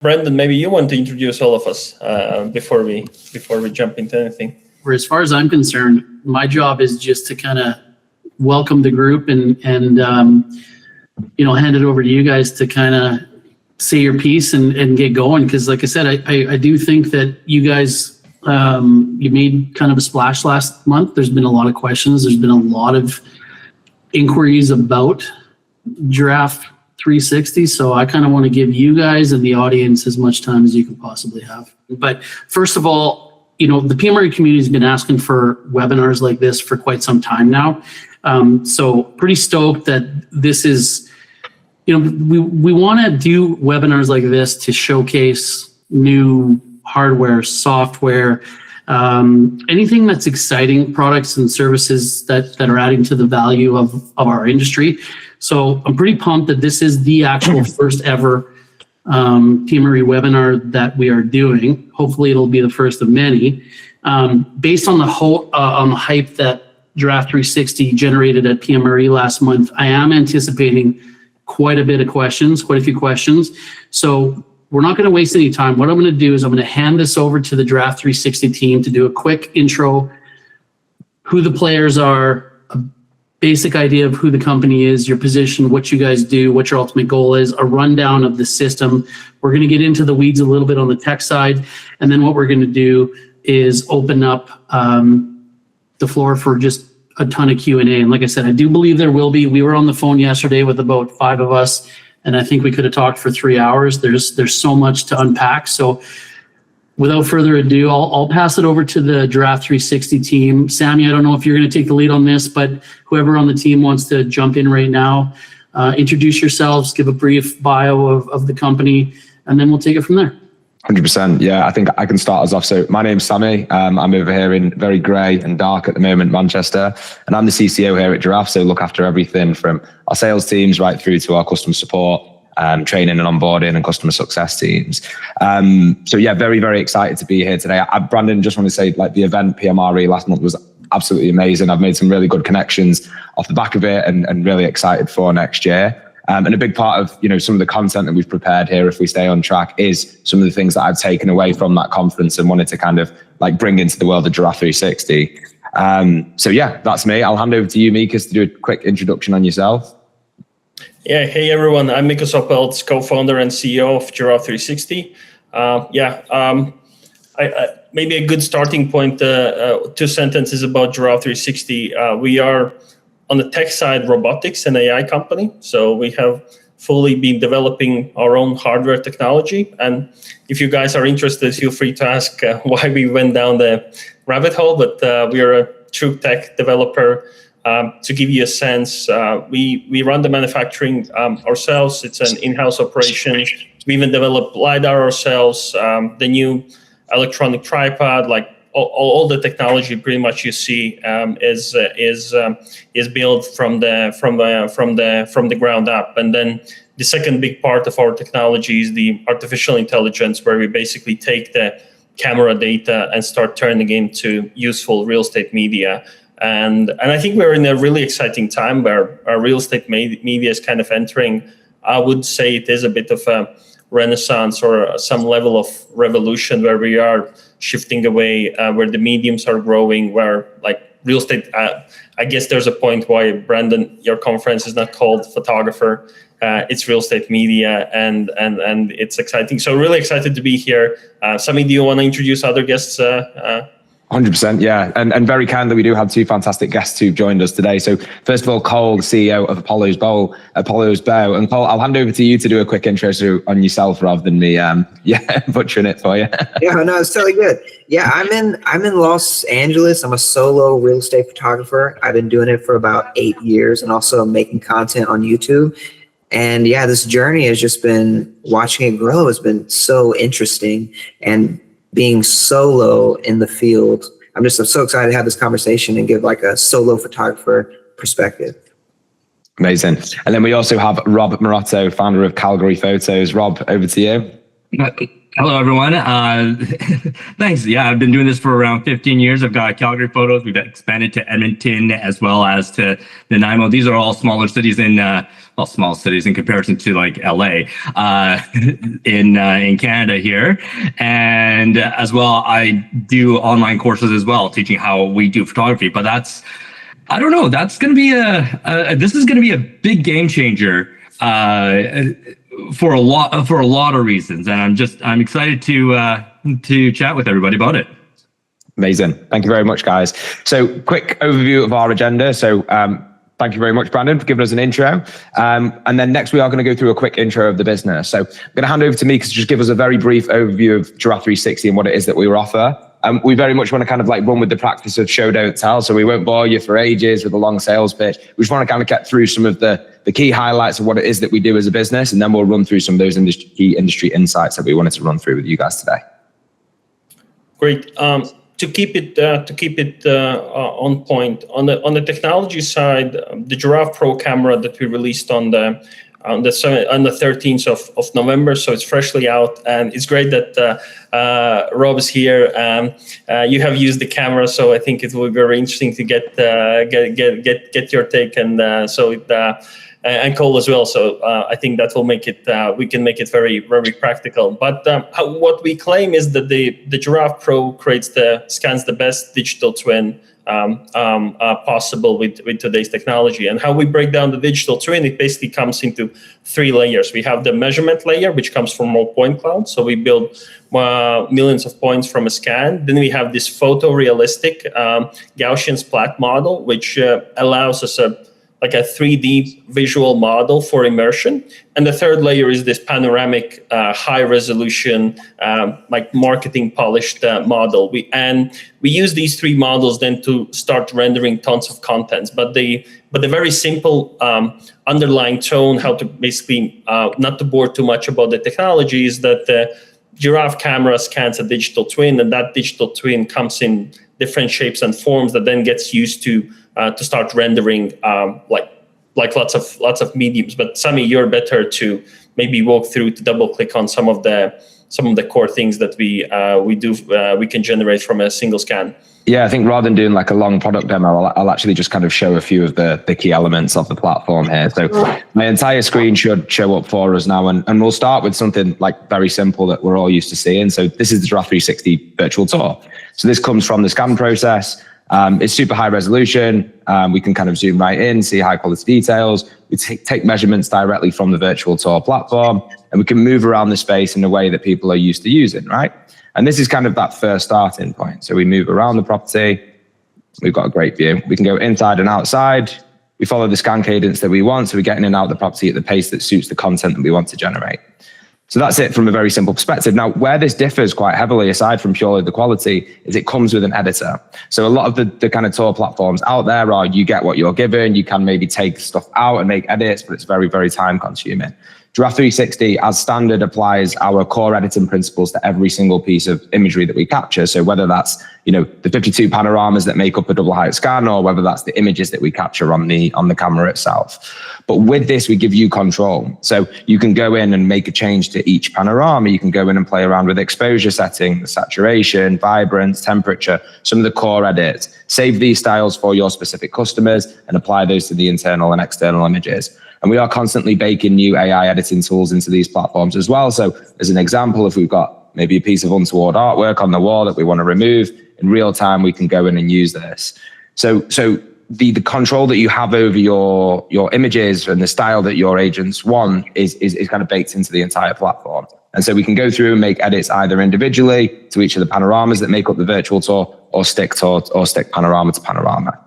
Brandon, maybe you want to introduce all of us before we jump into anything. As far as I'm concerned, my job is just to kind of welcome the group and hand it over to you guys to kind of say your piece and get going. Because like I said, I do think that you guys, you made kind of a splash last month. There's been a lot of questions. There's been a lot of inquiries about Giraffe 360. So I kind of want to give you guys and the audience as much time as you can possibly have. But first of all, the PMRE community has been asking for webinars like this for quite some time now. So pretty stoked that this is, we want to do webinars like this to showcase new hardware, software, anything that's exciting, products and services that are adding to the value of our industry. So I'm pretty pumped that this is the actual first ever PMRE webinar that we are doing. Hopefully it'll be the first of many. Based on the whole on the hype that Giraffe 360 generated at PMRE last month, I am anticipating quite a few questions. So we're not going to waste any time. What I'm going to do is I'm going to hand this over to the Giraffe 360 team to do a quick intro, who the players are, a basic idea of who the company is, your position, what you guys do, what your ultimate goal is, a rundown of the system. We're going to get into the weeds a little bit on the tech side. And then what we're going to do is open up the floor for just a ton of Q&A. And like I said, I do believe there will be. We were on the phone yesterday with about 5 of us, and I think we could have talked for 3 hours. There's so much to unpack. So without further ado, I'll pass it over to the Giraffe 360 team. Samy, I don't know if you're going to take the lead on this, but whoever on the team wants to jump in right now, introduce yourselves, give a brief bio of the company, and then we'll take it from there. 100%. Yeah, I think I can start us off. So my name's Samy. I'm over here in very grey and dark at the moment, Manchester, and I'm the CCO here at Giraffe. So look after everything from our sales teams right through to our customer support, training and onboarding and customer success teams. So yeah, very, very excited to be here today. Brandon, just want to say, like, the event PMRE last month was absolutely amazing. I've made some really good connections off the back of it and really excited for next year. And a big part of, some of the content that we've prepared here, if we stay on track, is some of the things that I've taken away from that conference and wanted to kind of like bring into the world of Giraffe 360. So yeah, that's me. I'll hand over to you, Mikus, to do a quick introduction on yourself. Yeah, hey everyone, I'm Mikus Opelts, co-founder and CEO of Giraffe 360. Maybe a good starting point, 2 sentences about Giraffe 360. We are, on the tech side, robotics and AI company. So we have fully been developing our own hardware technology. And if you guys are interested, feel free to ask why we went down the rabbit hole, but we are a true tech developer. To give you a sense, we run the manufacturing ourselves. It's an in-house operation. We even develop LiDAR ourselves, the new electronic tripod, like all the technology pretty much you see is built from the ground up. And then the second big part of our technology is the artificial intelligence, where we basically take the camera data and start turning it into useful real estate media. And I think we're in a really exciting time where our real estate media is kind of entering. I would say it is a bit of a renaissance or some level of revolution, where we are shifting away, where the mediums are growing, where like real estate, I guess there's a point why, Brandon, your conference is not called photographer, it's real estate media, and it's exciting. So really excited to be here. Samy, do you want to introduce other guests? 100%, yeah. And very kindly, we do have 2 fantastic guests who've joined us today. So first of all, Cole, the CEO of Apollo's Bow. And Cole, I'll hand over to you to do a quick intro on yourself rather than me, butchering it for you. Yeah, no, it's totally good. Yeah, I'm in Los Angeles. I'm a solo real estate photographer. I've been doing it for about 8 years, and also making content on YouTube. And yeah, this journey has just been, watching it grow has been so interesting. And being solo in the field, I'm so excited to have this conversation and give like a solo photographer perspective. Amazing. And then we also have Rob Moroto, founder of Calgary Photos. Rob, over to you. Hello, everyone. Thanks. Yeah, I've been doing this for around 15 years. I've got Calgary photos. We've expanded to Edmonton as well as to Nanaimo. These are all smaller cities small cities in comparison to like LA in Canada here. And as well, I do online courses as well, teaching how we do photography. But I don't know, that's going to be this is going to be a big game changer for a lot of reasons, and I'm excited to chat with everybody about it. Amazing. Thank you very much, guys. So quick overview of our agenda. So thank you very much, Brandon, for giving us an intro. And then next we are going to go through a quick intro of the business. So I'm going to hand over to Mikus to just give us a very brief overview of Giraffe360 and what it is that we offer. We very much want to kind of like run with the practice of show, don't tell. So we won't bore you for ages with a long sales pitch. We just want to kind of get through some of the key highlights of what it is that we do as a business. And then we'll run through some of those key industry insights that we wanted to run through with you guys today. Great. To keep it on point, on the technology side, the Giraffe PRO Camera that we released on the 13th of November, so it's freshly out, and it's great that Rob is here. You have used the camera, so I think it will be very interesting to get your take, and and Cole as well. So I think that will make it. We can make it very, very practical. But what we claim is that the Giraffe Pro scans the best digital twin possible with today's technology. And how we break down the digital twin, it basically comes into 3 layers. We have the measurement layer, which comes from our point cloud. So we build millions of points from a scan. Then we have this photorealistic Gaussian splat model, which allows us like a 3D visual model for immersion. And the third layer is this panoramic, high resolution, like marketing polished model. We use these 3 models then to start rendering tons of contents. But the very simple underlying tone, how to basically, not to bore too much about the technology, is that the Giraffe camera scans a digital twin, and that digital twin comes in different shapes and forms that then gets used to start rendering like lots of mediums. But Samy, you're better to maybe walk through, to double click on some of the core things that we can generate from a single scan. Yeah, I think rather than doing like a long product demo, I'll actually just kind of show a few of the key elements of the platform here. So my entire screen should show up for us now, and we'll start with something like very simple that we're all used to seeing. So this is the Giraffe360 virtual tour. So this comes from the scan process. It's super high resolution. We can kind of zoom right in, see high quality details. We take measurements directly from the virtual tour platform, and we can move around the space in a way that people are used to using, right? And this is kind of that first starting point. So we move around the property. We've got a great view. We can go inside and outside. We follow the scan cadence that we want. So we're getting in and out of the property at the pace that suits the content that we want to generate. So that's it from a very simple perspective. Now, where this differs quite heavily, aside from purely the quality, is it comes with an editor. So a lot of the kind of tour platforms out there are, you get what you're given, you can maybe take stuff out and make edits, but it's very, very time consuming. Giraffe360, as standard, applies our core editing principles to every single piece of imagery that we capture. So whether that's, the 52 panoramas that make up a double height scan, or whether that's the images that we capture on the camera itself. But with this, we give you control. So you can go in and make a change to each panorama. You can go in and play around with exposure settings, saturation, vibrance, temperature, some of the core edits, save these styles for your specific customers and apply those to the internal and external images. And we are constantly baking new AI editing tools into these platforms as well. So as an example, if we've got maybe a piece of untoward artwork on the wall that we want to remove, in real time, we can go in and use this. So the control that you have over your images and the style that your agents want is kind of baked into the entire platform. And so we can go through and make edits either individually to each of the panoramas that make up the virtual tour, or stick panorama to panorama.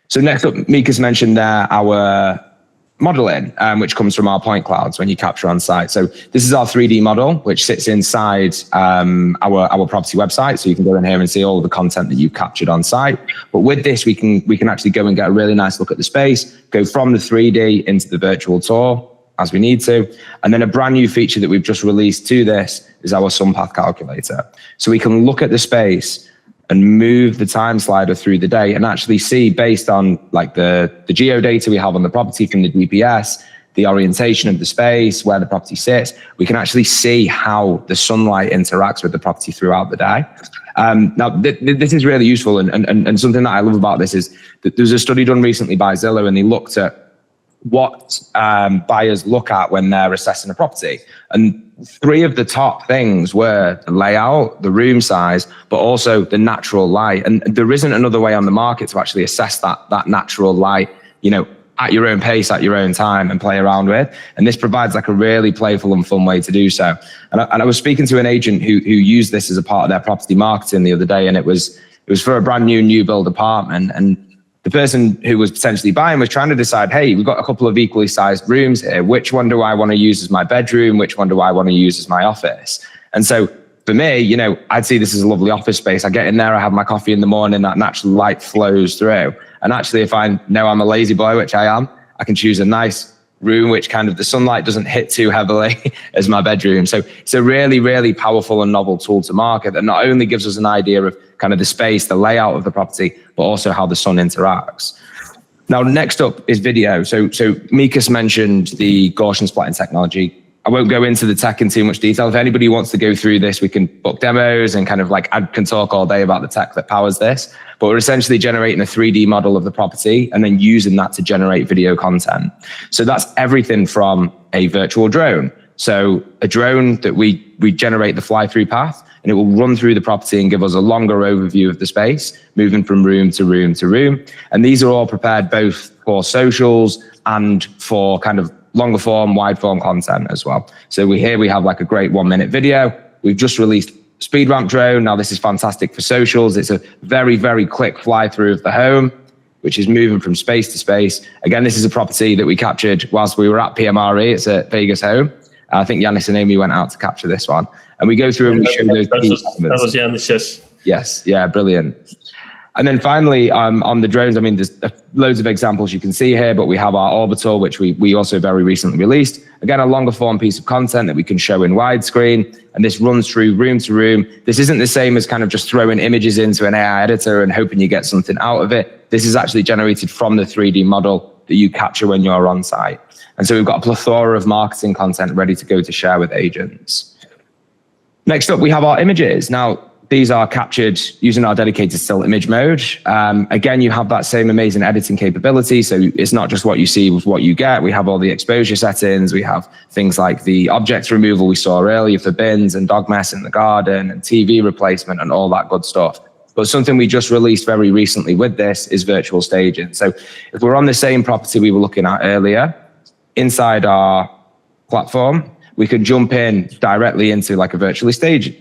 So next up, Mikus mentioned there our modeling, which comes from our point clouds when you capture on site. So this is our 3D model, which sits inside our property website. So you can go in here and see all of the content that you've captured on site. But with this, we can actually go and get a really nice look at the space, go from the 3D into the virtual tour as we need to. And then a brand new feature that we've just released to this is our sun path calculator. So we can look at the space and move the time slider through the day and actually see, based on like the geo data we have on the property from the GPS, the orientation of the space, where the property sits. We can actually see how the sunlight interacts with the property throughout the day. Now, this is really useful, and something that I love about this is that there's a study done recently by Zillow, and they looked at what buyers look at when they're assessing a property. And 3 of the top things were the layout, the room size, but also the natural light. And there isn't another way on the market to actually assess that natural light, you know, at your own pace, at your own time, and play around with. And this provides like a really playful and fun way to do so. And I was speaking to an agent who used this as a part of their property marketing the other day, and it was for a brand new build apartment. And the person who was potentially buying was trying to decide, hey, we've got a couple of equally sized rooms here. Which one do I want to use as my bedroom? Which one do I want to use as my office? And so for me, you know, I'd see this as a lovely office space. I get in there, I have my coffee in the morning, that natural light flows through. And actually, if I know I'm a lazy boy, which I am, I can choose a nice room which kind of the sunlight doesn't hit too heavily as my bedroom. So it's a really, really powerful and novel tool to market that not only gives us an idea of kind of the space, the layout of the property, but also how the sun interacts. Now, next up is video. So Mikus mentioned the Gaussian splatting technology. I won't go into the tech in too much detail. If anybody wants to go through this, we can book demos and kind of like, I can talk all day about the tech that powers this, but we're essentially generating a 3D model of the property and then using that to generate video content. So that's everything from a virtual drone. So a drone that we generate the fly-through path, and it will run through the property and give us a longer overview of the space, moving from room to room to room. And these are all prepared both for socials and for kind of longer form, wide form content as well. So we have like a great 1-minute video. We've just released speed ramp drone. Now this is fantastic for socials. It's a very, very quick fly through of the home, which is moving from space to space. Again, this is a property that we captured whilst we were at PMRE. It's a Vegas home. I think Yanis and Amy went out to capture this one. And we go through and we show those. That was Yanis, yes. Yes, yeah, brilliant. And then finally, on the drones, I mean, there's loads of examples you can see here, but we have our orbital, which we also very recently released. Again, a longer form piece of content that we can show in widescreen, and this runs through room to room. This isn't the same as kind of just throwing images into an AI editor and hoping you get something out of it. This is actually generated from the 3D model that you capture when you're on site. And so we've got a plethora of marketing content ready to go to share with agents. Next up, we have our images. Now, these are captured using our dedicated still image mode. Again, you have that same amazing editing capability. So it's not just what you see with what you get. We have all the exposure settings. We have things like the object removal we saw earlier for bins and dog mess in the garden and TV replacement and all that good stuff. But something we just released very recently with this is virtual staging. So if we're on the same property we were looking at earlier, inside our platform, we could jump in directly into like a virtually staged.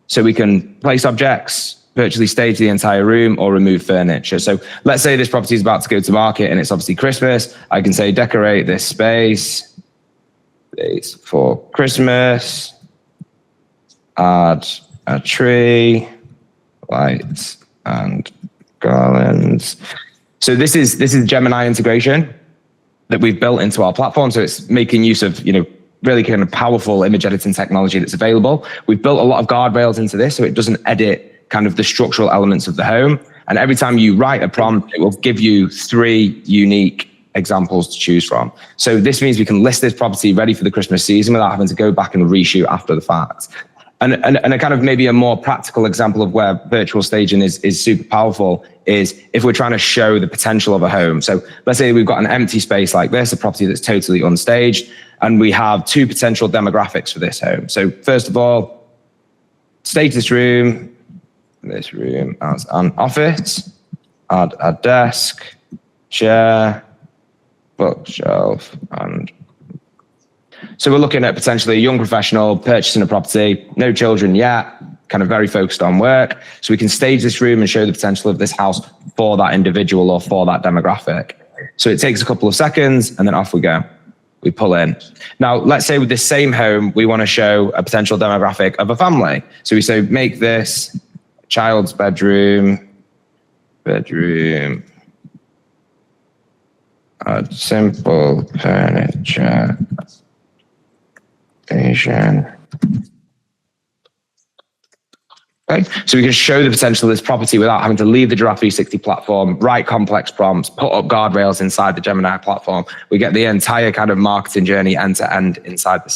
So we can place objects, virtually stage the entire room, or remove furniture. So let's say this property is about to go to market and it's obviously Christmas. I can say decorate this space for Christmas, add a tree, lights and garlands. So this is Gemini integration that we've built into our platform. So it's making use of, you know, really kind of powerful image editing technology that's available. We've built a lot of guardrails into this so it doesn't edit kind of the structural elements of the home. And every time you write a prompt, it will give you 3 unique examples to choose from. So this means we can list this property ready for the Christmas season without having to go back and reshoot after the fact. And a kind of maybe a more practical example of where virtual staging is super powerful is if we're trying to show the potential of a home. So let's say we've got an empty space like this, a property that's totally unstaged, and we have 2 potential demographics for this home. So first of all, stage this room as an office, add a desk, chair, bookshelf, and so we're looking at potentially a young professional purchasing a property, no children yet, kind of very focused on work. So we can stage this room and show the potential of this house for that individual or for that demographic. So it takes a couple of seconds and then off we go. We pull in. Now, let's say with this same home, we want to show a potential demographic of a family. So we say, make this child's bedroom, add simple furniture, Asian. Okay. So we can show the potential of this property without having to leave the Giraffe360 platform, write complex prompts, put up guardrails inside the Gemini platform. We get the entire kind of marketing journey end to end inside the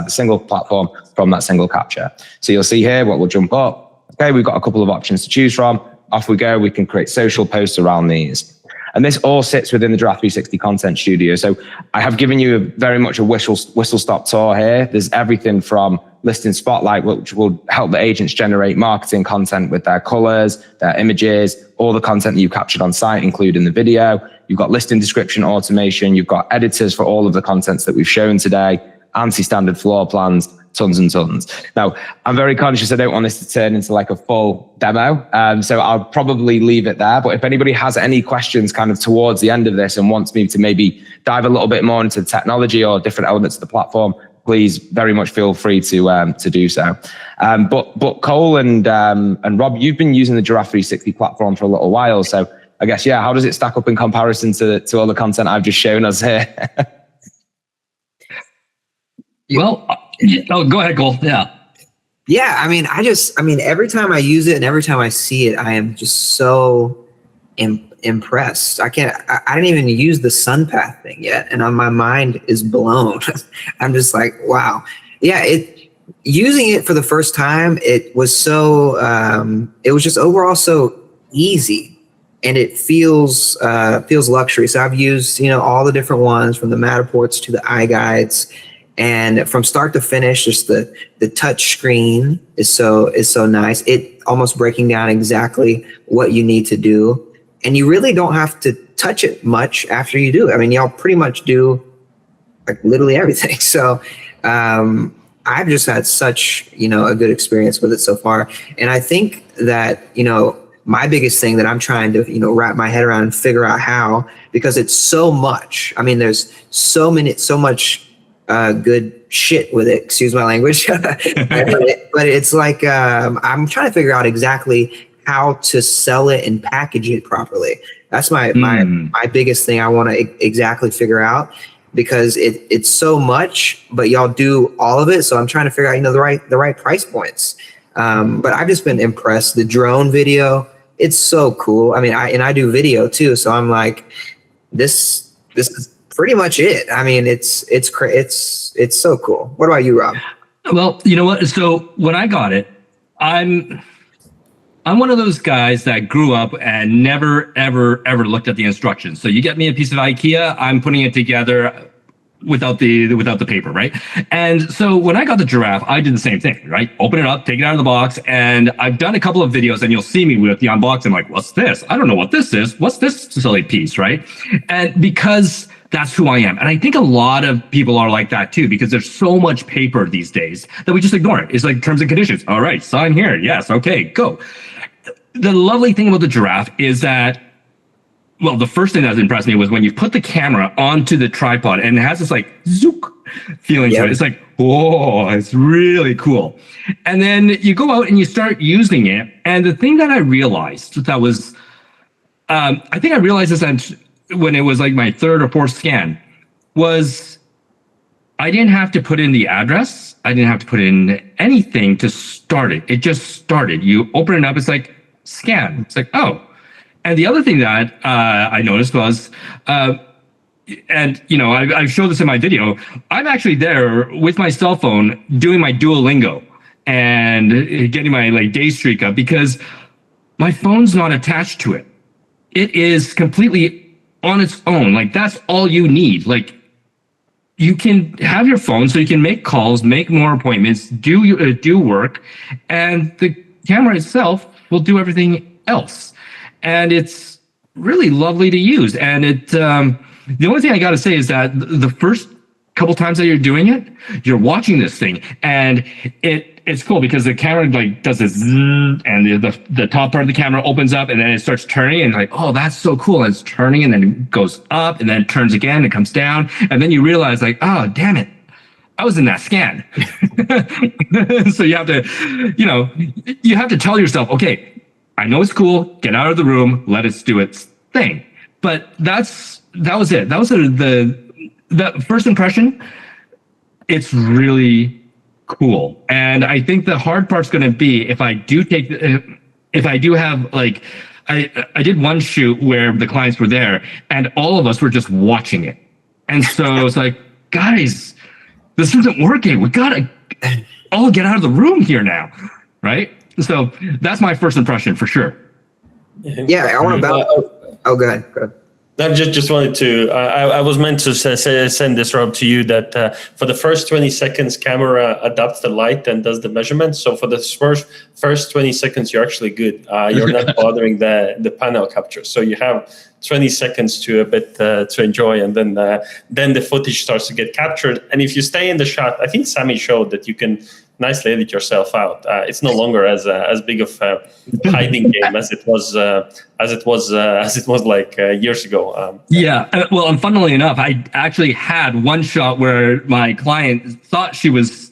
single platform from that single capture. So you'll see here what will jump up. Okay, we've got a couple of options to choose from. Off we go. We can create social posts around these. And this all sits within the Giraffe360 Content Studio. So I have given you very much a whistle-stop tour here. There's everything from listing spotlight, which will help the agents generate marketing content with their colors, their images, all the content that you captured on site, including the video. You've got listing description automation. You've got editors for all of the contents that we've shown today, anti-standard floor plans, tons and tons. Now, I'm very conscious I don't want this to turn into like a full demo, so I'll probably leave it there. But if anybody has any questions kind of towards the end of this and wants me to maybe dive a little bit more into the technology or different elements of the platform, please very much feel free to do so. But Cole and Rob, you've been using the Giraffe360 platform for a little while, so I guess, yeah, how does it stack up in comparison to all the content I've just shown us here? Well, oh, go ahead, Cole. Yeah. Yeah, I mean, every time I use it and every time I see it, I am just so impressed. I didn't even use the sun path thing yet, and my mind is blown. I'm just like, wow. Yeah, using it for the first time, it was so, it was just overall so easy. And it feels luxury. So I've used, all the different ones, from the Matterports to the iGuides. And from start to finish, just the touch screen is so nice. It almost breaking down exactly what you need to do. And you really don't have to touch it much after you do it. I mean, y'all pretty much do like literally everything. So I've just had such, a good experience with it so far. And I think that, my biggest thing that I'm trying to, wrap my head around and figure out how, because it's so much. I mean, there's so much good shit with it, excuse my language. But it's like, I'm trying to figure out exactly how to sell it and package it properly. That's my biggest thing I want to exactly figure out, because it's so much, but y'all do all of it. So I'm trying to figure out, the right price points. But I've just been impressed. The drone video, it's so cool. I mean, I do video too. So I'm like, this is pretty much it. I mean, it's so cool. What about you, Rob? Well, you know what? So when I got it, I'm one of those guys that grew up and never, ever looked at the instructions. So you get me a piece of IKEA, I'm putting it together without the paper, right? And so when I got the Giraffe, I did the same thing, right? Open it up, take it out of the box, and I've done a couple of videos, and you'll see me with the unboxing. I'm like, what's this? I don't know what this is. What's this silly piece, right? And because that's who I am. And I think a lot of people are like that too, because there's so much paper these days that we just ignore it. It's like terms and conditions. All right, sign here. Yes, okay, go. The lovely thing about the Giraffe is that, well, the first thing that impressed me was when you put the camera onto the tripod and it has this like zook feeling to it. It's like, whoa, it's really cool. And then you go out and you start using it. And the thing that I realized that was, I think I realized this when it was like my third or fourth scan, was I didn't have to put in the address. I didn't have to put in anything to start it. It just started. You open it up, it's like scan. It's like, oh. And the other thing that I noticed was, and I showed this in my video, I'm actually there with my cell phone doing my Duolingo and getting my like day streak up, because my phone's not attached to it. It is completely on its own. Like, that's all you need. Like, you can have your phone so you can make calls, make more appointments, do work, and the camera itself will do everything else. And it's really lovely to use. And the only thing I got to say is that the first couple times that you're doing it, you're watching this thing, and it's cool because the camera like does this zzz, and the top part of the camera opens up, and then it starts turning, and like, oh, that's so cool. And it's turning, and then it goes up, and then it turns again, it comes down, and then you realize like, oh, damn it, I was in that scan. So you have to tell yourself, okay, I know it's cool. Get out of the room. Let it do its thing. But that was it. That was the first impression. It's really cool. And I think the hard part's going to be if I do have like, I did one shoot where the clients were there and all of us were just watching it. And so it's like, guys, this isn't working. We got to all get out of the room here now. Right. So that's my first impression for sure. Yeah, I want to oh, go ahead. Go ahead. I just wanted to, I was meant to send this, Rob, to you that for the first 20 seconds, camera adapts the light and does the measurements. So for the first 20 seconds, you're actually good. You're not bothering the panel capture. So you have 20 seconds to a bit to enjoy, and then the footage starts to get captured. And if you stay in the shot, I think Samy showed that you can nicely edit yourself out. It's no longer as big of a hiding game as it was like years ago. Yeah, well, and funnily enough, I actually had one shot where my client thought she was,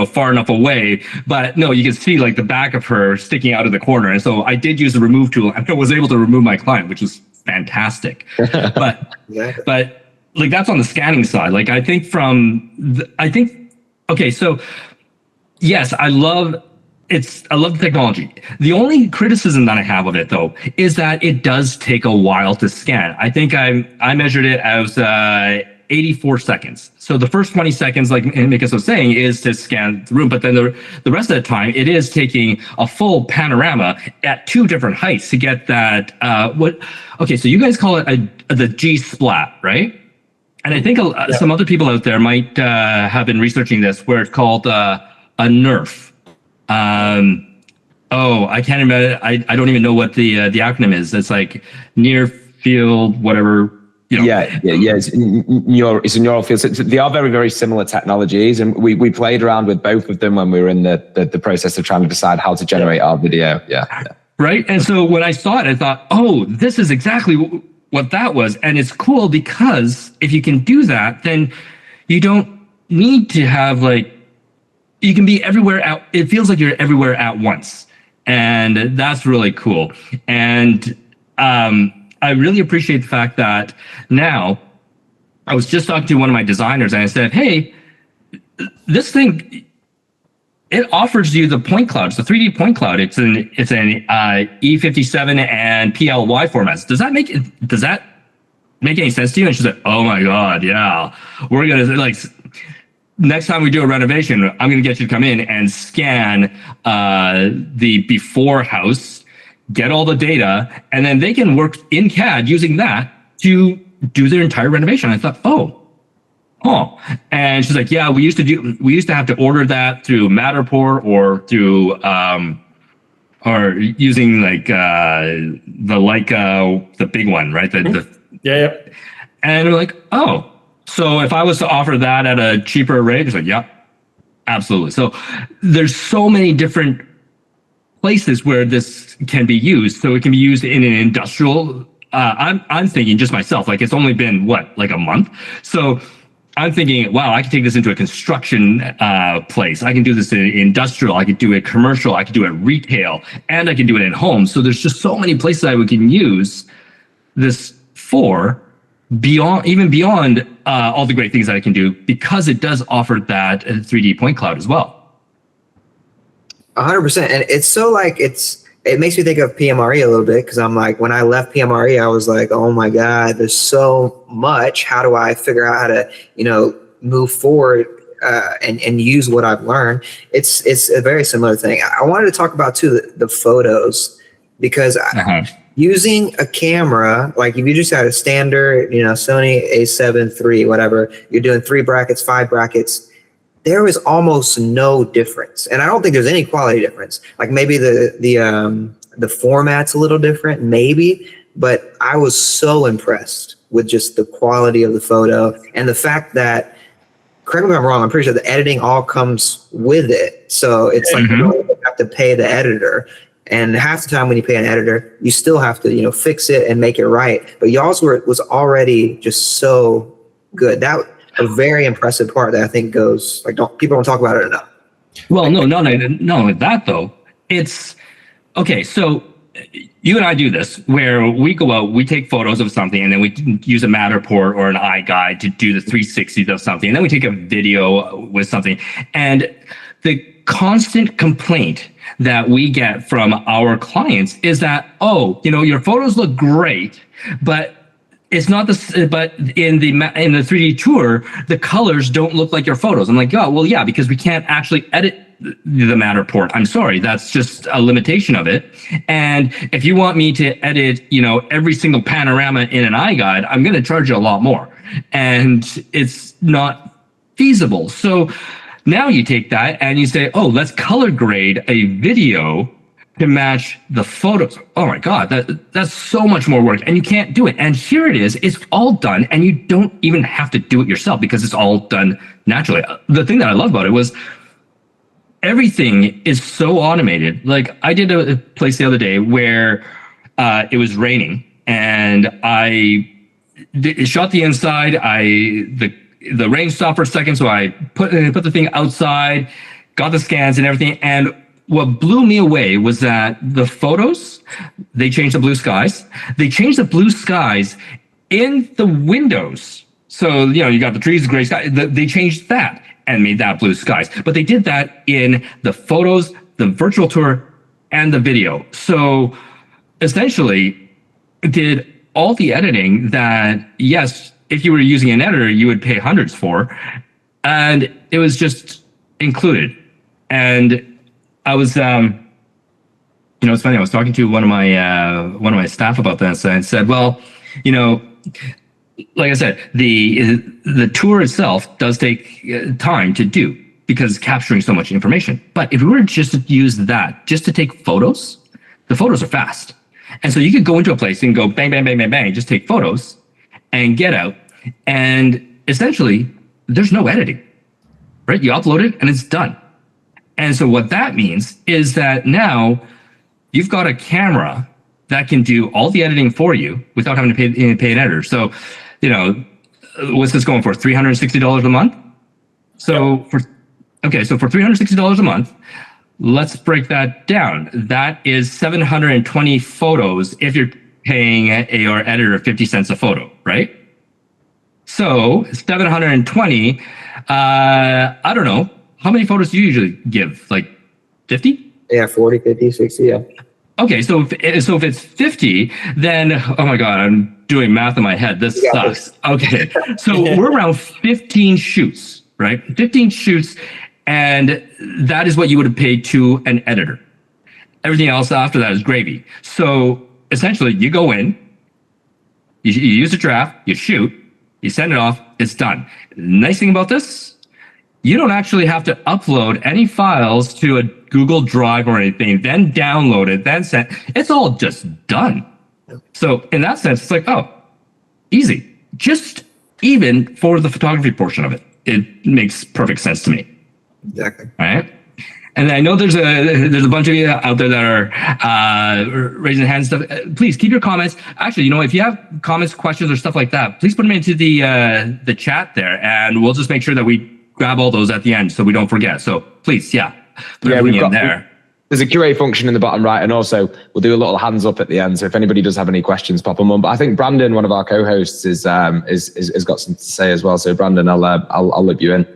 far enough away, but no, you can see like the back of her sticking out of the corner. And so I did use the remove tool, and I was able to remove my client, which was fantastic. But like that's on the scanning side. Like I think okay, so. Yes, I love the technology. The only criticism that I have of it, though, is that it does take a while to scan. I think I measured it as 84 seconds. So the first 20 seconds, like Mikus was saying, is to scan the room. But then the rest of the time, it is taking a full panorama at two different heights to get that. Okay, so you guys call it the G splat, right? And I think some other people out there might have been researching this, where it's called a nerf. I can't remember. I don't even know what the acronym is. It's like near field, whatever. Yeah. It's a neural field. So they are very, very similar technologies, and we played around with both of them when we were in the process of trying to decide how to generate our video. Yeah. Right. And so when I saw it, I thought, oh, this is exactly what that was, and it's cool because if you can do that, then you don't need to have like. You can be everywhere it feels like you're everywhere at once. And that's really cool. And I really appreciate the fact that now I was just talking to one of my designers and I said, hey, this thing, it offers you the point cloud. It's a 3D point cloud. It's an E57 and PLY formats. Does that make any sense to you? And she said, oh my God, yeah. We're going to like, next time we do a renovation, I'm going to get you to come in and scan the before house, get all the data, and then they can work in CAD using that to do their entire renovation. I thought, oh. And she's like, yeah, we used to have to order that through Matterport or through or using like the Leica, the big one, right? Yeah. And we're like, oh. So if I was to offer that at a cheaper rate, it's like, yeah, absolutely. So there's so many different places where this can be used. So it can be used in an industrial. I'm thinking just myself, like it's only been like a month. So I'm thinking, wow, I can take this into a construction place. I can do this in industrial. I could do it commercial. I could do it retail, and I can do it at home. So there's just so many places we can use this for. Beyond all the great things that I can do, because it does offer that 3D point cloud as well. 100%. And it's so like, it makes me think of PMRE a little bit, because I'm like, when I left PMRE, I was like, oh my God, there's so much. How do I figure out how to, move forward and use what I've learned? It's a very similar thing. I wanted to talk about too, the photos, because using a camera, like if you just had a standard, Sony A7 III, whatever, you're doing 3 brackets, 5 brackets, there was almost no difference. And I don't think there's any quality difference. Like maybe the format's a little different, maybe, but I was so impressed with just the quality of the photo and the fact that, correct me if I'm wrong, I'm pretty sure the editing all comes with it. So it's like you don't have to pay the editor. And half the time when you pay an editor, you still have to, fix it and make it right. But y'all's was already just so good. That a very impressive part that I think goes like people don't talk about it enough. Well, not only that though. It's okay. So you and I do this where we go out, we take photos of something, and then we use a Matterport or an iGuide to do the 360s of something, and then we take a video with something. And the constant complaint that we get from our clients is that, oh, your photos look great, but it's not but in the 3D tour, the colors don't look like your photos. I'm like, oh, well, yeah, because we can't actually edit the Matterport. I'm sorry, that's just a limitation of it. And if you want me to edit, every single panorama in an iGuide, I'm going to charge you a lot more, and it's not feasible. So now you take that and you say, oh, let's color grade a video to match the photos. Oh my God, that's so much more work, and you can't do it. And here it is, it's all done, and you don't even have to do it yourself because it's all done naturally. The thing that I love about it was everything is so automated. Like, I did a place the other day where it was raining, and I shot the inside. The rain stopped for a second, so I put the thing outside, got the scans and everything, and what blew me away was that the photos, they changed the blue skies. They changed the blue skies in the windows. So, you got the trees, gray sky. They changed that and made that blue skies. But they did that in the photos, the virtual tour, and the video. So essentially, did all the editing that, yes, if you were using an editor, you would pay hundreds for. And it was just included. And I was, it's funny. I was talking to one of my staff about this, and said, well, like I said, the tour itself does take time to do because it's capturing so much information. But if we were just to use that just to take photos, the photos are fast, and so you could go into a place and go bang, bang, bang, bang, bang, just take photos and get out, and essentially there's no editing, right? You upload it and it's done. And so what that means is that now you've got a camera that can do all the editing for you without having to pay an editor. So, what's this going for? $360 a month? So for $360 a month, let's break that down. That is 720 photos if you're paying your editor 50 cents a photo, right? So 720, I don't know. How many photos do you usually give? Like 50? Yeah, 40, 50, 60, yeah. Okay, so if it's 50, then, oh my God, I'm doing math in my head. This sucks. Okay, so we're around 15 shoots, right? 15 shoots, and that is what you would have paid to an editor. Everything else after that is gravy. So essentially, you go in, you use a draft, you shoot, you send it off, it's done. Nice thing about this, you don't actually have to upload any files to a Google Drive or anything, then download it, then send. It's all just done. So in that sense, it's like, oh, easy. Just even for the photography portion of it, it makes perfect sense to me. Exactly. All right. And I know there's a bunch of you out there that are raising hands and stuff. Please keep your comments. Actually, if you have comments, questions, or stuff like that, please put them into the chat there, and we'll just make sure that we grab all those at the end so we don't forget. So please, put everything in there. There's a QA function in the bottom right, and also we'll do a little hands up at the end. So if anybody does have any questions, pop them on. But I think Brandon, one of our co-hosts, is got something to say as well. So Brandon, I'll loop you in.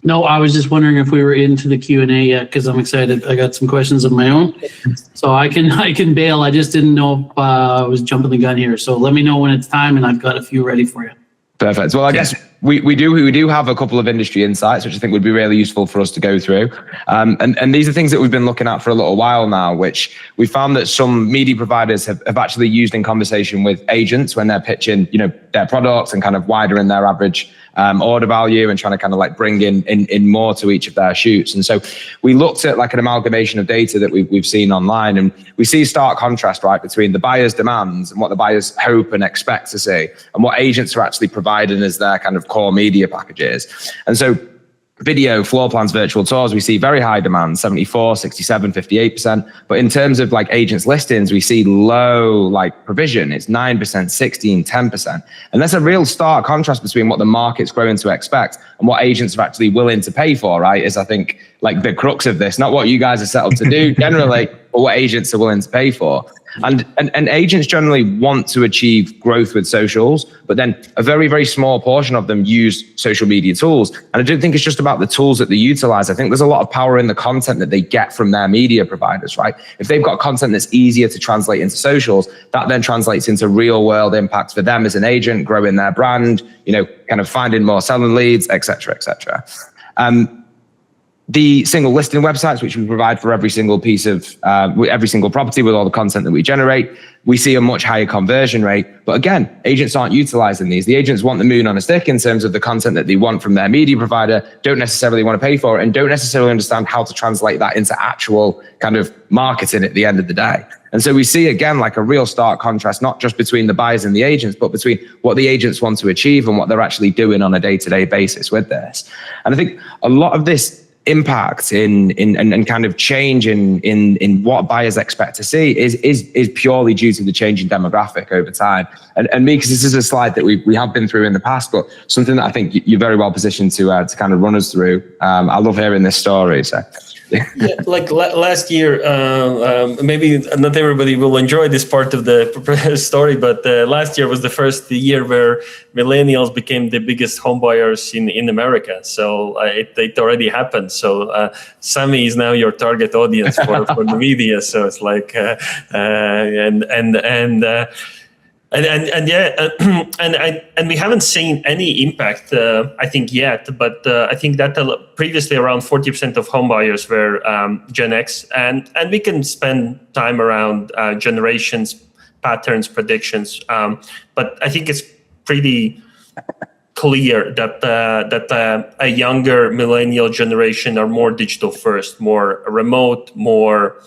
No, I was just wondering if we were into the Q&A yet, because I'm excited. I got some questions of my own, so I can bail. I just didn't know if I was jumping the gun here. So let me know when it's time, and I've got a few ready for you. Perfect. Well, I guess we do have a couple of industry insights, which I think would be really useful for us to go through. And these are things that we've been looking at for a little while now, which we found that some media providers have actually used in conversation with agents when they're pitching, their products and kind of widening their average order value and trying to kind of like bring in more to each of their shoots. And so we looked at like an amalgamation of data that we've seen online, and we see stark contrast, right, between the buyer's demands and what the buyers hope and expect to see and what agents are actually providing as their kind of core media packages. And so video, floor plans, virtual tours, we see very high demand, 74, 67, 58%. But in terms of like agents listings, we see low like provision. It's 9%, 16, 10%. And that's a real stark contrast between what the market's growing to expect and what agents are actually willing to pay for, right? Is I think like the crux of this, not what you guys are set up to do generally, but what agents are willing to pay for. And agents generally want to achieve growth with socials, but then a very, very small portion of them use social media tools. And I don't think it's just about the tools that they utilize. I think there's a lot of power in the content that they get from their media providers, right? If they've got content that's easier to translate into socials, that then translates into real world impacts for them as an agent, growing their brand, kind of finding more selling leads, et cetera, et cetera. The single listing websites, which we provide for every single piece of, every single property with all the content that we generate, we see a much higher conversion rate. But again, agents aren't utilizing these. The agents want the moon on a stick in terms of the content that they want from their media provider, don't necessarily want to pay for it, and don't necessarily understand how to translate that into actual kind of marketing at the end of the day. And so we see, again, like a real stark contrast, not just between the buyers and the agents, but between what the agents want to achieve and what they're actually doing on a day-to-day basis with this. And I think a lot of this impact and kind of change in what buyers expect to see is purely due to the changing demographic over time. And Mikus, this is a slide that we have been through in the past, but something that I think you're very well positioned to kind of run us through. I love hearing this story. So. Yeah, like last year, maybe not everybody will enjoy this part of the story, but last year was the first year where millennials became the biggest home buyers in America. So it already happened. So Samy is now your target audience for the media. So it's like and we haven't seen any impact, I think, yet. But I think that previously around 40% of home buyers were Gen X, and we can spend time around generations, patterns, predictions. But I think it's pretty clear that a younger millennial generation are more digital first, more remote, more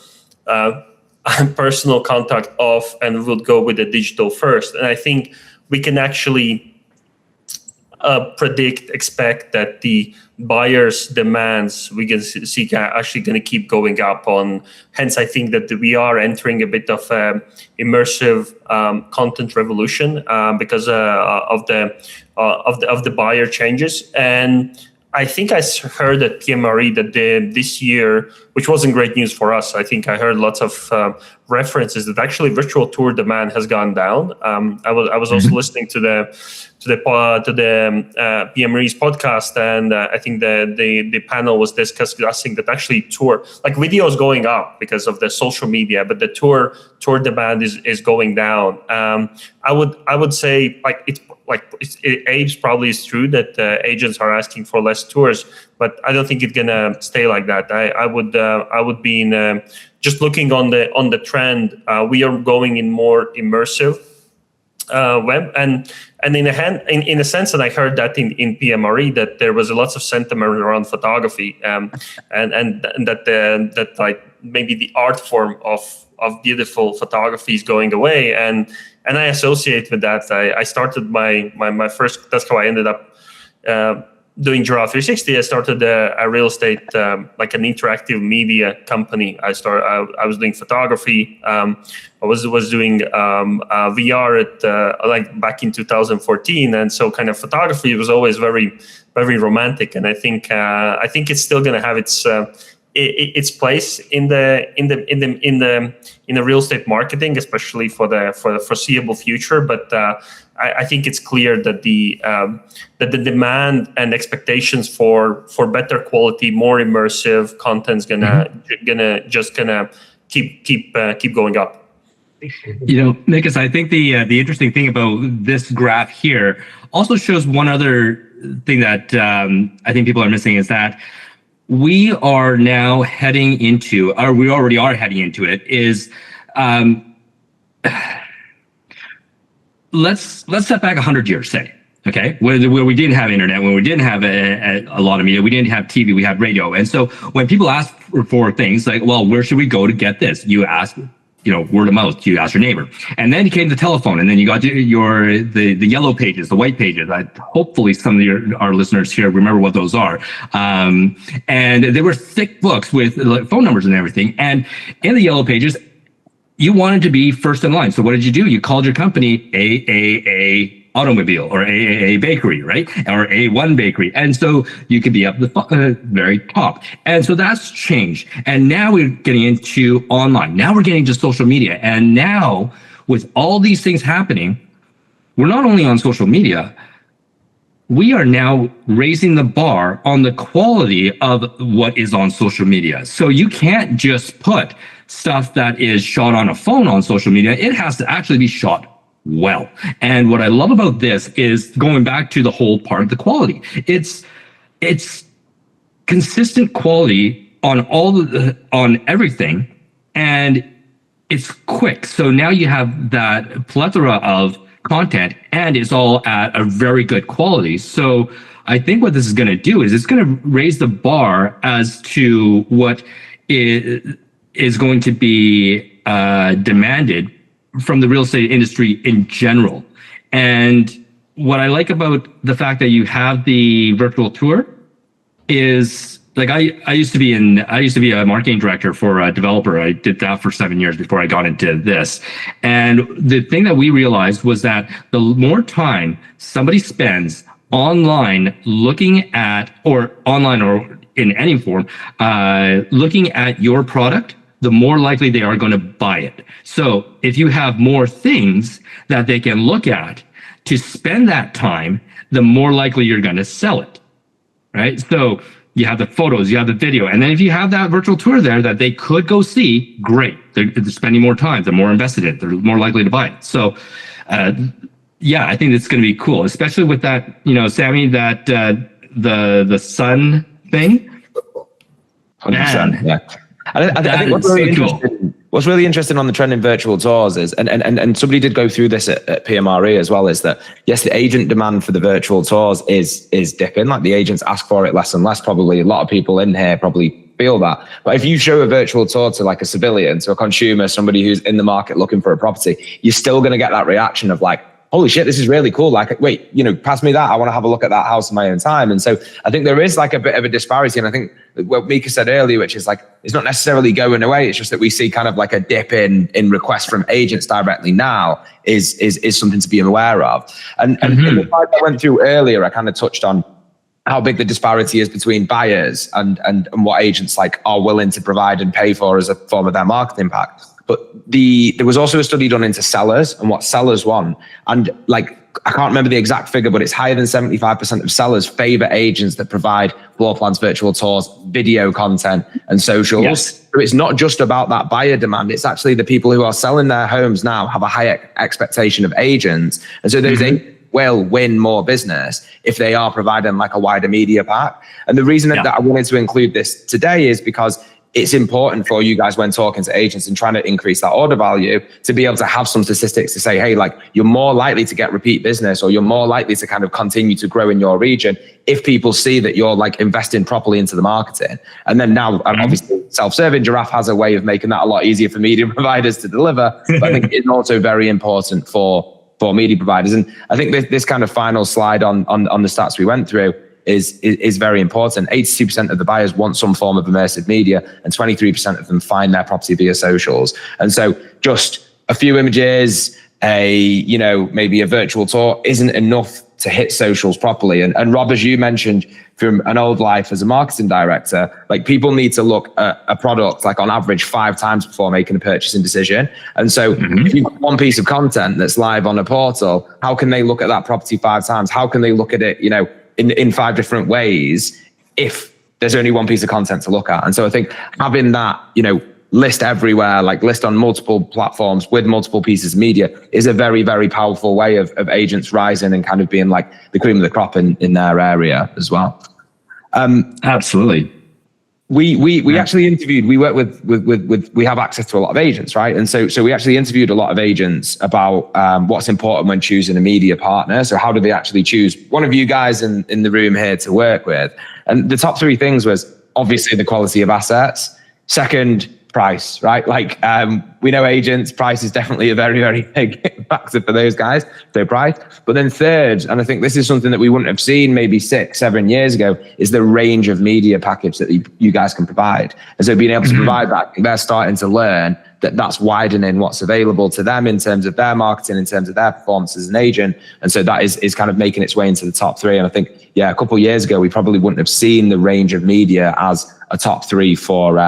personal contact off, and would go with the digital first. And I think we can actually expect that the buyers' demands we can see actually going to keep going up on. Hence, I think that we are entering a bit of immersive content revolution because of the buyer changes. And I think I heard at PMRE that this year, which wasn't great news for us, I think I heard lots of references that actually virtual tour demand has gone down. I was also listening to the PMRE's podcast, and I think the panel was discussing that actually tour, like video is going up because of the social media, but the tour demand is going down. I would say age probably is true that agents are asking for less tours, but I don't think it's gonna stay like that. I would be in just looking on the trend. We are going in more immersive web, and in a sense, and I heard that in PMRE that there was lots of sentiment around photography, and that like maybe the art form of beautiful photography is going away, and I associate with that. I started my first. That's how I ended up doing Giraffe360. I started a real estate, like an interactive media company. I was doing photography. I was doing VR at like back in 2014, and so kind of photography was always very, very romantic. And I think it's still going to have its place in the real estate marketing, especially for the foreseeable future. But I think it's clear that the demand and expectations for better quality, more immersive content is gonna keep going up. Mikus, I think the interesting thing about this graph here also shows one other thing that I think people are missing, is that we are now heading into, or we already are heading into it, is let's step back 100 years, say, okay, where we didn't have internet, when we didn't have a lot of media, we didn't have TV, we had radio. And so when people ask for things like, well, where should we go to get this? You ask, word of mouth, you ask your neighbor. And then you came to the telephone, and then you got the yellow pages, the white pages. Hopefully some of our listeners here remember what those are. And they were thick books with phone numbers and everything. And in the yellow pages, you wanted to be first in line. So what did you do? You called your company AAA automobile or a bakery, right? Or A1 bakery. And so you could be up the very top. And so that's changed. And now we're getting into online. Now we're getting to social media. And now with all these things happening, we're not only on social media, we are now raising the bar on the quality of what is on social media. So you can't just put stuff that is shot on a phone on social media. It has to actually be shot well. And what I love about this is going back to the whole part of the quality. It's consistent quality on on everything, and it's quick. So now you have that plethora of content, and it's all at a very good quality. So I think what this is going to do is it's going to raise the bar as to what is going to be demanded from the real estate industry in general. And what I like about the fact that you have the virtual tour is, like, I used to be a marketing director for a developer. I did that for 7 years before I got into this. And the thing that we realized was that the more time somebody spends online looking at, or online or in any form, looking at your product, the more likely they are going to buy it. So if you have more things that they can look at to spend that time, the more likely you're going to sell it, right? So you have the photos, you have the video, and then if you have that virtual tour there that they could go see, great. They're spending more time, they're more invested in it, they're more likely to buy it. So yeah, I think it's going to be cool, especially with that, Samy, that the sun thing. 100%, yeah. I think what's really interesting on the trend in virtual tours is, and somebody did go through this at PMRE as well, is that yes, the agent demand for the virtual tours is dipping. Like, the agents ask for it less and less. Probably a lot of people in here probably feel that. But if you show a virtual tour to like a civilian, to a consumer, somebody who's in the market looking for a property, you're still going to get that reaction of like, holy shit, this is really cool. Like, wait, pass me that. I want to have a look at that house in my own time. And so I think there is like a bit of a disparity. And I think what Mikus said earlier, which is like, it's not necessarily going away. It's just that we see kind of like a dip in requests from agents directly now is something to be aware of. And in the slide I went through earlier, I kind of touched on how big the disparity is between buyers and what agents like are willing to provide and pay for as a form of their marketing pack. But there was also a study done into sellers and what sellers want. And like, I can't remember the exact figure, but it's higher than 75% of sellers favor agents that provide floor plans, virtual tours, video content, and socials. Yes. So it's not just about that buyer demand. It's actually the people who are selling their homes now have a higher expectation of agents. And so those agents will win more business if they are providing like a wider media pack. And the reason that I wanted to include this today is because it's important for you guys when talking to agents and trying to increase that order value to be able to have some statistics to say, hey, like, you're more likely to get repeat business, or you're more likely to kind of continue to grow in your region if people see that you're like investing properly into the marketing. And then now, obviously, self-serving Giraffe has a way of making that a lot easier for media providers to deliver. But I think it's also very important for media providers. And I think this kind of final slide on the stats we went through is very important. 82% of the buyers want some form of immersive media, and 23% of them find their property via socials. And so just a few images, maybe a virtual tour isn't enough to hit socials properly. And Rob, as you mentioned from an old life as a marketing director, like, people need to look at a product like on average 5 times before making a purchasing decision. And so if you've got one piece of content that's live on a portal, how can they look at that property 5 times? How can they look at it, in 5 different ways if there's only one piece of content to look at? And so I think having that, list everywhere, like list on multiple platforms with multiple pieces of media, is a very, very powerful way of agents rising and kind of being like the cream of the crop in their area as well. Absolutely. We actually interviewed, we work with we have access to a lot of agents, right? And so we actually interviewed a lot of agents about what's important when choosing a media partner. So how do they actually choose one of you guys in the room here to work with? And the top 3 things was obviously the quality of assets. Second, price, right? Like, we know agents, price is definitely a very, very impacted for those guys, so price. But then third, and I think this is something that we wouldn't have seen maybe 6-7 years ago, is the range of media package that you guys can provide. And so being able to provide that, they're starting to learn that that's widening what's available to them in terms of their marketing, in terms of their performance as an agent. And so that is kind of making its way into the top 3. And I think, yeah, a couple of years ago, we probably wouldn't have seen the range of media as a top 3 for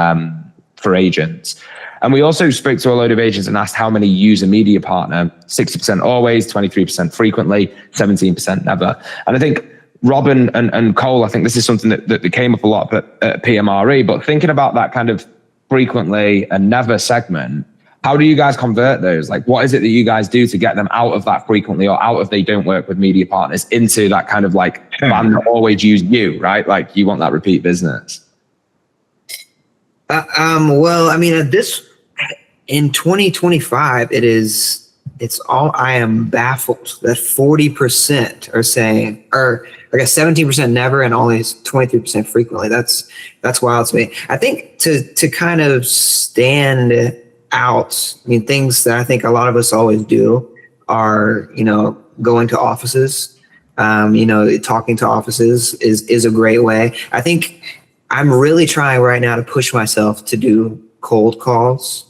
agents. And we also spoke to a load of agents and asked how many use a media partner. 60% always, 23% frequently, 17% never. And I think Robin and Cole, I think this is something that came up a lot at PMRE, but thinking about that kind of frequently and never segment, how do you guys convert those? Like, what is it that you guys do to get them out of that frequently or out of they don't work with media partners into that kind of like fan that always use you, right? Like you want that repeat business. Well, I mean, in 2025, I am baffled that 40% are saying, or I guess 17% never and only 23% frequently. That's wild to me. I think to kind of stand out, I mean, things that I think a lot of us always do are, going to offices, talking to offices is a great way. I think I'm really trying right now to push myself to do cold calls.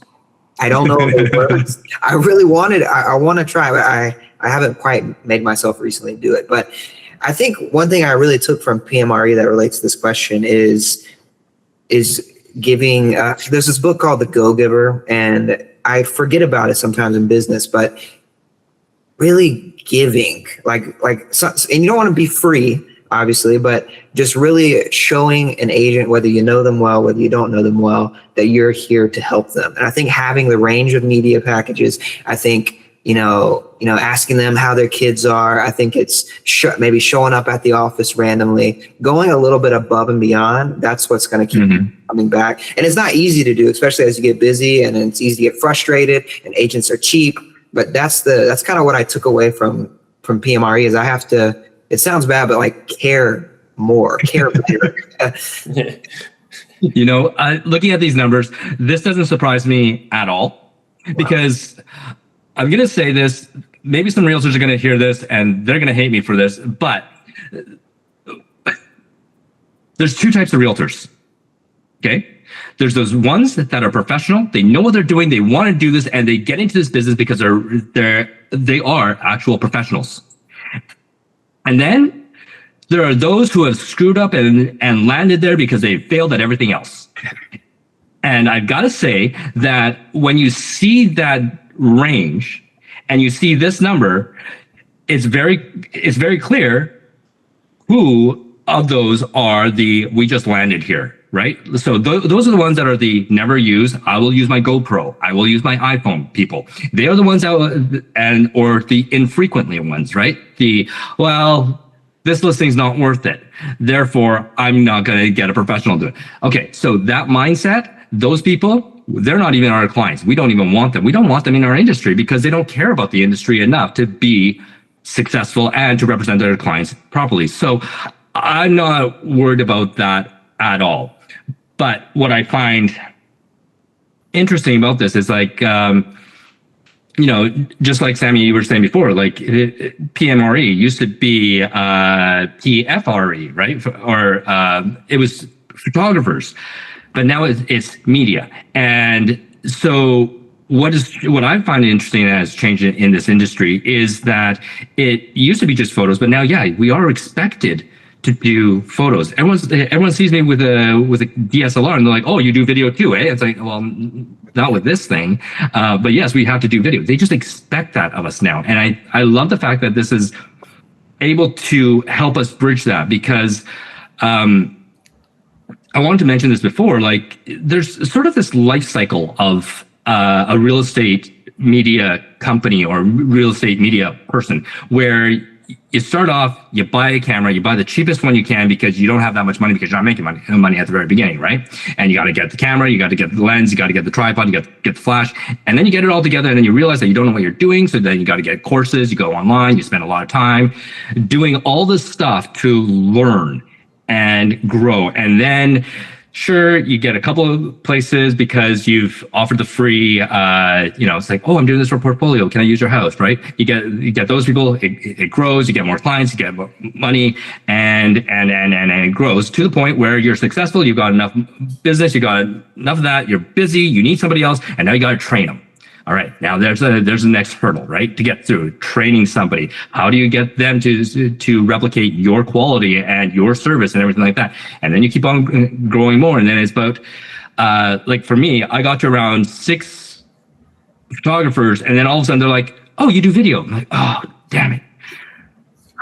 I don't know if it works. I really want to try, but I haven't quite made myself recently do it. But I think one thing I really took from PMRE that relates to this question is giving. There's this book called The Go-Giver, and I forget about it sometimes in business, but really giving, and you don't want to be free, obviously, but just really showing an agent, whether you know them well, whether you don't know them well, that you're here to help them. And I think having the range of media packages, I think, asking them how their kids are, I think it's maybe showing up at the office randomly, going a little bit above and beyond. That's what's going to keep coming back. And it's not easy to do, especially as you get busy, and it's easy to get frustrated, and agents are cheap. But that's kind of what I took away from PMRE is I have to, it sounds bad, but like care better. Looking at these numbers, this doesn't surprise me at all, because I'm going to say this, maybe some realtors are going to hear this and they're going to hate me for this, but there's 2 types of realtors. Okay. There's those ones that are professional. They know what they're doing. They want to do this, and they get into this business because they are actual professionals. And then there are those who have screwed up and landed there because they failed at everything else. And I've got to say that when you see that range and you see this number, it's very clear who of those are we just landed here, right? So those are the ones that are the never use. I will use my GoPro. I will use my iPhone people. They are the ones or the infrequently ones, right? This listing's not worth it. Therefore, I'm not going to get a professional to do it. Okay, so that mindset, those people, they're not even our clients. We don't even want them. We don't want them in our industry because they don't care about the industry enough to be successful and to represent their clients properly. So I'm not worried about that at all. But what I find interesting about this is just like Samy, you were saying before, like PMRE used to be PFRE, right? Or it was photographers, but now it's media. And so what I find interesting that has changed in this industry is that it used to be just photos, but now, we are expected to do photos. Everyone sees me with a DSLR and they're like, "Oh, you do video too, eh?" It's like, well, not with this thing, but yes, we have to do video. They just expect that of us now, and I love the fact that this is able to help us bridge that, because I wanted to mention this before. Like, there's sort of this life cycle of a real estate media company or real estate media person, where you start off, you buy a camera, you buy the cheapest one you can because you don't have that much money, because you're not making money at the very beginning, right? And you got to get the camera, you got to get the lens, you got to get the tripod, you got to get the flash, and then you get it all together, and then you realize that you don't know what you're doing. So then you got to get courses, you go online, you spend a lot of time doing all this stuff to learn and grow. And then Sure, you get a couple of places because you've offered the free, it's like, oh, I'm doing this for a portfolio. Can I use your house, right? You get those people. It grows. You get more clients. You get more money, and it grows to the point where you're successful. You've got enough business. You got enough of that. You're busy. You need somebody else, and now you got to train them. All right, now there's the next hurdle, right? To get through training somebody. How do you get them to replicate your quality and your service and everything like that? And then you keep on growing more. And then it's about, like for me, I got to around 6 photographers, and then all of a sudden they're like, "Oh, you do video." I'm like, "Oh, damn it!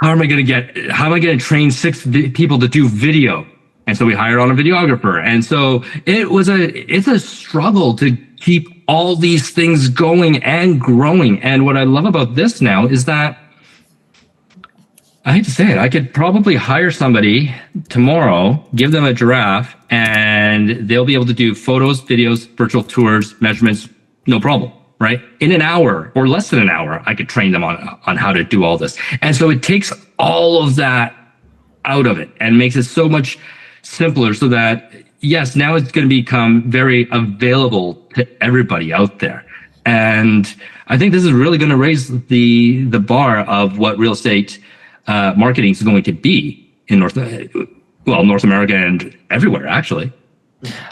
How am I going to train 6 people to do video?" And so we hired on a videographer. And so it's a struggle to keep all these things going and growing. And what I love about this now is that, I hate to say it, I could probably hire somebody tomorrow, give them a Giraffe, and they'll be able to do photos, videos, virtual tours, measurements, no problem, right? In an hour or less than an hour, I could train them on how to do all this. And so it takes all of that out of it and makes it so much simpler, so that yes, now it's going to become very available to everybody out there. And I think this is really going to raise the bar of what real estate marketing is going to be in North America and everywhere, actually.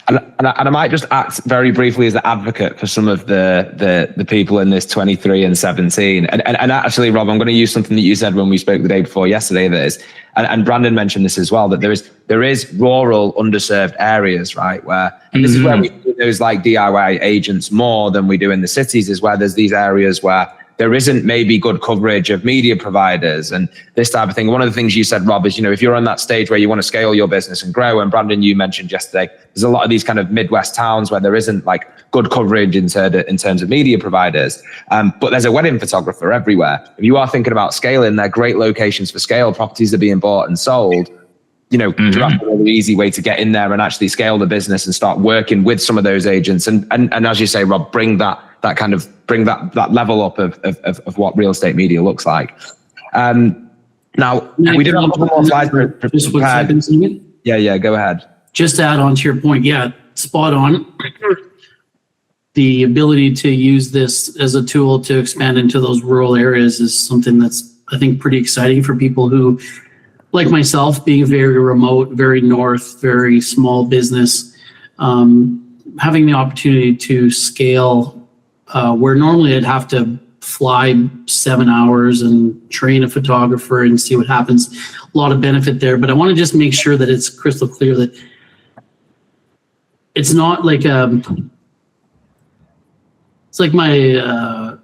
And I might just act very briefly as the advocate for some of the people in this 23 and 17. And actually, Rob, I'm going to use something that you said when we spoke the day before yesterday. That is, and Brandon mentioned this as well, that there is rural underserved areas, right? And this is where we do those like DIY agents more than we do in the cities, is where there's these areas where there isn't maybe good coverage of media providers and this type of thing. One of the things you said, Rob, is, if you're on that stage where you want to scale your business and grow, and Brandon, you mentioned yesterday, there's a lot of these kind of Midwest towns where there isn't like good coverage in terms of media providers. But there's a wedding photographer everywhere. If you are thinking about scaling, they're great locations for scale. Properties are being bought and sold. Giraffe is a really easy way to get in there and actually scale the business and start working with some of those agents. And as you say, Rob, bring that level up of what real estate media looks like. Now we did have a couple more slides. Just 1 second, Samy. Yeah, go ahead. Just to add on to your point, yeah, spot on. The ability to use this as a tool to expand into those rural areas is something that's, I think, pretty exciting for people who, like myself, being very remote, very north, very small business, having the opportunity to scale where normally I'd have to fly 7 hours and train a photographer and see what happens. A lot of benefit there, but I want to just make sure that it's crystal clear that it's not like it's like my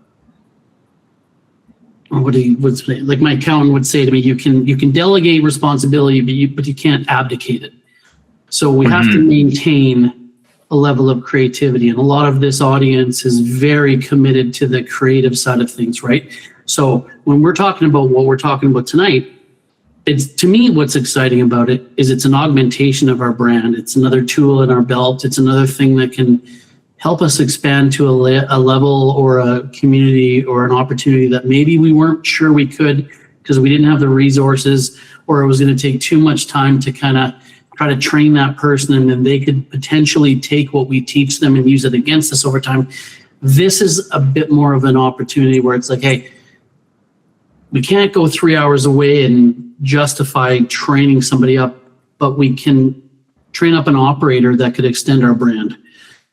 like my accountant would say to me, you can delegate responsibility, but you can't abdicate it. So we have to maintain a level of creativity, and a lot of this audience is very committed to the creative side of things, right? So when we're talking about what we're talking about tonight, it's, to me, what's exciting about it is it's an augmentation of our brand. It's another tool in our belt. It's another thing that can help us expand to a level or a community or an opportunity that maybe we weren't sure we could because we didn't have the resources, or it was going to take too much time to kind of try to train that person, and then they could potentially take what we teach them and use it against us over time. This is a bit more of an opportunity where it's like, hey, we can't go 3 hours away and justify training somebody up, but we can train up an operator that could extend our brand,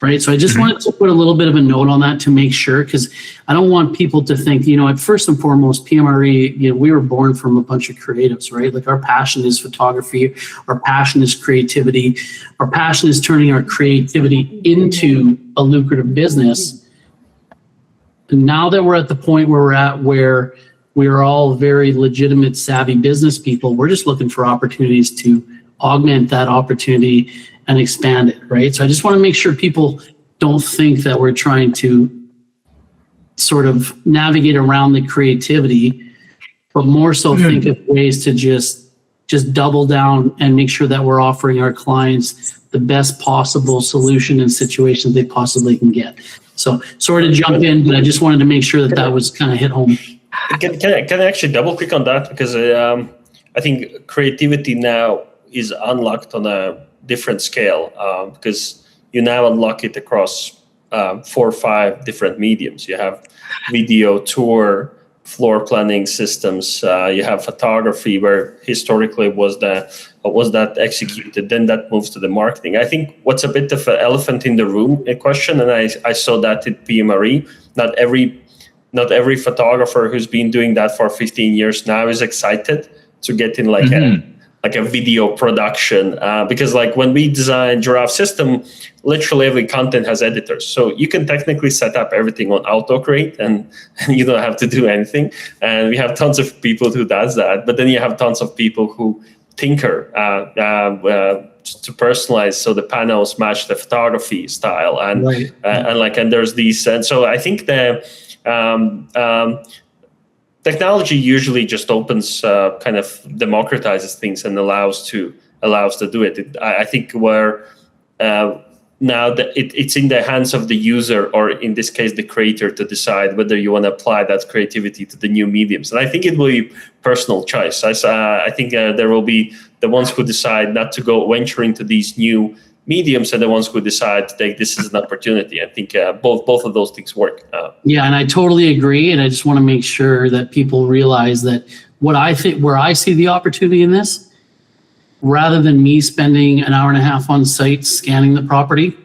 right? So I just wanted to put a little bit of a note on that to make sure, because I don't want people to think, at first and foremost, PMRE, we were born from a bunch of creatives, right? Like our passion is photography, our passion is creativity, our passion is turning our creativity into a lucrative business. And now that we're at the point where we're at, where we are all very legitimate, savvy business people, we're just looking for opportunities to augment that opportunity and expand it, right? So I just want to make sure people don't think that we're trying to sort of navigate around the creativity, but more so think of ways to just double down and make sure that we're offering our clients the best possible solution and situations they possibly can get. So sorry to jump in, but I just wanted to make sure that was kind of hit home. Can I actually double click on that? Because I think creativity now is unlocked on a different scale, because you now unlock it across 4 or 5 different mediums. You have video, tour, floor planning systems. You have photography, where historically was that executed. Then that moves to the marketing. I think what's a bit of an elephant in the room question, and I saw that in PMRE. Not every photographer who's been doing that for 15 years now is excited to get in like a video production, because like when we design Giraffe system, literally every content has editors. So you can technically set up everything on autocreate and you don't have to do anything. And we have tons of people who does that, but then you have tons of people who tinker to personalize so the panels match the photography style and Right. and there's these, and so I think the technology usually just opens, kind of democratizes things and allows to do it. I think where now that it's in the hands of the user, or in this case the creator, to decide whether you want to apply that creativity to the new mediums. And I think it will be personal choice. I think there will be the ones who decide not to venture into these new mediums, and the ones who decide to take this as an opportunity. I think both of those things work. Yeah, and I totally agree. And I just want to make sure that people realize that where I see the opportunity in this, rather than me spending an hour and a half on site scanning the property,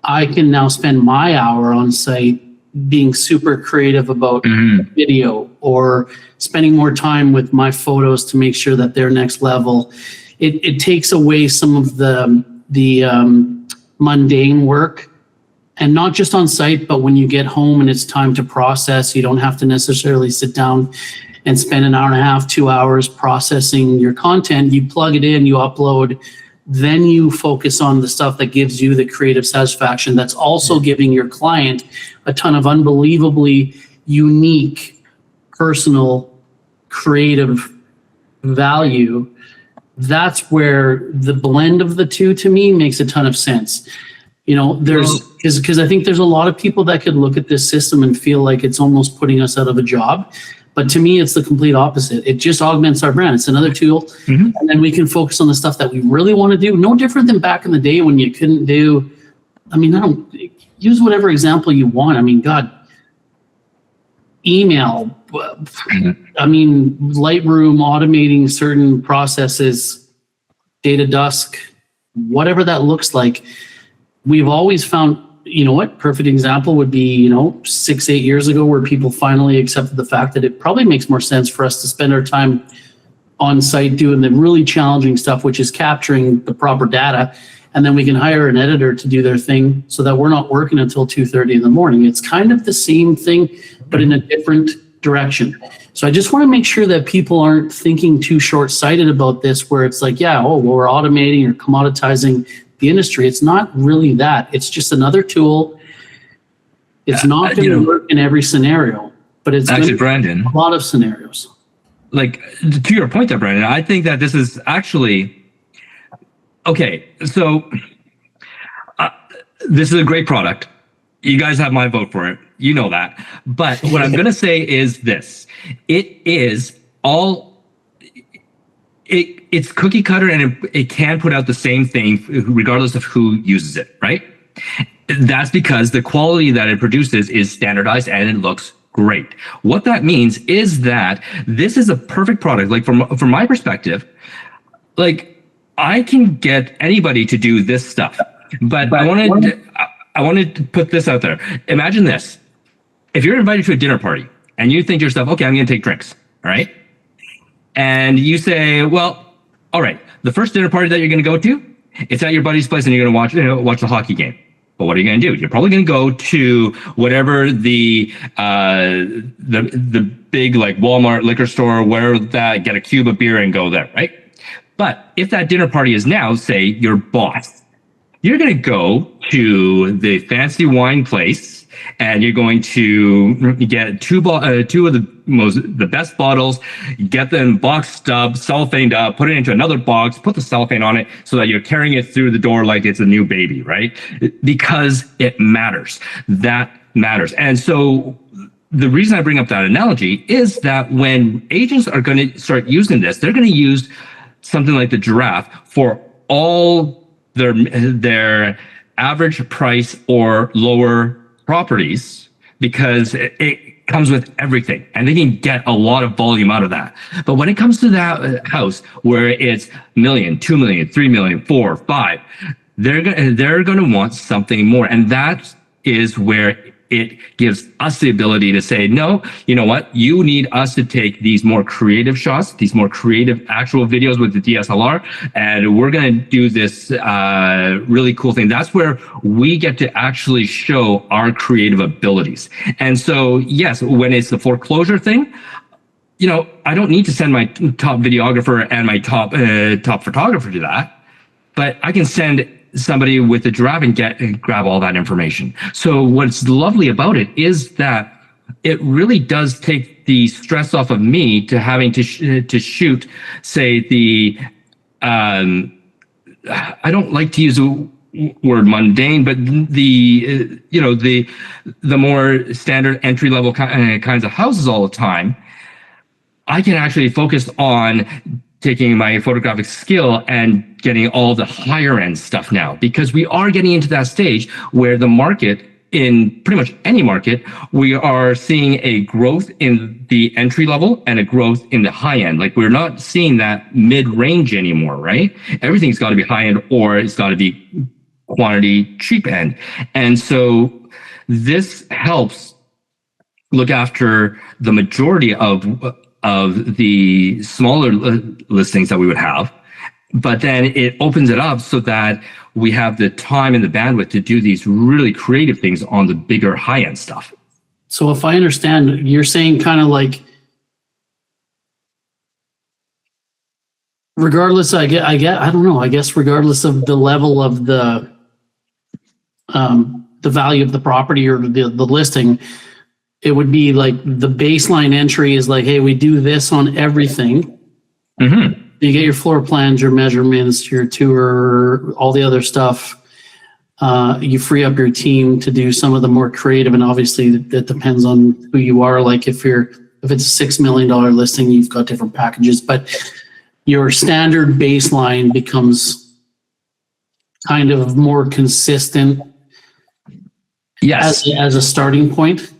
I can now spend my hour on site being super creative about video, or spending more time with my photos to make sure that they're next level. It takes away some of the mundane work, and not just on site, but when you get home and it's time to process, you don't have to necessarily sit down and spend an hour and a half, 2 hours processing your content. You plug it in, you upload, then you focus on the stuff that gives you the creative satisfaction, that's also giving your client a ton of unbelievably unique, personal, creative value. That's where the blend of the two, to me, makes a ton of sense. You know, because I think there's a lot of people that could look at this system and feel like it's almost putting us out of a job. But to me, it's the complete opposite. It just augments our brand. It's another tool. And then we can focus on the stuff that we really want to do. No different than back in the day when you couldn't do, I don't use whatever example you want. God, email, Lightroom, automating certain processes, data dusk, whatever that looks like. We've always found, perfect example would be, 6-8 years ago, where people finally accepted the fact that it probably makes more sense for us to spend our time on site doing the really challenging stuff, which is capturing the proper data. And then we can hire an editor to do their thing so that we're not working until 2:30 in the morning. It's kind of the same thing, but in a different direction. So I just want to make sure that people aren't thinking too short-sighted about this, where it's like, we're automating or commoditizing the industry. It's not really that. It's just another tool. It's not going to work in every scenario, but it's actually, Brandon, a lot of scenarios. Like, to your point there, Brandon, I think that this is actually okay. So this is a great product. You guys have my vote for it. You know that. But what I'm going to say is this. It's cookie cutter, and it can put out the same thing regardless of who uses it, right? That's because the quality that it produces is standardized and it looks great. What that means is that this is a perfect product. Like from my perspective, like I can get anybody to do this stuff, but I wanted to put this out there. Imagine this. If you're invited to a dinner party and you think to yourself, okay, I'm going to take drinks, all right? And you say, well, all right, the first dinner party that you're going to go to, it's at your buddy's place and you're going to watch the hockey game. But what are you going to do? You're probably going to go to whatever the big like Walmart liquor store, where that, get a cube of beer and go there, right? But if that dinner party is now, say, your boss, you're going to go to the fancy wine place and you're going to get two of the best bottles, get them boxed up, cellophaned up, put it into another box, put the cellophane on it so that you're carrying it through the door like it's a new baby, right? Because it matters. That matters. And so the reason I bring up that analogy is that when agents are going to start using this, they're going to use something like the Giraffe for all their average price or lower properties because it comes with everything and they can get a lot of volume out of that. But when it comes to that house where it's million, 2 million, 3 million, 4, 5, they're going to want something more. And that is where it gives us the ability to say, no, you know what? You need us to take these more creative shots, these more creative actual videos with the DSLR, and we're going to do this really cool thing. That's where we get to actually show our creative abilities. And so, yes, when it's the foreclosure thing, you know, I don't need to send my top videographer and my top photographer to that, but I can send somebody with the Giraffe and grab all that information. So what's lovely about it is that it really does take the stress off of me to having to shoot, say the I don't like to use the word mundane, but the you know, the more standard entry level kinds of houses all the time. I can actually focus on taking my photographic skill and getting all the higher end stuff now, because we are getting into that stage where the market, in pretty much any market, we are seeing a growth in the entry level and a growth in the high end. Like, we're not seeing that mid range anymore, right? Everything's got to be high end or it's got to be quantity cheap end. And so this helps look after the majority of the smaller listings that we would have, but then it opens it up so that we have the time and the bandwidth to do these really creative things on the bigger high-end stuff. So if I understand, you're saying kind of like, regardless, I don't know, I guess regardless of the level of the value of the property or the listing, it would be like the baseline entry is like, hey, we do this on everything. Mm-hmm. You get your floor plans, your measurements, your tour, all the other stuff. You free up your team to do some of the more creative, and obviously that depends on who you are. Like if it's a $6 million listing, you've got different packages, but your standard baseline becomes kind of more consistent. Yes. As a starting point.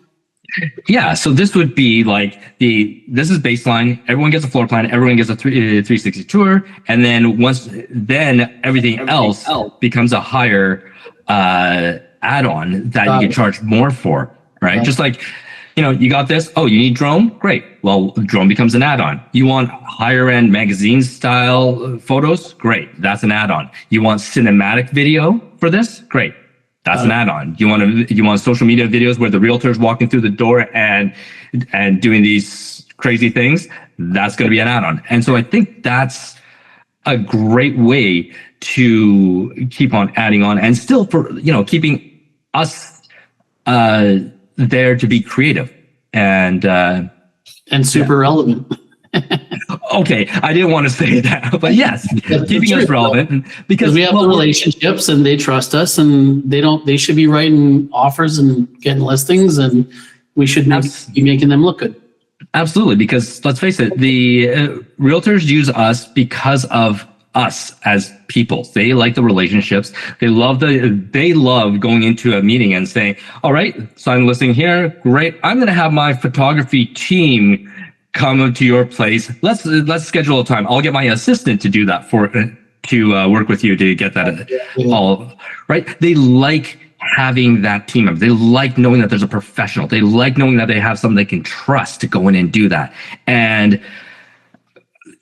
Yeah, so this would be like this is baseline. Everyone gets a floor plan. Everyone gets a 360 tour, and then everything else becomes a higher add-on that you can charge more for, right? Just like, you know, you got this. Oh, you need drone? Great. Well, drone becomes an add-on. You want higher end magazine style photos? Great. That's an add-on. You want cinematic video for this? Great. That's an add-on. You want social media videos where the realtor's walking through the door and doing these crazy things? That's going to be an add-on. And so I think that's a great way to keep on adding on, and still, for, you know, keeping us there to be creative and super relevant. Okay, I didn't want to say that, but yes, keeping us relevant, because we have the relationships and they trust us, and they should be writing offers and getting listings, and we should be making them look good. Absolutely, because let's face it, the realtors use us because of us as people. They like the relationships. They love going into a meeting and saying, all right, sign the listing here. Great. I'm going to have my photography team come to your place. Let's schedule a time. I'll get my assistant to do that to work with you to get that all right. They like having that team up. They like knowing that there's a professional. They like knowing that they have someone they can trust to go in and do that. And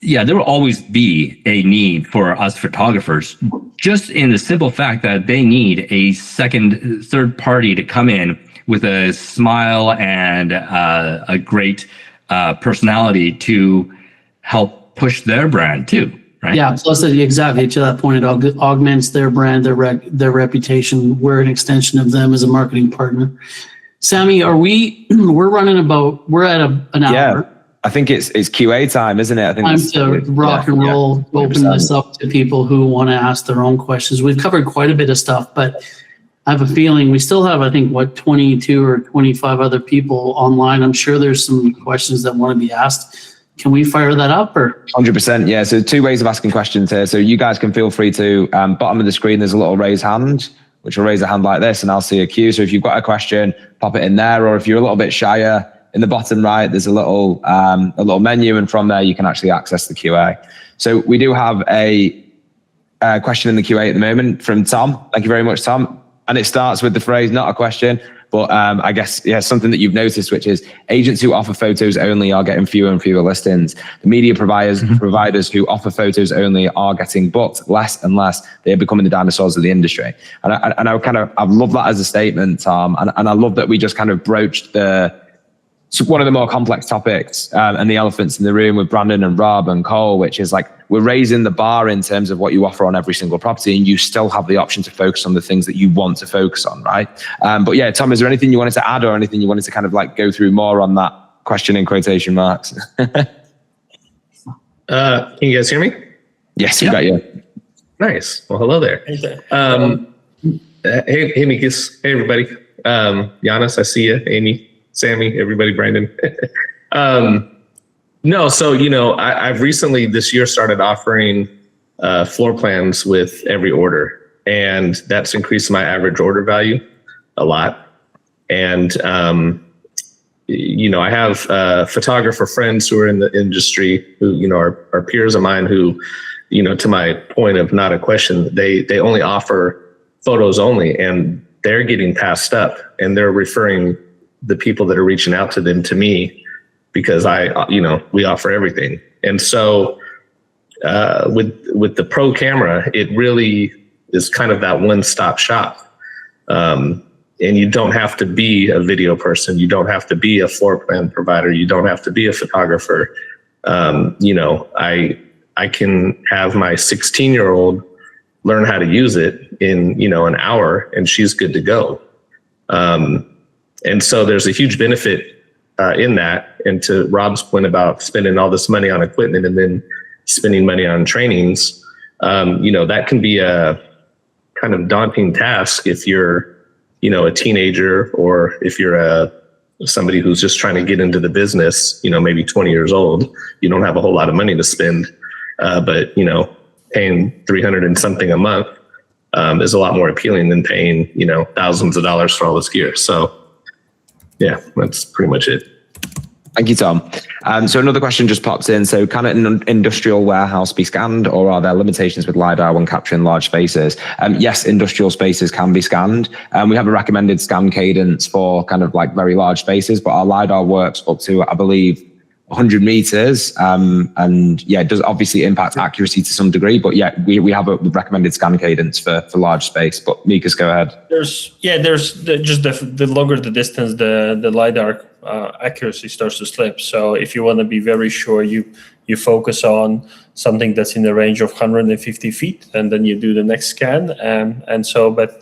yeah, there will always be a need for us photographers, just in the simple fact that they need a third party to come in with a smile and a great personality to help push their brand too, right? Yeah, plus exactly to that point, it augments their brand, their reputation. We're an extension of them as a marketing partner. Samy, we're at an hour. Yeah, I think it's QA time, isn't it? I think time to rock and roll, open this up to people who want to ask their own questions. We've covered quite a bit of stuff, but I have a feeling we still have, I think, 22 or 25 other people online. I'm sure there's some questions that want to be asked. can we fire that up or? 100%. Yeah. So 2 ways of asking questions here. So you guys can feel free to, bottom of the screen, there's a little raise hand, which will raise a hand like this and I'll see a queue. So if you've got a question, pop it in there. Or if you're a little bit shyer, in the bottom right, there's a little menu, and from there you can actually access the QA. So we do have a question in the QA at the moment from Tom. Thank you very much, Tom. And it starts with the phrase, not a question, but I guess, yeah, something that you've noticed, which is agents who offer photos only are getting fewer and fewer listings. The media providers who offer photos only are getting booked less and less. They're becoming the dinosaurs of the industry. And I love that as a statement, Tom. And I love that we just kind of broached one of the more complex topics and the elephants in the room with Brandon and Rob and Cole, which is like, we're raising the bar in terms of what you offer on every single property, and you still have the option to focus on the things that you want to focus on, right? But yeah, Tom, is there anything you wanted to add or anything you wanted to kind of like go through more on that question in quotation marks? Can you guys hear me? Yes, we got you. Nice. Well, hello there. Hey, Mikus. Hey, everybody. Giannis, I see you. Amy, Samy, everybody, Brandon. No, so, I've recently this year started offering floor plans with every order, and that's increased my average order value a lot. And, I have photographer friends who are in the industry who, are peers of mine who, to my point of not a question, they only offer photos only, and they're getting passed up, and they're referring the people that are reaching out to them to me, because we offer everything. And so with the Pro Camera, it really is kind of that one-stop shop. And you don't have to be a video person. You don't have to be a floor plan provider. You don't have to be a photographer. I can have my 16-year-old learn how to use it in, an hour, and she's good to go. And so there's a huge benefit in that. And to Rob's point about spending all this money on equipment and then spending money on trainings, that can be a kind of daunting task if you're, a teenager, or if you're somebody who's just trying to get into the business, maybe 20 years old. You don't have a whole lot of money to spend, but paying $300 and something a month is a lot more appealing than paying, thousands of dollars for all this gear. So yeah, that's pretty much it. Thank you, Tom. So another question just pops in. So can an industrial warehouse be scanned, or are there limitations with LiDAR when capturing large spaces? Yes, industrial spaces can be scanned. We have a recommended scan cadence for kind of like very large spaces, but our LiDAR works up to, I believe, 100 meters. And yeah, it does obviously impact accuracy to some degree, but yeah, we have a recommended scan cadence for large space. But Mikus, go ahead. The longer the distance, the LiDAR accuracy starts to slip. So if you want to be very sure, you focus on something that's in the range of 150 feet, and then you do the next scan. But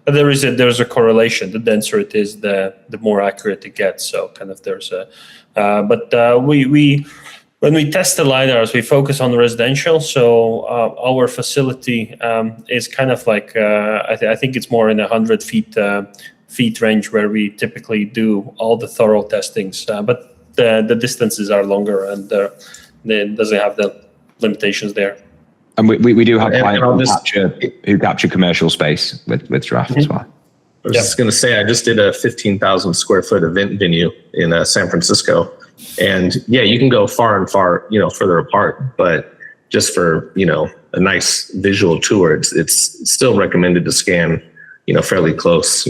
there's a correlation. The denser it is, the more accurate it gets. So kind of there's a when we test the LiDARs, we focus on the residential. So our facility is kind of like, I think it's more in 100 feet range where we typically do all the thorough testings. But the distances are longer, and it doesn't have the limitations there. And we do have clients who capture commercial space with Giraffe as well. I was just going to say, I just did a 15,000 square foot event venue in San Francisco. And yeah, you can go far and far, further apart, but just for, a nice visual tour, it's still recommended to scan, fairly close,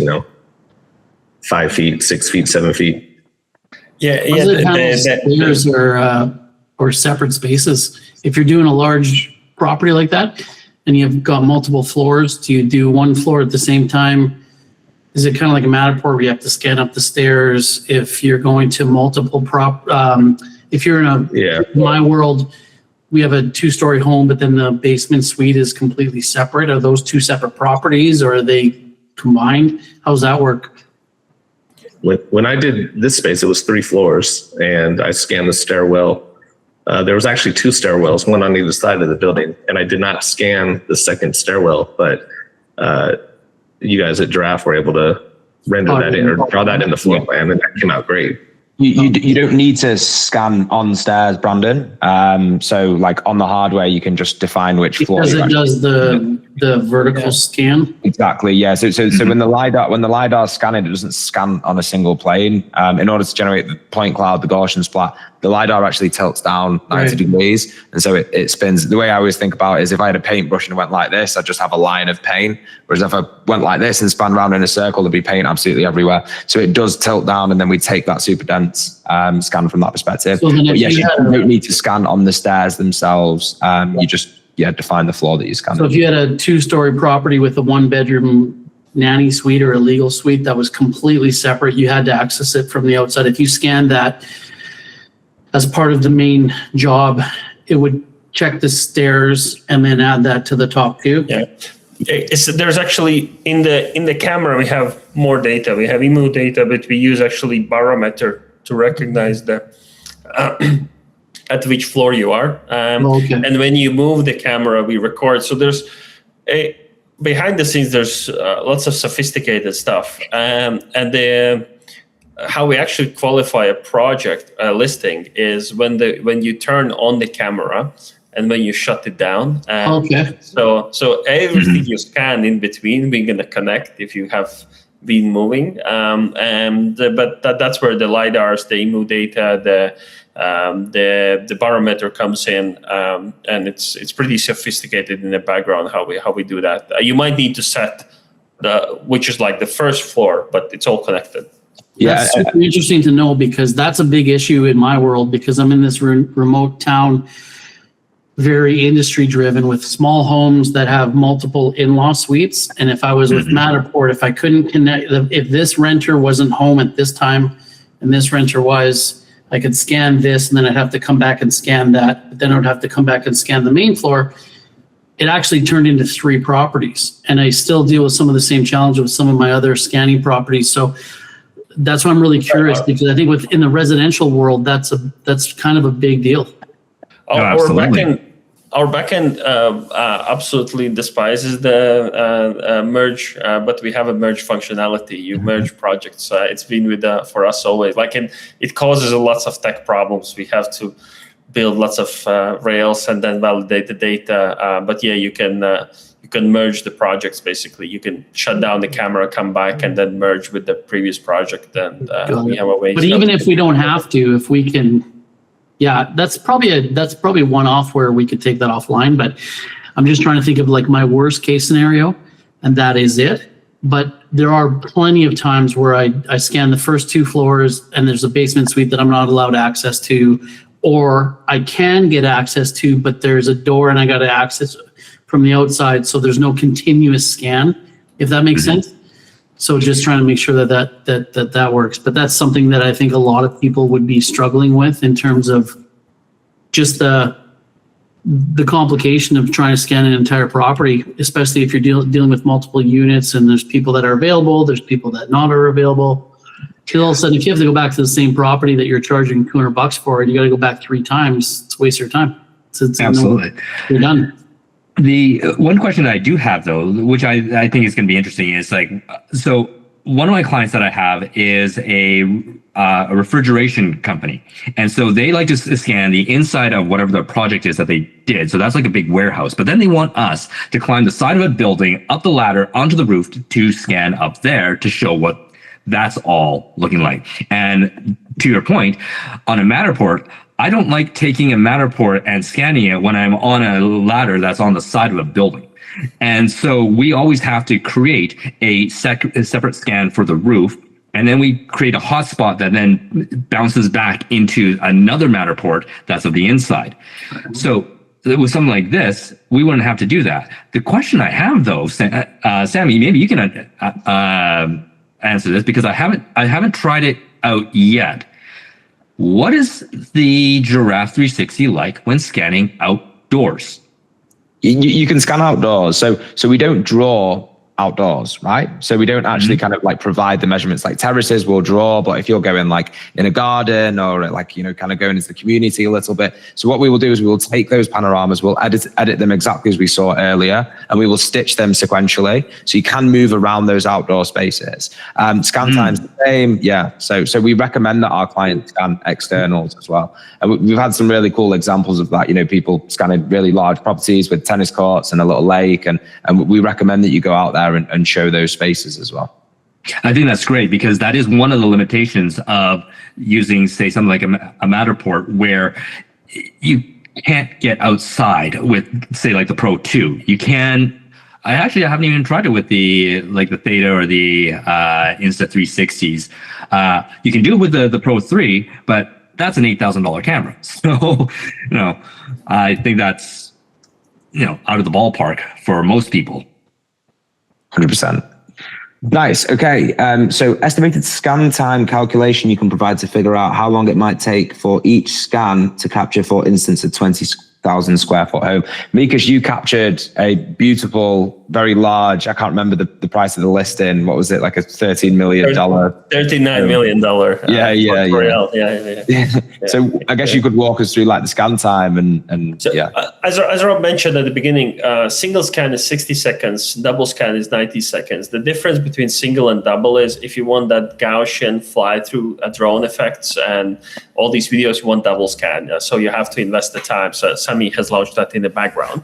5 feet, 6 feet, 7 feet. Stairs or separate spaces. If you're doing a large property like that and you've got multiple floors, do you do one floor at the same time? Is it kind of like a Matterport where you have to scan up the stairs? If you're going to multiple if you're in my world, we have a 2-story home, but then the basement suite is completely separate. Are those 2 separate properties, or are they combined? How does that work? When I did this space, it was 3 floors, and I scanned the stairwell. There was actually 2 stairwells, one on either side of the building, and I did not scan the second stairwell, but you guys at Giraffe were able to render that in, or draw that in the floor plan, and that came out great. You don't need to scan on stairs, Brandon. So like on the hardware, you can just define which floor. Because it does the vertical scan. Exactly. Yeah. So when the LiDAR is scanning, it doesn't scan on a single plane. In order to generate the point cloud, the Gaussian splat, the LiDAR actually tilts down 90 degrees. And so it spins. The way I always think about it is if I had a paintbrush and went like this, I'd just have a line of paint. Whereas if I went like this and span around in a circle, there'd be paint absolutely everywhere. So it does tilt down, and then we take that super dense scan from that perspective. So then but yes, you don't need to scan on the stairs themselves. You just define the floor that you scan. So if you had a 2-story property with a 1-bedroom nanny suite or a legal suite that was completely separate, you had to access it from the outside. If you scanned that as part of the main job, it would check the stairs and then add that to the top too. Yeah. There's actually in the camera we have more data. We have IMU data, but we use actually barometer to recognize the at which floor you are. And when you move the camera, we record. So there's behind the scenes, there's lots of sophisticated stuff. And how we actually qualify a project listing is when you turn on the camera and when you shut it down. So everything you scan in between, we're going to connect if you have been moving. But that's where the LiDARs, the IMU data, the barometer comes in, and it's pretty sophisticated in the background how we do that. You might need to set which is like the first floor, but it's all connected. That's super interesting to know, because that's a big issue in my world, because I'm in this remote town, very industry driven, with small homes that have multiple in-law suites. And if I was with Matterport, if I couldn't connect, if this renter wasn't home at this time and this renter was, I could scan this and then I'd have to come back and scan that, but then I would have to come back and scan the main floor. It actually turned into 3 properties, and I still deal with some of the same challenges with some of my other scanning properties. So that's why I'm really curious, because I think within the residential world, that's kind of a big deal. Our backend absolutely despises the merge, but we have a merge functionality. You merge projects. It's been for us always. It causes lots of tech problems. We have to build lots of rails and then validate the data. But yeah, you can merge the projects. Basically, you can shut down the camera, come back, and then merge with the previous project. And we have a way. But even if we don't have to, if we can. Yeah, that's probably one-off where we could take that offline, but I'm just trying to think of like my worst case scenario, and that is it. But there are plenty of times where I scan the first 2 floors and there's a basement suite that I'm not allowed access to, or I can get access to, but there's a door and I got to access from the outside, so there's no continuous scan, if that makes sense. So just trying to make sure that works. But that's something that I think a lot of people would be struggling with in terms of just the complication of trying to scan an entire property, especially if you're dealing with multiple units and there's people that are available, there's people that not are available. Because all of a sudden, if you have to go back to the same property that you're charging $200 for, and you got to go back 3 times, it's a waste of your time. It's absolutely. You're done. The one question that I do have, though, which I think is going to be interesting, is like, so one of my clients that I have is a refrigeration company. And so they like to scan the inside of whatever the project is that they did. So that's like a big warehouse. But then they want us to climb the side of a building, up the ladder, onto the roof to scan up there to show what that's all looking like. And to your point, on a Matterport, I don't like taking a Matterport and scanning it when I'm on a ladder that's on the side of a building. And so we always have to create a separate scan for the roof. And then we create a hotspot that then bounces back into another Matterport that's of the inside. So with something like this, we wouldn't have to do that. The question I have, though, Samy, maybe you can answer this, because I haven't tried it out yet. What is the Giraffe 360 like when scanning outdoors? You can scan outdoors. So we don't draw outdoors, right? So we don't actually kind of like provide the measurements like terraces will draw, but if you're going like in a garden or like, you know, kind of going into the community a little bit. So what we will do is we will take those panoramas, we'll edit them exactly as we saw earlier, and we will stitch them sequentially. So you can move around those outdoor spaces. Scan time's the same. Yeah. So we recommend that our clients scan externals as well. And we've had some really cool examples of that, you know, people scanning really large properties with tennis courts and a little lake. And we recommend that you go out there and show those spaces as well. I think that's great, because that is one of the limitations of using, say, something like a Matterport, where you can't get outside with, say, like the Pro 2. You can. I haven't even tried it with the Theta or the Insta360s. You can do it with the Pro 3, but that's an $8,000 camera. So, you know, I think that's, you know, out of the ballpark for most people. 100%. Nice. Okay. So estimated scan time calculation you can provide to figure out how long it might take for each scan to capture, for instance, a 20,000 square foot home. Mikus, you captured a beautiful, very large, I can't remember the price of the listing. What was it? Like a $13 million? $39 million. Yeah. So I guess you could walk us through like the scan time and so, yeah. As Rob mentioned at the beginning, single scan is 60 seconds, double scan is 90 seconds. The difference between single and double is if you want that Gaussian fly through drone effects and all these videos, you want double scan. So you have to invest the time. So Samy has launched that in the background.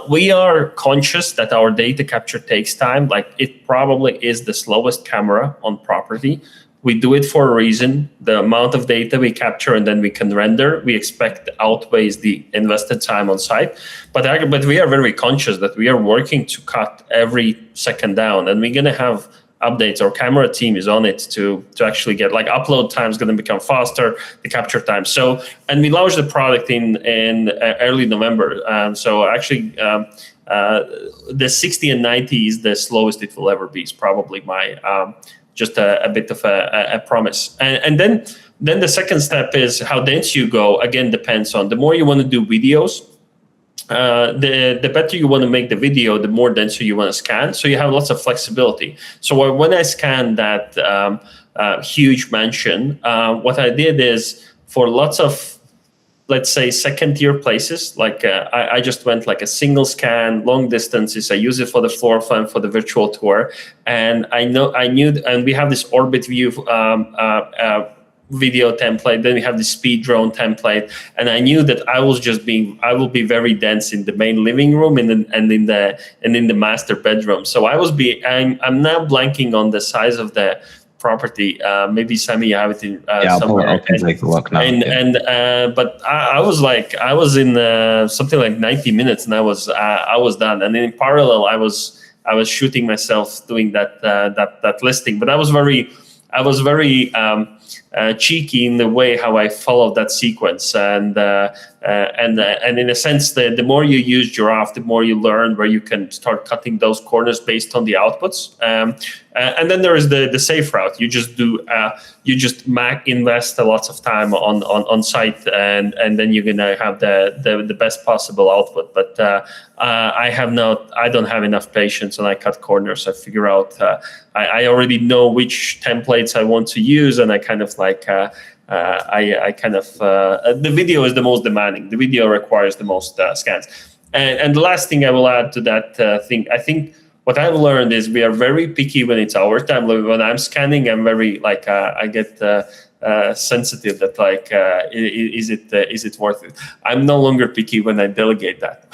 We are conscious that our data capture takes time. Like, it probably is the slowest camera on property. We do it for a reason. The amount of data we capture and then we can render, we expect outweighs the invested time on site. But we are very conscious that we are working to cut every second down, and we're going to have updates. Our camera team is on it to actually get, like, upload time is going to become faster, the capture time. So, and we launched the product in early November. So actually, the 60 and 90 is the slowest it will ever be. It's probably my just a bit of a promise. And then the second step is how dense you go. Again, depends on, the more you want to do videos, the better you want to make the video, the more denser you want to scan. So you have lots of flexibility. So when I scanned that huge mansion, what I did is, for lots of, let's say, second tier places, like I just went like a single scan, long distances. I use it for the floor plan, for the virtual tour. And I knew, and we have this orbit view video template. Then we have the speed drone template, and I knew that I will be very dense in the main living room and in the master bedroom. So I'm now blanking on the size of the property. Maybe Samy, you have it in somewhere. I'll take a look now. But I was in something like 90 minutes, and I was done. And in parallel, I was shooting myself doing that listing. But I was very cheeky in the way how I followed that sequence, and in a sense, the more you use Giraffe, the more you learn where you can start cutting those corners based on the outputs. And then there is the safe route. You just invest a lot of time on site, and then you're gonna have the best possible output. But I don't have enough patience, and I cut corners. I figure out. I already know which templates I want to use, and I kind of like. The video is the most demanding. The video requires the most scans. And the last thing I will add to that thing, I think what I've learned is we are very picky when it's our time. When I'm scanning, I'm very like I get sensitive that like is it worth it? I'm no longer picky when I delegate that.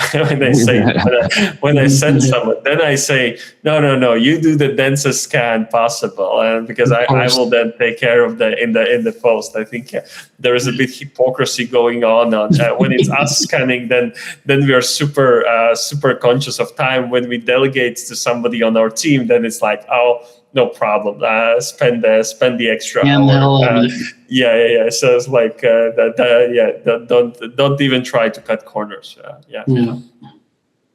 when I send someone, then I say no, you do the densest scan possible, and because I will then take care of in the post. I think there is a bit hypocrisy going on when it's us scanning. Then we are super conscious of time. When we delegate to somebody on our team, then it's like, oh, no problem. Spend the extra hour. Yeah. So it's like Don't even try to cut corners.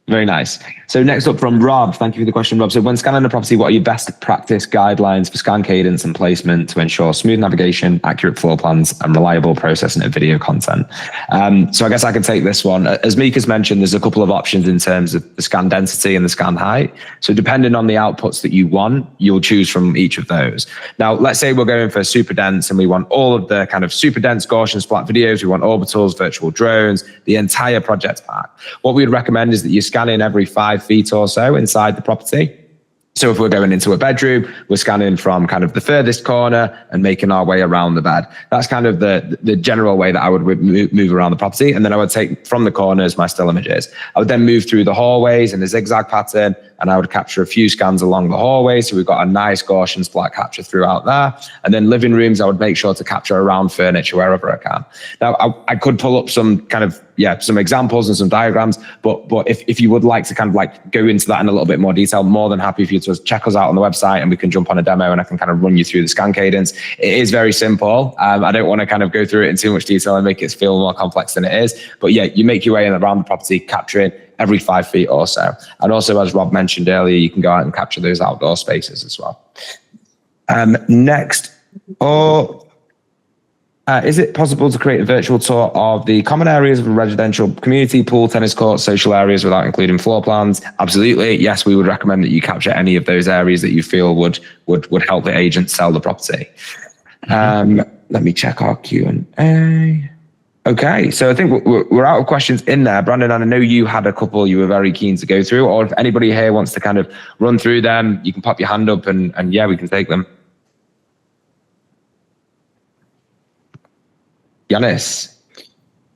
Very nice. So next up from Rob, thank you for the question, Rob. So when scanning a property, what are your best practice guidelines for scan cadence and placement to ensure smooth navigation, accurate floor plans, and reliable processing of video content? So I guess I can take this one. As Mikus mentioned, there's a couple of options in terms of the scan density and the scan height. So depending on the outputs that you want, you'll choose from each of those. Now, let's say we're going for super dense and we want all of the kind of super dense Gaussian splat videos. We want orbitals, virtual drones, the entire project pack. What we would recommend is that you scanning every 5 feet or so inside the property. So if we're going into a bedroom, we're scanning from kind of the furthest corner and making our way around the bed. That's kind of the general way that I would move around the property. And then I would take from the corners my still images. I would then move through the hallways in a zigzag pattern, and I would capture a few scans along the hallway. So we've got a nice Gaussian splat capture throughout there. And then living rooms, I would make sure to capture around furniture wherever I can. Now, I could pull up some kind of, some examples and some diagrams, but if you would like to kind of like go into that in a little bit more detail, more than happy for you to check us out on the website and we can jump on a demo and I can kind of run you through the scan cadence. It is very simple. I don't want to kind of go through it in too much detail and make it feel more complex than it is, but yeah, you make your way around the property, capturing every 5 feet or so. And also, as Rob mentioned earlier, you can go out and capture those outdoor spaces as well. Next, is it possible to create a virtual tour of the common areas of a residential community, pool, tennis court, social areas without including floor plans? Absolutely. Yes, we would recommend that you capture any of those areas that you feel would help the agent sell the property. Let me check our Q&A. Okay, so I think we're out of questions in there. Brandon, I know you had a couple you were very keen to go through, or if anybody here wants to kind of run through them, you can pop your hand up and yeah, we can take them. Yanis.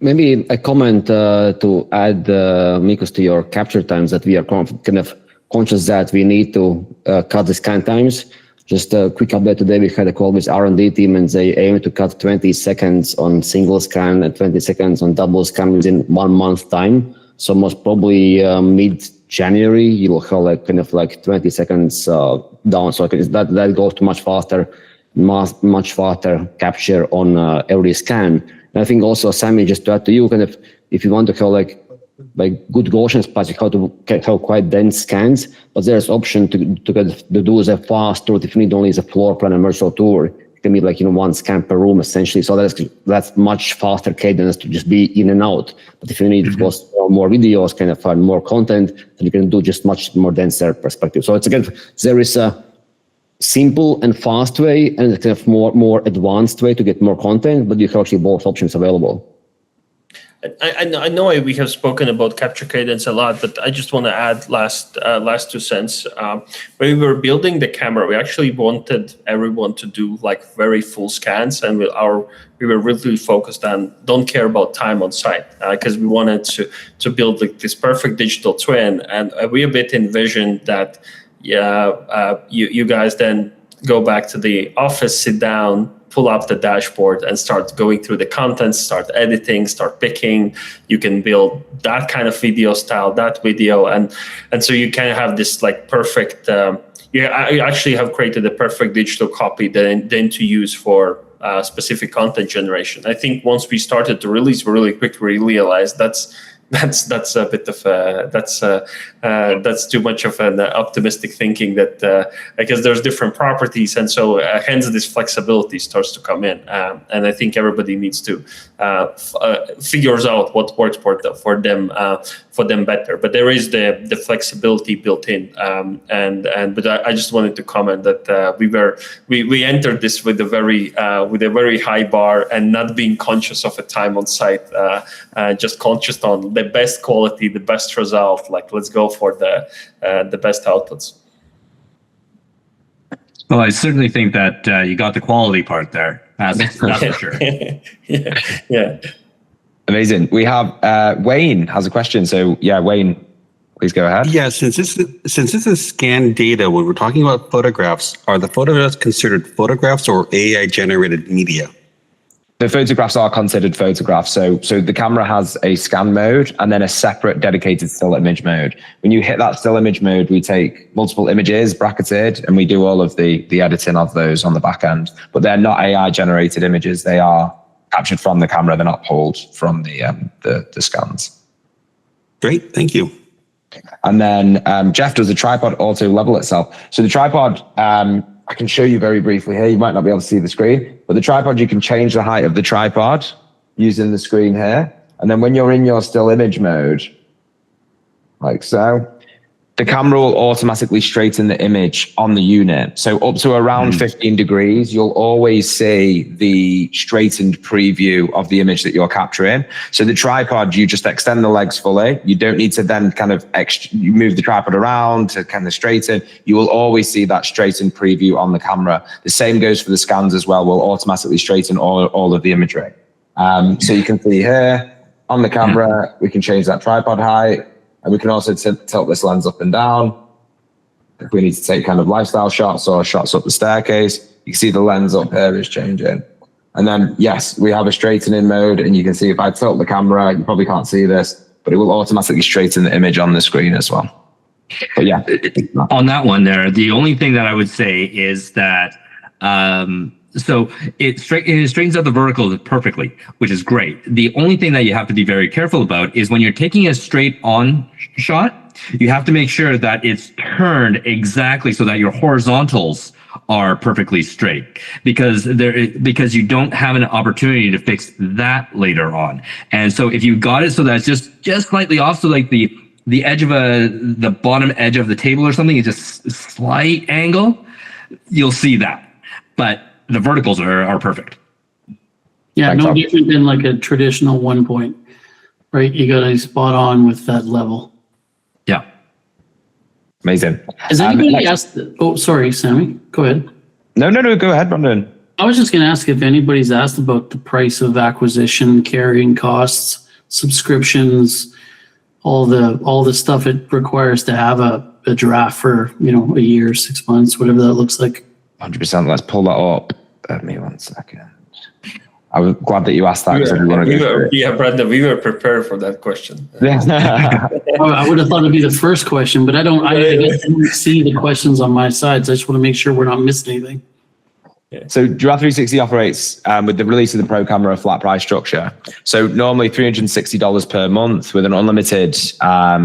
Maybe a comment to add, Mikus, to your capture times, that we are kind of conscious that we need to cut the scan times. Just a quick update today, we had a call with R&D team and they aim to cut 20 seconds on single scan and 20 seconds on double scan within 1 month time. So most probably mid-January, you will have like kind of like 20 seconds down. So that goes to much faster capture on every scan. And I think also, Samy, just to add to you, kind of, if you want to have like good Gaussian splats, you have to have quite dense scans, but there's option to do the fast tour if you need only the floor plan and virtual tour. It can be like, 1 scan per room essentially. So that's much faster cadence to just be in and out. But if you need, of course, more videos, kind of find more content, then you can do just much more denser perspective. So it's again, there is a simple and fast way and a kind of more advanced way to get more content, but you have actually both options available. I know we have spoken about capture cadence a lot, but I just want to add last 2 cents. When we were building the camera, we actually wanted everyone to do like very full scans, and we were really focused on don't care about time on site because we wanted to build like this perfect digital twin, and we a bit envisioned that you guys then go back to the office, sit down, pull up the dashboard and start going through the content, start editing, start picking. You can build that kind of video style, that video. And so you can have this like perfect, I actually have created a perfect digital copy then to use for specific content generation. I think once we started to release, we really quickly realized that's a bit of that's too much of an optimistic thinking that because there's different properties, and so hence this flexibility starts to come in, and I think everybody needs to figures out what works for them better. But there is the flexibility built in, but I just wanted to comment that we entered this with a very high bar and not being conscious of a time on site, just conscious on the best quality, the best result. Like, let's go for the best outputs. Well, I certainly think that you got the quality part there. That's for sure. Yeah. Amazing. We have Wayne has a question. So yeah, Wayne, please go ahead. Yeah, since this is scanned data, when we're talking about photographs, are the photographs considered photographs or AI generated media? The photographs are considered photographs. So the camera has a scan mode and then a separate dedicated still image mode. When you hit that still image mode, we take multiple images bracketed and we do all of the editing of those on the back end. But they're not AI generated images. They are captured from the camera. They're not pulled from the scans. Great, thank you. And then Jeff, does the tripod auto level itself? So the tripod, I can show you very briefly here. You might not be able to see the screen, but the tripod, you can change the height of the tripod using the screen here. And then when you're in your still image mode, like so, the camera will automatically straighten the image on the unit. So up to around 15 degrees, you'll always see the straightened preview of the image that you're capturing. So the tripod, you just extend the legs fully. You don't need to then kind of you move the tripod around to kind of straighten. You will always see that straightened preview on the camera. The same goes for the scans as well. We'll automatically straighten all of the imagery. So you can see here on the camera, we can change that tripod height. And we can also tilt this lens up and down. If we need to take kind of lifestyle shots or shots up the staircase, you can see the lens up here is changing. And then, yes, we have a straightening mode. And you can see if I tilt the camera, you probably can't see this, but it will automatically straighten the image on the screen as well. But yeah. On that one there, the only thing that I would say is that so it straightens out the vertical perfectly, which is great. The only thing that you have to be very careful about is when you're taking a straight on shot, you have to make sure that it's turned exactly so that your horizontals are perfectly straight, because you don't have an opportunity to fix that later on. And so if you got it so that's just slightly off, so like the edge of the bottom edge of the table or something is just a slight angle, you'll see that. But the verticals are perfect. Yeah, no different than like a traditional 1 point, right? You got to spot on with that level. Yeah. Amazing. Has anybody asked? Oh, sorry, Sammy. Go ahead. No. Go ahead, Brandon. I was just going to ask if anybody's asked about the price of acquisition, carrying costs, subscriptions, all the stuff it requires to have a giraffe for, a year, 6 months, whatever that looks like. 100%. Let's pull that up. Give me 1 second. I was glad that you asked that. Brandon, we were prepared for that question. I would have thought it'd be the first question, but I didn't see the questions on my side, so I just want to make sure we're not missing anything. So Giraffe360 operates with the release of the Pro Camera flat price structure. So normally $360 per month with an unlimited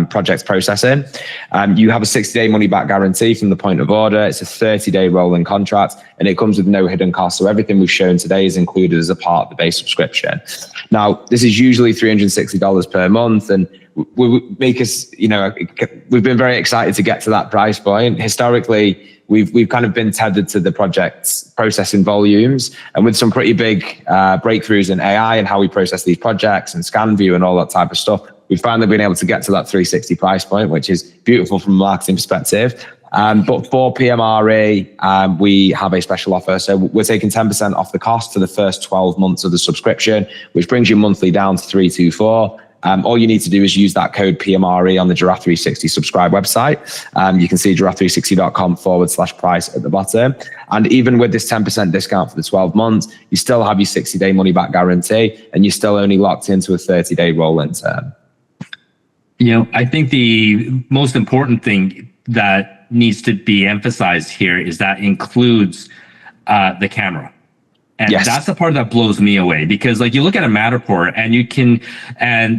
project processing. You have a 60-day money-back guarantee from the point of order. It's a 30-day rolling contract, and it comes with no hidden costs. So everything we've shown today is included as a part of the base subscription. Now, this is usually $360 per month, and we've been very excited to get to that price point. Historically, we've kind of been tethered to the project's processing volumes, and with some pretty big breakthroughs in AI and how we process these projects and scan view and all that type of stuff, we've finally been able to get to that 360 price point, which is beautiful from a marketing perspective. But for PMRE, we have a special offer. So we're taking 10% off the cost for the first 12 months of the subscription, which brings your monthly down to $324. All you need to do is use that code PMRE on the Giraffe360 subscribe website. You can see giraffe360.com/price at the bottom. And even with this 10% discount for the 12 months, you still have your 60-day money back guarantee, and you're still only locked into a 30-day rolling term. I think the most important thing that needs to be emphasized here is that includes the camera. And yes, that's the part that blows me away, because like you look at a Matterport and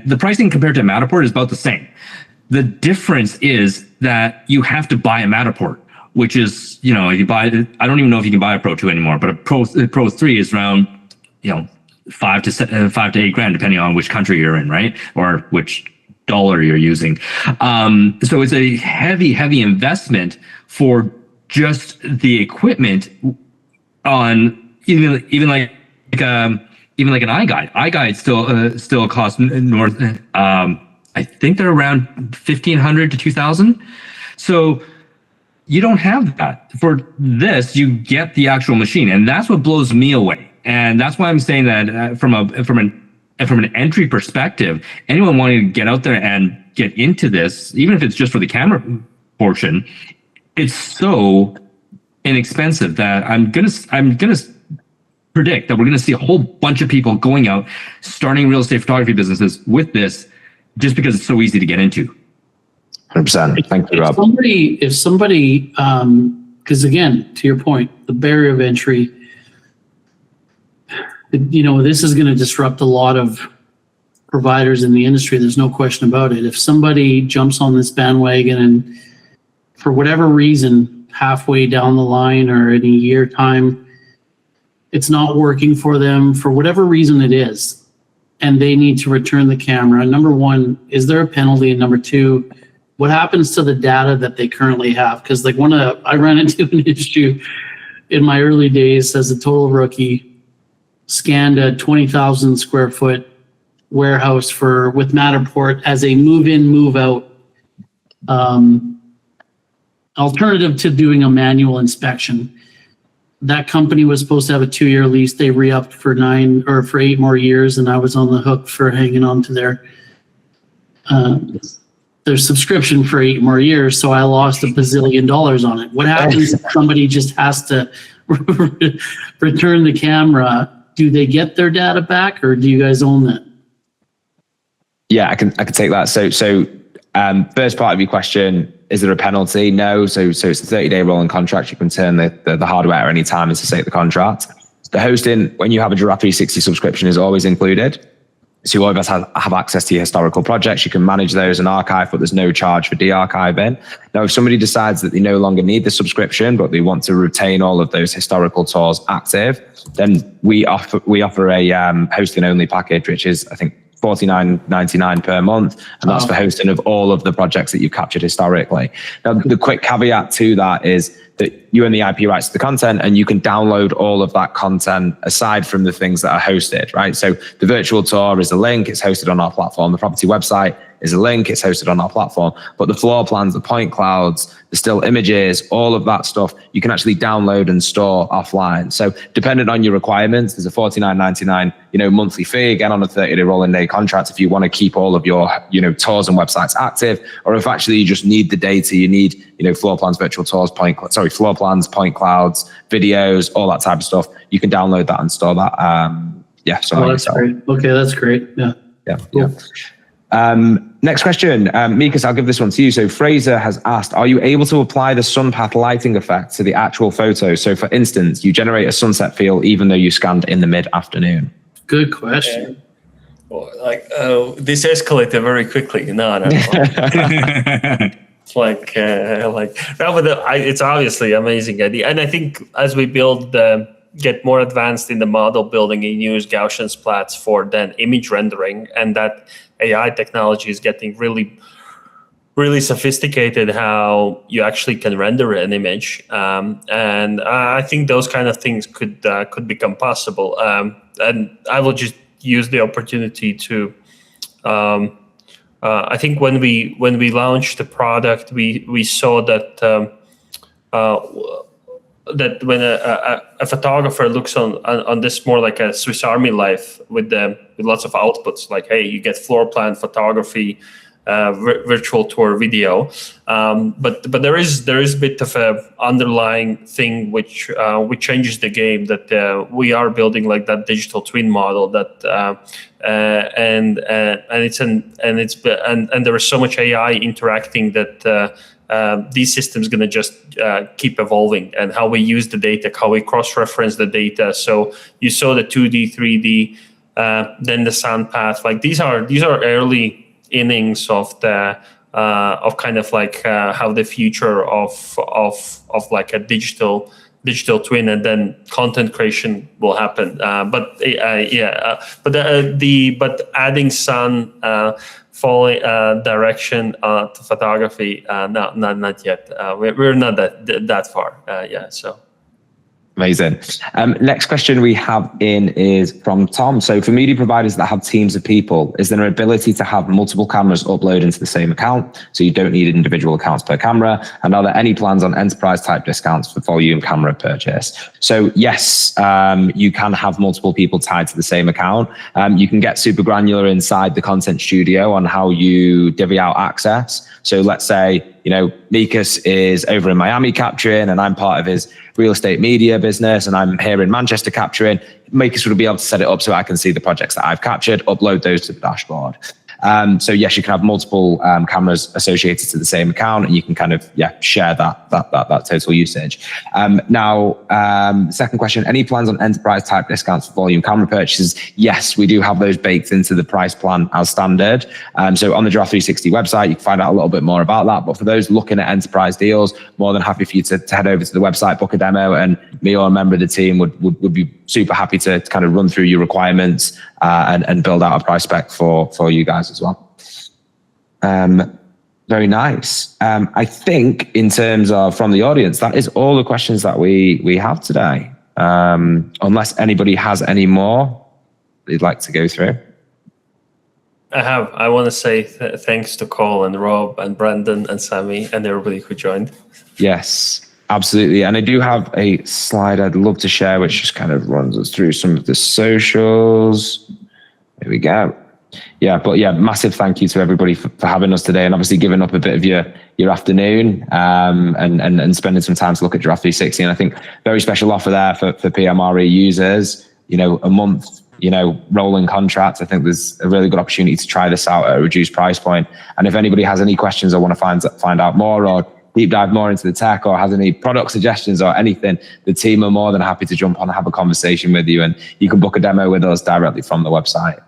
the pricing compared to a Matterport is about the same. The difference is that you have to buy a Matterport, which is, if you buy, I don't even know if you can buy a Pro 2 anymore, but a Pro 3 is around, $5 to $8 grand, depending on which country you're in, right? Or which dollar you're using. So it's a heavy investment for just the equipment on even like an iGuide. iGuide still costs north. I think they're around $1,500 to $2,000. So you don't have that. For this, you get the actual machine, and that's what blows me away. And that's why I'm saying that from an entry perspective, anyone wanting to get out there and get into this, even if it's just for the camera portion, it's so inexpensive that I'm gonna predict that we're going to see a whole bunch of people going out, starting real estate photography businesses with this, just because it's so easy to get into. 100%. Thank you, Rob. If somebody, because again, to your point, the barrier of entry, this is going to disrupt a lot of providers in the industry. There's no question about it. If somebody jumps on this bandwagon and for whatever reason, halfway down the line or in a year time, it's not working for them for whatever reason it is, and they need to return the camera, number one, is there a penalty? And number two, what happens to the data that they currently have? Because like I ran into an issue in my early days as a total rookie, scanned a 20,000 square foot warehouse with Matterport as a move-in, move-out alternative to doing a manual inspection. That company was supposed to have a 2-year lease. They re-upped for 8 more years, and I was on the hook for hanging on to their subscription for 8 more years. So I lost $1 bazillion on it. What happens if somebody just has to return the camera? Do they get their data back, or do you guys own that? Yeah, I can take that. So first part of your question, is there a penalty? No. So it's a 30-day rolling contract. You can turn the hardware at any time and sustain the contract. The hosting, when you have a Giraffe360 subscription, is always included. So you always have access to your historical projects. You can manage those and archive, but there's no charge for de-archiving. Now, if somebody decides that they no longer need the subscription, but they want to retain all of those historical tours active, then we offer a hosting only package, which is, I think, $49.99 per month, and that's for hosting of all of the projects that you've captured historically. Now, the quick caveat to that is that you own the IP rights to the content, and you can download all of that content aside from the things that are hosted, right? So the virtual tour is a link, it's hosted on our platform. The property website is a link, it's hosted on our platform. But the floor plans, the point clouds, the still images, all of that stuff, you can actually download and store offline. So depending on your requirements, there's a $49.99, monthly fee, again on a 30-day rolling day contract if you want to keep all of your, tours and websites active, or if actually you just need the data, you need, floor plans, virtual tours, floor plans, point clouds, videos, all that type of stuff, you can download that and store that. That's great. Okay, that's great. Yeah. Cool. Next question, Mikus, I'll give this one to you. So Fraser has asked, are you able to apply the sun path lighting effect to the actual photo? So for instance, you generate a sunset feel even though you scanned in the mid-afternoon. Good question. This escalated very quickly. No. It's it's obviously amazing idea. And I think as we get more advanced in the model building and use Gaussian splats for then image rendering, and that AI technology is getting really, really sophisticated how you actually can render an image. And I think those kind of things could become possible. And I will just use the opportunity to, I think when we launched the product, we saw that that when a photographer looks on this more like a Swiss Army life with lots of outputs, like, hey, you get floor plan photography, virtual tour video, but there is a bit of a underlying thing which changes the game, that we are building like that digital twin model that and there is so much AI interacting that these systems going to just keep evolving, and how we use the data, how we cross-reference the data. So you saw the 2D, 3D, then the sun path. Like these are early innings of the kind of like how the future of like a digital twin and then content creation will happen. But adding sun falling direction to photography, not yet. We're not that far. So. Amazing. Next question we have in is from Tom. So for media providers that have teams of people, is there an ability to have multiple cameras upload into the same account so you don't need individual accounts per camera? And are there any plans on enterprise type discounts for volume camera purchase? So yes, you can have multiple people tied to the same account. You can get super granular inside the content studio on how you divvy out access. So let's say, Mikus is over in Miami capturing and I'm part of his real estate media business and I'm here in Manchester capturing. Mikus would be able to set it up so I can see the projects that I've captured, upload those to the dashboard. So yes, you can have multiple cameras associated to the same account, and you can kind of share that total usage. Now, second question: any plans on enterprise type discounts for volume camera purchases? Yes, we do have those baked into the price plan as standard. So on the Giraffe360 website, you can find out a little bit more about that. But for those looking at enterprise deals, more than happy for you to head over to the website, book a demo, and me or a member of the team would be super happy to kind of run through your requirements and build out a price spec for you guys as well. Very nice. I think in terms of from the audience, that is all the questions that we have today. Unless anybody has any more they'd like to go through. I want to say thanks to Cole and Rob and Brandon and Samy and everybody who joined. Yes, absolutely. And I do have a slide I'd love to share, which just kind of runs us through some of the socials. There we go. Yeah, but yeah, massive thank you to everybody for having us today, and obviously giving up a bit of your afternoon and spending some time to look at Giraffe360. And I think very special offer there for PMRE users. A month, rolling contracts. I think there's a really good opportunity to try this out at a reduced price point. And if anybody has any questions or want to find out more or deep dive more into the tech or has any product suggestions or anything, the team are more than happy to jump on and have a conversation with you, and you can book a demo with us directly from the website.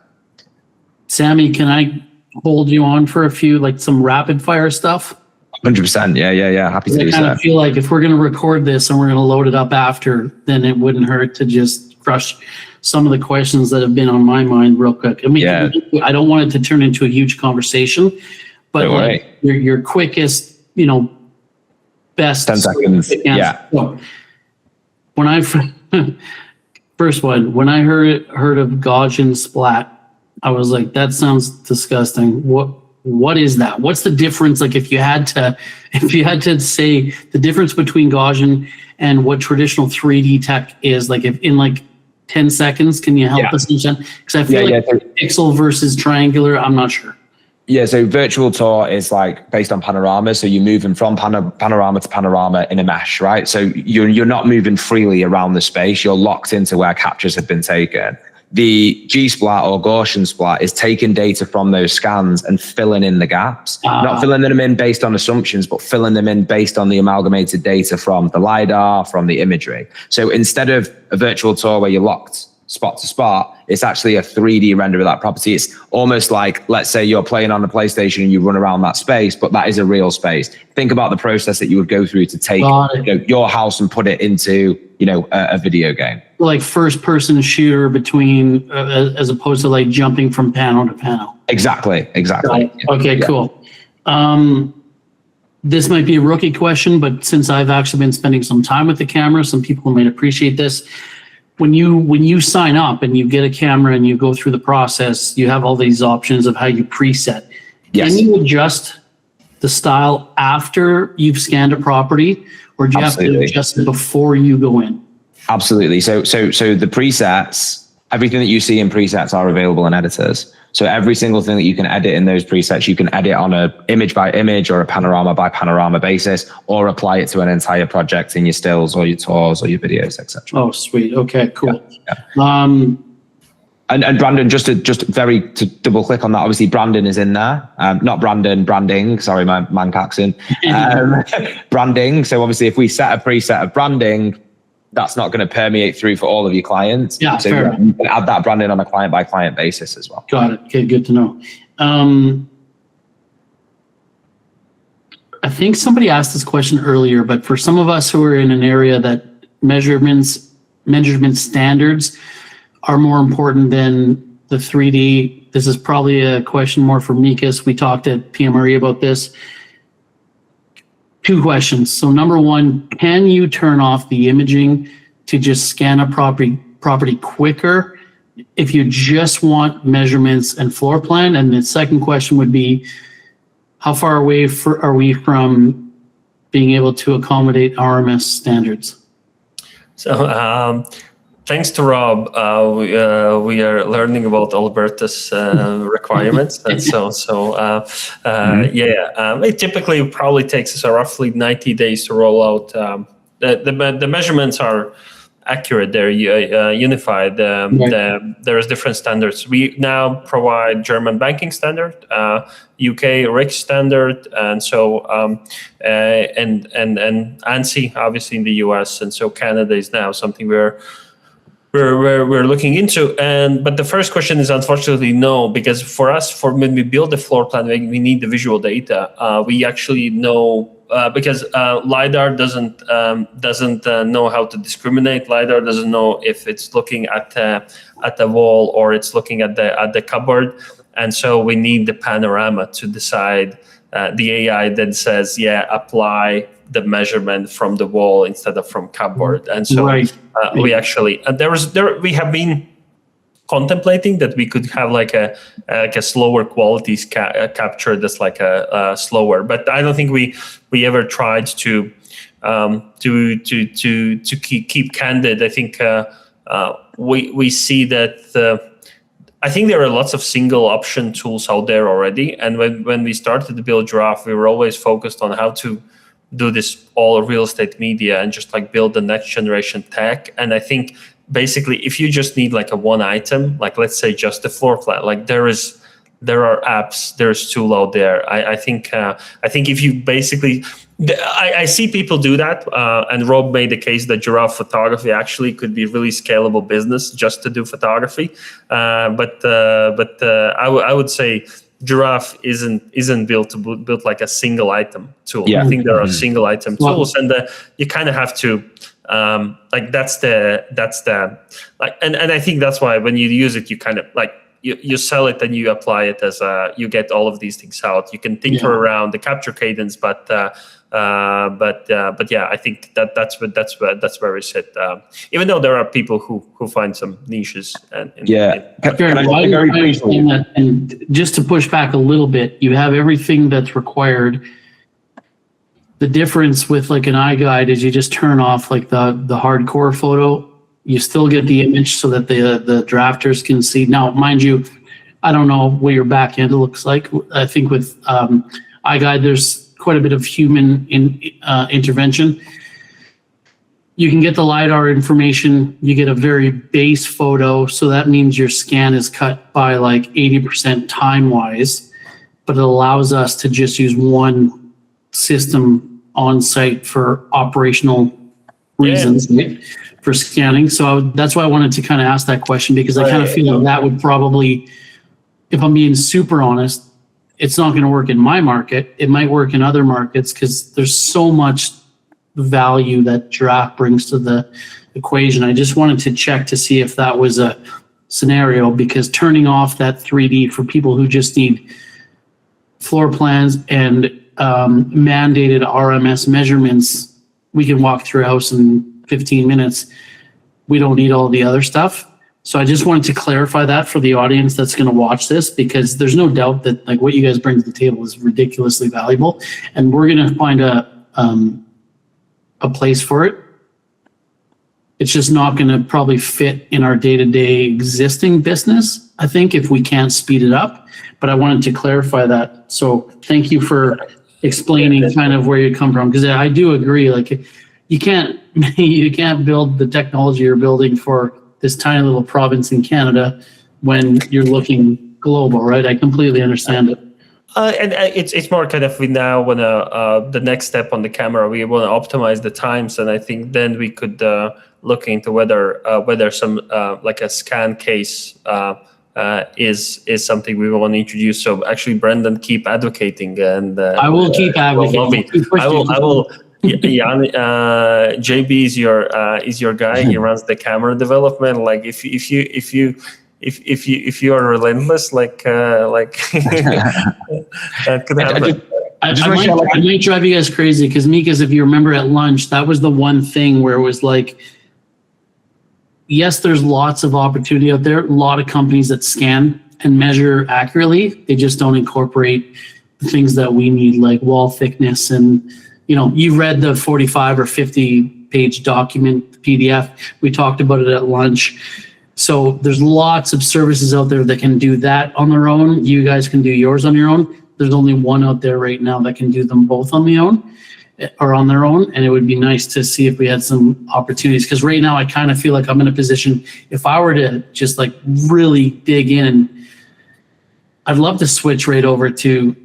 Samy, can I hold you on for a few, some rapid fire stuff? 100%. Yeah. Happy to do so. I kind of feel like if we're going to record this and we're going to load it up after, then it wouldn't hurt to just crush some of the questions that have been on my mind real quick. I mean, I don't want it to turn into a huge converstion, but your quickest, best 10 seconds. Yeah. So, when I first one, when I heard of Gaussian splat, I was like, that sounds disgusting. What is that? What's the difference? If you had to say the difference between Gaussian and what traditional 3D tech is, if in 10 seconds, can you help us? Because I feel pixel versus triangular, I'm not sure. Yeah, so virtual tour is based on panorama. So you're moving from panorama to panorama in a mesh, right? So you're not moving freely around the space. You're locked into where captures have been taken. The G-splat or Gaussian splat is taking data from those scans and filling in the gaps. Not filling them in based on assumptions, but filling them in based on the amalgamated data from the LiDAR, from the imagery. So instead of a virtual tour where you're locked spot to spot, it's actually a 3D render of that property. It's almost like, let's say you're playing on a PlayStation and you run around that space, but that is a real space. Think about the process that you would go through to take your house and put it into a video game. First person shooter between as opposed to jumping from panel to panel. Exactly. Okay, cool. This might be a rookie question, but since I've actually been spending some time with the camera, some people might appreciate this. When you sign up and you get a camera and you go through the process, you have all these options of how you preset. Yes. Can you adjust the style after you've scanned a property, or do you have to adjust it before you go in? Absolutely. So the presets, everything that you see in presets are available in editors. So every single thing that you can edit in those presets, you can edit on a image by image or a panorama by panorama basis, or apply it to an entire project in your stills or your tours or your videos, etc. Oh, sweet. Okay, cool. Yeah. And Brandon, just to double click on that, obviously Brandon is in there. Not Brandon, branding. Sorry, my accent. Branding. So obviously, if we set a preset of branding, that's not going to permeate through for all of your clients. Yeah, so fair. You can add that branding on a client by client basis as well. Got it. Okay, good to know. I think somebody asked this question earlier, but for some of us who are in an area that measurement standards are more important than the 3D, this is probably a question more for Mikus. We talked at PMRE about this. 2 questions. So number 1, can you turn off the imaging to just scan a property quicker if you just want measurements and floor plan? And the second question would be, how far away are we from being able to accommodate RMS standards? So thanks to Rob, we are learning about Alberta's requirements, and it typically probably takes us roughly 90 days to roll out. The measurements are accurate. They're unified. There's different standards. We now provide German banking standard, UK RIC standard, and so and ANSI obviously in the US, and so Canada is now something we're looking into. But the first question is unfortunately no, because for us, when we build the floor plan, we need the visual data. We actually know because LiDAR doesn't know how to discriminate. LiDAR doesn't know if it's looking at the wall or it's looking at the cupboard, and so we need the panorama to decide. The AI then says, apply the measurement from the wall instead of from cupboard, and so we actually we have been contemplating that we could have like a slower quality capture that's like a slower, but I don't think we ever tried to keep candid. I think we see that I think there are lots of single option tools out there already, and when we started to build Giraffe, we were always focused on how to do this all real estate media and just like build the next generation tech. And I think basically if you just need like a one item, like let's say just the floor plan, like there are apps, there's tool out there. I think if you basically, I see people do that, and Rob made the case that Giraffe photography actually could be really scalable business just to do photography. But I would say Giraffe isn't built like a single item tool. I think there are single item tools, and you kind of have to like that's the like, and I think that's why when you use it, you kind of like you sell it and you apply it as you get all of these things out. You can tinker around the capture cadence, but yeah, I think that's where we sit. Even though there are people who find some niches. And just to push back a little bit, you have everything that's required. The difference with like an iGuide is you just turn off like the hardcore photo. You still get the image so that the drafters can see. Now, mind you, I don't know what your back end looks like. I think with iGuide, there's quite a bit of human intervention. You can get the LiDAR information. You get a very base photo. So that means your scan is cut by like 80% time-wise, but it allows us to just use one system on site for operational reasons. Right? For scanning. So that's why I wanted to kind of ask that question, because I kind of feel like that would probably, if I'm being super honest, it's not going to work in my market. It might work in other markets because there's so much value that Giraffe brings to the equation. I just wanted to check to see if that was a scenario, because turning off that 3D for people who just need floor plans and mandated RMS measurements, we can walk through a house in 15 minutes. We don't need all the other stuff. So I just wanted to clarify that for the audience that's going to watch this, because there's no doubt that like what you guys bring to the table is ridiculously valuable, and we're going to find a place for it. It's just not going to probably fit in our day-to-day existing business, I think, if we can't speed it up. But I wanted to clarify that. So thank you for explaining kind of where you come from, because I do agree, like, you can't build the technology you're building for this tiny little province in Canada when you're looking global, right? I completely understand it. And it's more kind of, we now want to the next step on the camera, we want to optimize the times, and I think then we could look into whether some like a scan case is something we want to introduce. So actually, Brendan, keep advocating, and I will keep advocating. I will. JB is your guy. He runs the camera development. Like if you are relentless, like that could happen. I might drive you guys crazy, because Mikus, if you remember at lunch, that was the one thing where it was like, yes, there's lots of opportunity out there. A lot of companies that scan and measure accurately, they just don't incorporate the things that we need, like wall thickness. And you read the 45 or 50 page document PDF. We talked about it at lunch. So there's lots of services out there that can do that on their own. You guys can do yours on your own. There's only one out there right now that can do them both on their own. are on their own, and it would be nice to see if we had some opportunities, because right now I kind of feel like I'm in a position, if I were to just like really dig in, I'd love to switch right over to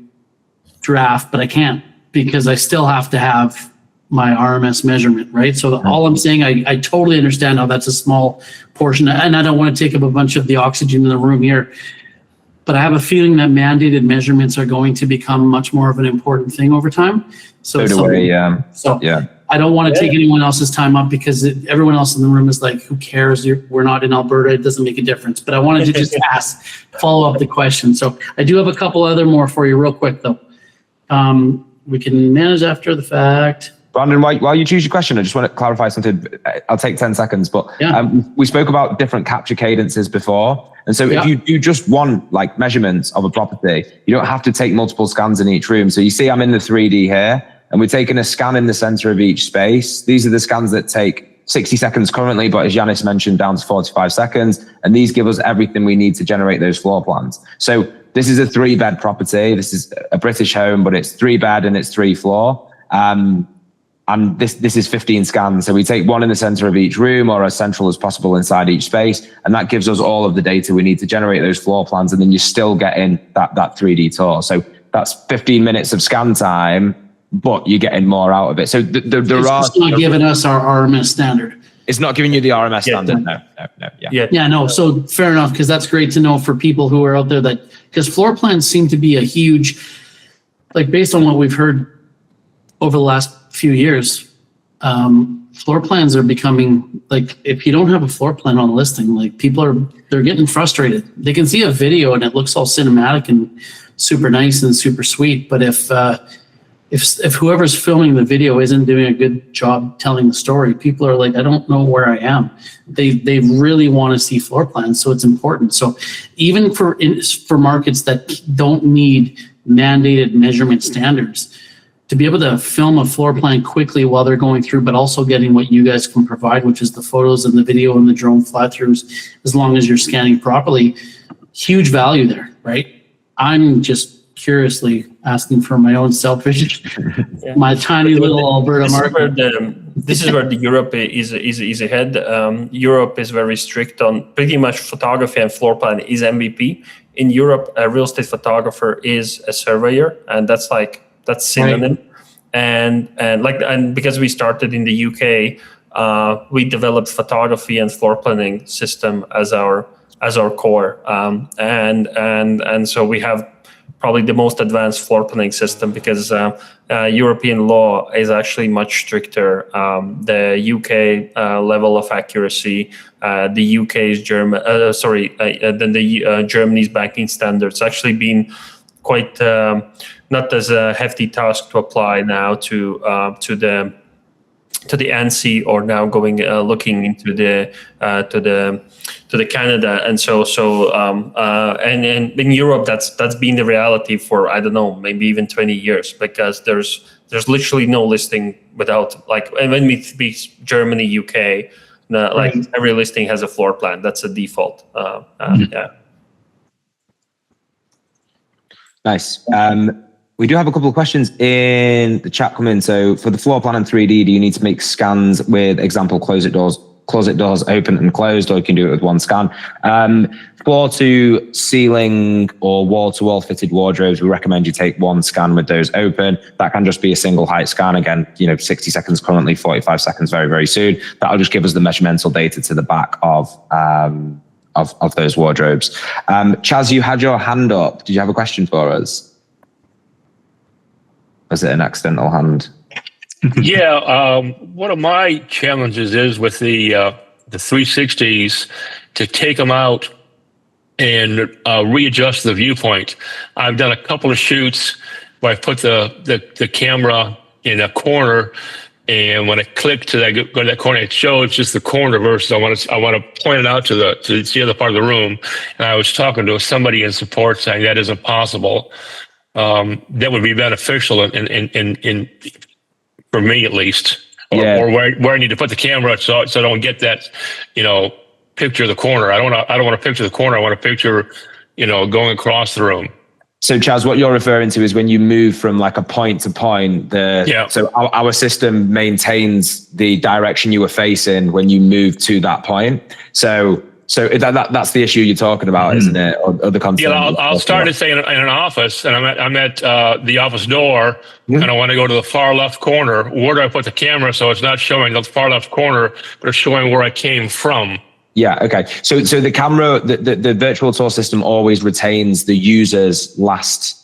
Giraffe, but I can't, because I still have to have my RMS measurement, right? So all I'm saying, I totally understand how that's a small portion, and I don't want to take up a bunch of the oxygen in the room here, but I have a feeling that mandated measurements are going to become much more of an important thing over time. So Yeah. I don't want to take anyone else's time up, because everyone else in the room is like, who cares? We're not in Alberta. It doesn't make a difference. But I wanted to just follow up the question. So I do have a couple other more for you real quick though. We can manage after the fact. Brandon, while you choose your question, I just want to clarify something. I'll take 10 seconds, but we spoke about different capture cadences before. And so if you do just want like measurements of a property, you don't have to take multiple scans in each room. So you see I'm in the 3D here, and we're taking a scan in the center of each space. These are the scans that take 60 seconds currently, but as Yanis mentioned, down to 45 seconds. And these give us everything we need to generate those floor plans. So this is a 3-bed property. This is a British home, but it's 3-bed and it's 3-floor. And this is 15 scans. So we take one in the center of each room, or as central as possible inside each space. And that gives us all of the data we need to generate those floor plans. And then you're still getting that 3D tour. So that's 15 minutes of scan time, but you're getting more out of it. So It's not giving us our RMS standard. It's not giving you the RMS standard. No. So fair enough, because that's great to know for people who are out there, that because floor plans seem to be a huge, like based on what we've heard over the last few years, floor plans are becoming like, if you don't have a floor plan on a listing, like they're getting frustrated. They can see a video and it looks all cinematic and super nice and super sweet, but if whoever's filming the video isn't doing a good job telling the story, people are like, I don't know where I am. They really want to see floor plans, so it's important. So even for markets that don't need mandated measurement standards, to be able to film a floor plan quickly while they're going through, but also getting what you guys can provide, which is the photos and the video and the drone fly-throughs, as long as you're scanning properly, huge value there, right? I'm just curiously asking for my own selfish, my tiny little Alberta market. This is where the Europe is ahead. Europe is very strict on pretty much photography, and floor plan is MVP. In Europe, a real estate photographer is a surveyor, and that's synonym. Right. And because we started in the UK, we developed photography and floor planning system as our core. And so we have probably the most advanced floor planning system, because European law is actually much stricter. The UK level of accuracy, the UK's Germany's banking standards actually been quite not as a hefty task to apply now to the ANSI, or now going looking into the Canada, and and in Europe that's been the reality for, I don't know, maybe even 20 years, because there's literally no listing without, like, and when we speak Germany, UK, like every listing has a floor plan. That's a default. Yeah. Nice. We do have a couple of questions in the chat come in. So for the floor plan and 3D, do you need to make scans with example closet doors open and closed, or you can do it with one scan? Floor to ceiling or wall to wall fitted wardrobes, we recommend you take one scan with those open. That can just be a single height scan. Again, 60 seconds currently, 45 seconds very, very soon. That'll just give us the measuramental data to the back of those wardrobes. Chaz, you had your hand up. Did you have a question for us? Was it an accidental hand? Yeah, one of my challenges is with the 360s to take them out and readjust the viewpoint. I've done a couple of shoots where I put the camera in a corner, and when I click go to that corner, it shows just the corner versus I want to point it out to the other part of the room. And I was talking to somebody in support saying that isn't possible. That would be beneficial in for me at least, or where I need to put the camera so I don't get that, picture of the corner. I don't want to picture the corner. I want to picture, going across the room. So Chaz, what you're referring to is when you move from like a point to point, so our system maintains the direction you were facing when you move to that point. So that's the issue you're talking about, isn't it? Or the content. Yeah, I'll start to say in an office, and I'm at the office door, and I want to go to the far left corner. Where do I put the camera so it's not showing the far left corner, but it's showing where I came from? Yeah. Okay. So the camera, the virtual tour system always retains the user's last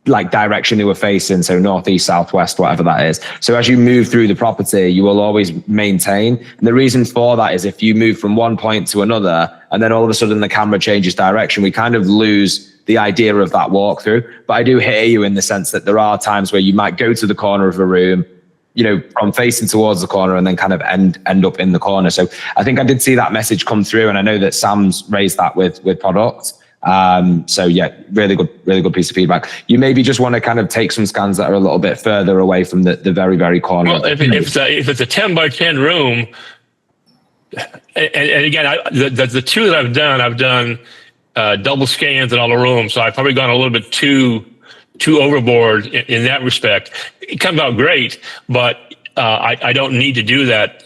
like direction they were facing. So northeast, southwest, whatever that is. So as you move through the property, you will always maintain. And the reason for that is if you move from one point to another, and then all of a sudden the camera changes direction, we kind of lose the idea of that walkthrough. But I do hear you in the sense that there are times where you might go to the corner of a room, you know, from facing towards the corner and then kind of end up in the corner. So I think I did see that message come through, and I know that Sam's raised that with product. So yeah, really good piece of feedback. You maybe just want to kind of take some scans that are a little bit further away from the very corner. Well, if it's a 10 by 10 room, and again, the two that I've done double scans in all the rooms, so I've probably gone a little bit too overboard in that respect. It comes out great, but I don't need to do that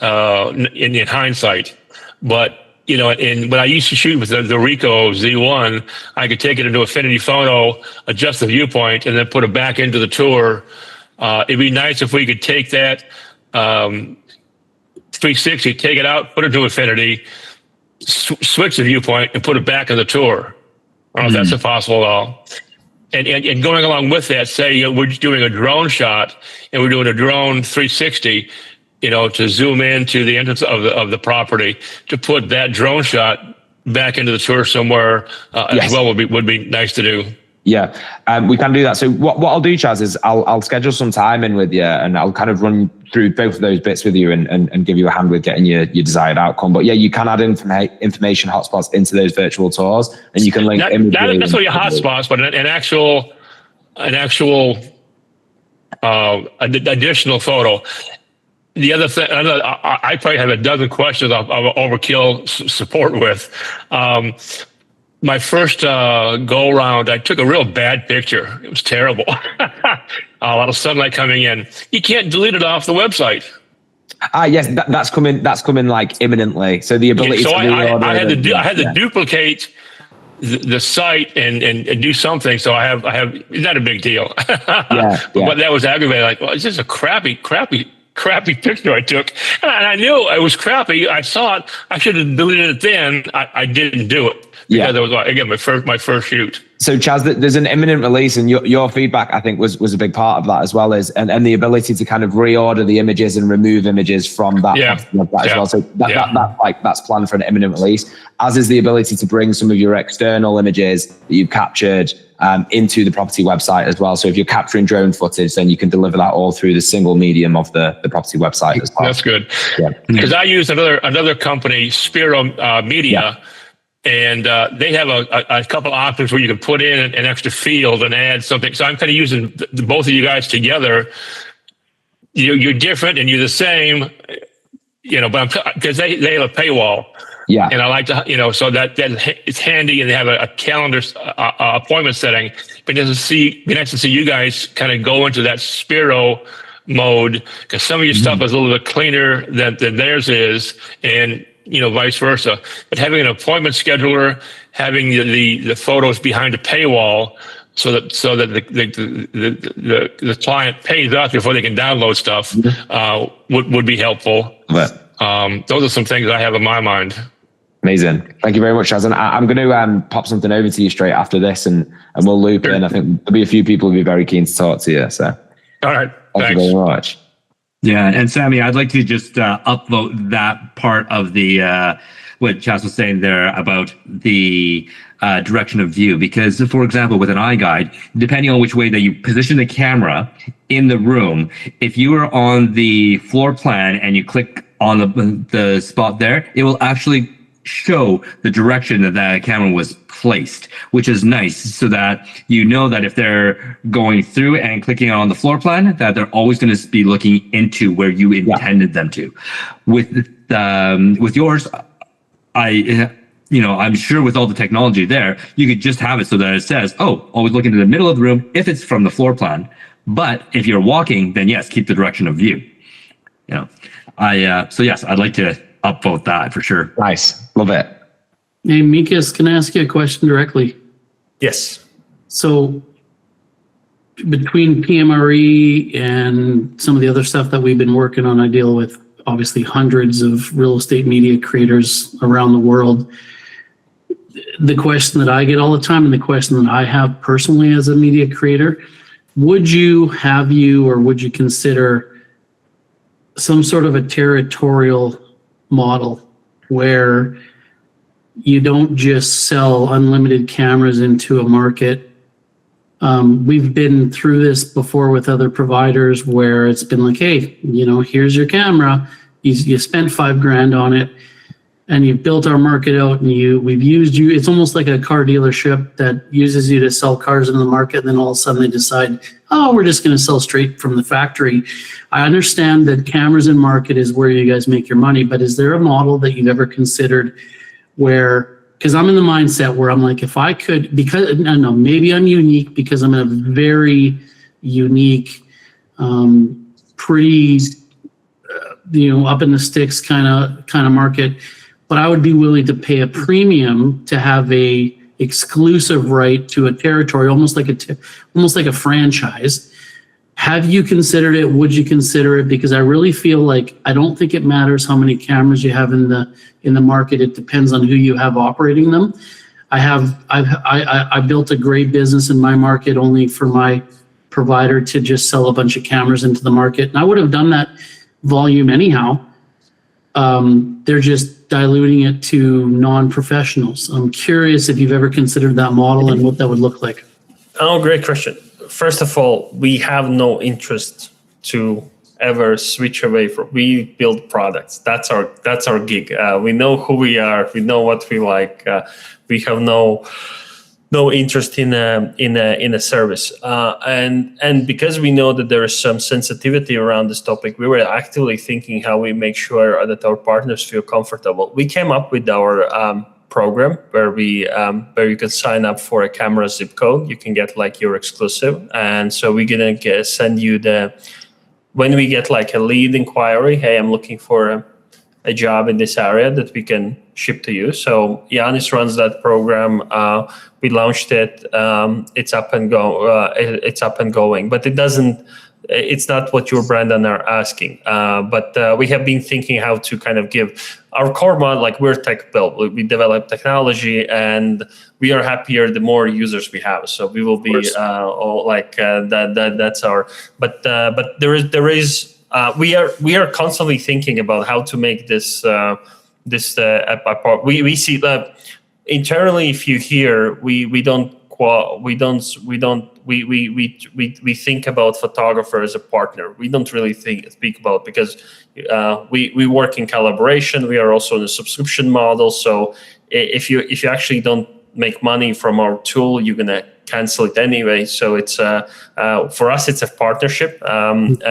in hindsight. But you know, when I used to shoot with the Ricoh Z1, I could take it into Affinity Photo, adjust the viewpoint, and then put it back into the tour. It'd be nice if we could take that 360, take it out, put it to Affinity, switch the viewpoint, and put it back in the tour. I don't know if that's possible at all. And going along with that, say we're just doing a drone shot and we're doing a drone 360, you know, to zoom into the entrance of the property, to put that drone shot back into the tour somewhere as well would be nice to do. Yeah, we can do that. So what I'll do, Chaz, is I'll schedule some time in with you, and I'll kind of run through both of those bits with you and give you a hand with getting your desired outcome. But yeah, you can add information hotspots into those virtual tours, and you can link images. Not necessarily hotspots, but an actual additional photo. The other thing, I probably have a dozen questions I'll overkill support with. My first go around, I took a real bad picture. It was terrible. A lot of sunlight coming in. You can't delete it off the website. Yes, that's coming like imminently. So the ability. So I had to duplicate the site and do something. So I have. It's not a big deal. But that was aggravating. Like, well, it's just a crappy picture I took, and I knew it was crappy. I saw it. I should have deleted it then. I didn't do it because it was again my first shoot. So Chaz, there's an imminent release, and your feedback I think was a big part of that as well, and the ability to kind of reorder the images and remove images from that, as well. So that's planned for an imminent release, as is the ability to bring some of your external images that you've captured into the property website as well. So if you're capturing drone footage, then you can deliver that all through the single medium of the property website as well. That's good. Because I use another company, Spiro Media, and they have a couple options where you can put in an extra field and add something. So I'm kind of using both of you guys together. You're different and you're the same, but because they have a paywall. Yeah. And I like to, so that it's handy, and they have a calendar appointment setting. But be nice to see you guys kind of go into that Spiro mode, because some of your stuff is a little bit cleaner than theirs is, and vice versa. But having an appointment scheduler, having the photos behind a paywall, so that the client pays us before they can download stuff, would be helpful. Those are some things I have in my mind. Amazing. Thank you very much, Chaz. And I'm going to pop something over to you straight after this, and we'll loop in. I think there'll be a few people who'll be very keen to talk to you. So, all right. Thank you very much. Yeah, and Samy, I'd like to just upvote that part of the what Chaz was saying there about the direction of view, because, for example, with an iGuide, depending on which way that you position the camera in the room, if you are on the floor plan and you click on the spot there, it will actually show the direction that camera was placed, which is nice, so that that if they're going through and clicking on the floor plan, that they're always going to be looking into where you intended them to. With yours, I'm sure with all the technology there, you could just have it so that it says, oh, always look into the middle of the room if it's from the floor plan. But if you're walking, then yes, keep the direction of view. So yes, I'd like to upvote that for sure. Nice. Love it. Hey, Mikus, can I ask you a question directly? Yes. So between PMRE and some of the other stuff that we've been working on, I deal with obviously hundreds of real estate media creators around the world. The question that I get all the time, and the question that I have personally as a media creator, would you consider some sort of a territorial model where you don't just sell unlimited cameras into a market? We've been through this before with other providers where it's been like, hey, here's your camera. You spent $5,000 on it, and you've built our market out, and we've used you. It's almost like a car dealership that uses you to sell cars into the market, and then all of a sudden they decide, oh, we're just going to sell straight from the factory. I understand that cameras in market is where you guys make your money, but is there a model that you've ever considered where, because I'm in the mindset where I'm like, if I could, because I don't know, maybe I'm unique because I'm in a very unique, pretty, up in the sticks kind of market, but I would be willing to pay a premium to have a exclusive right to a territory, almost like a franchise. Have you considered it? Would you consider it? Because I really feel like I don't think it matters how many cameras you have in the market. It depends on who you have operating them. I built a great business in my market only for my provider to just sell a bunch of cameras into the market, and I would have done that volume anyhow. They're just diluting it to non-professionals. I'm curious if you've ever considered that model and what that would look like. Oh, great question. First of all, we have no interest to ever switch away from. We build products. That's our gig. We know who we are. We know what we like. We have no interest in a service. And because we know that there is some sensitivity around this topic, we were actively thinking how we make sure that our partners feel comfortable. We came up with our program where you can sign up for a camera zip code. You can get like your exclusive, and so we're gonna send you when we get like a lead inquiry, hey, I'm looking for a job in this area, that we can ship to you. So Yanis runs that program. We launched it. It's up and going, but it's not what your Brandon are asking. But we have been thinking how to kind of give our core model, like we're tech built. We develop technology, and we are happier the more users we have. So we will be that. That's our. But there is. We are constantly thinking about how to make this apart. We see that internally. If you hear, we think about photographer as a partner. We don't really speak about, because we work in collaboration. We are also in a subscription model. So if you actually don't make money from our tool, you're gonna cancel it anyway. So it's for us, it's a partnership, and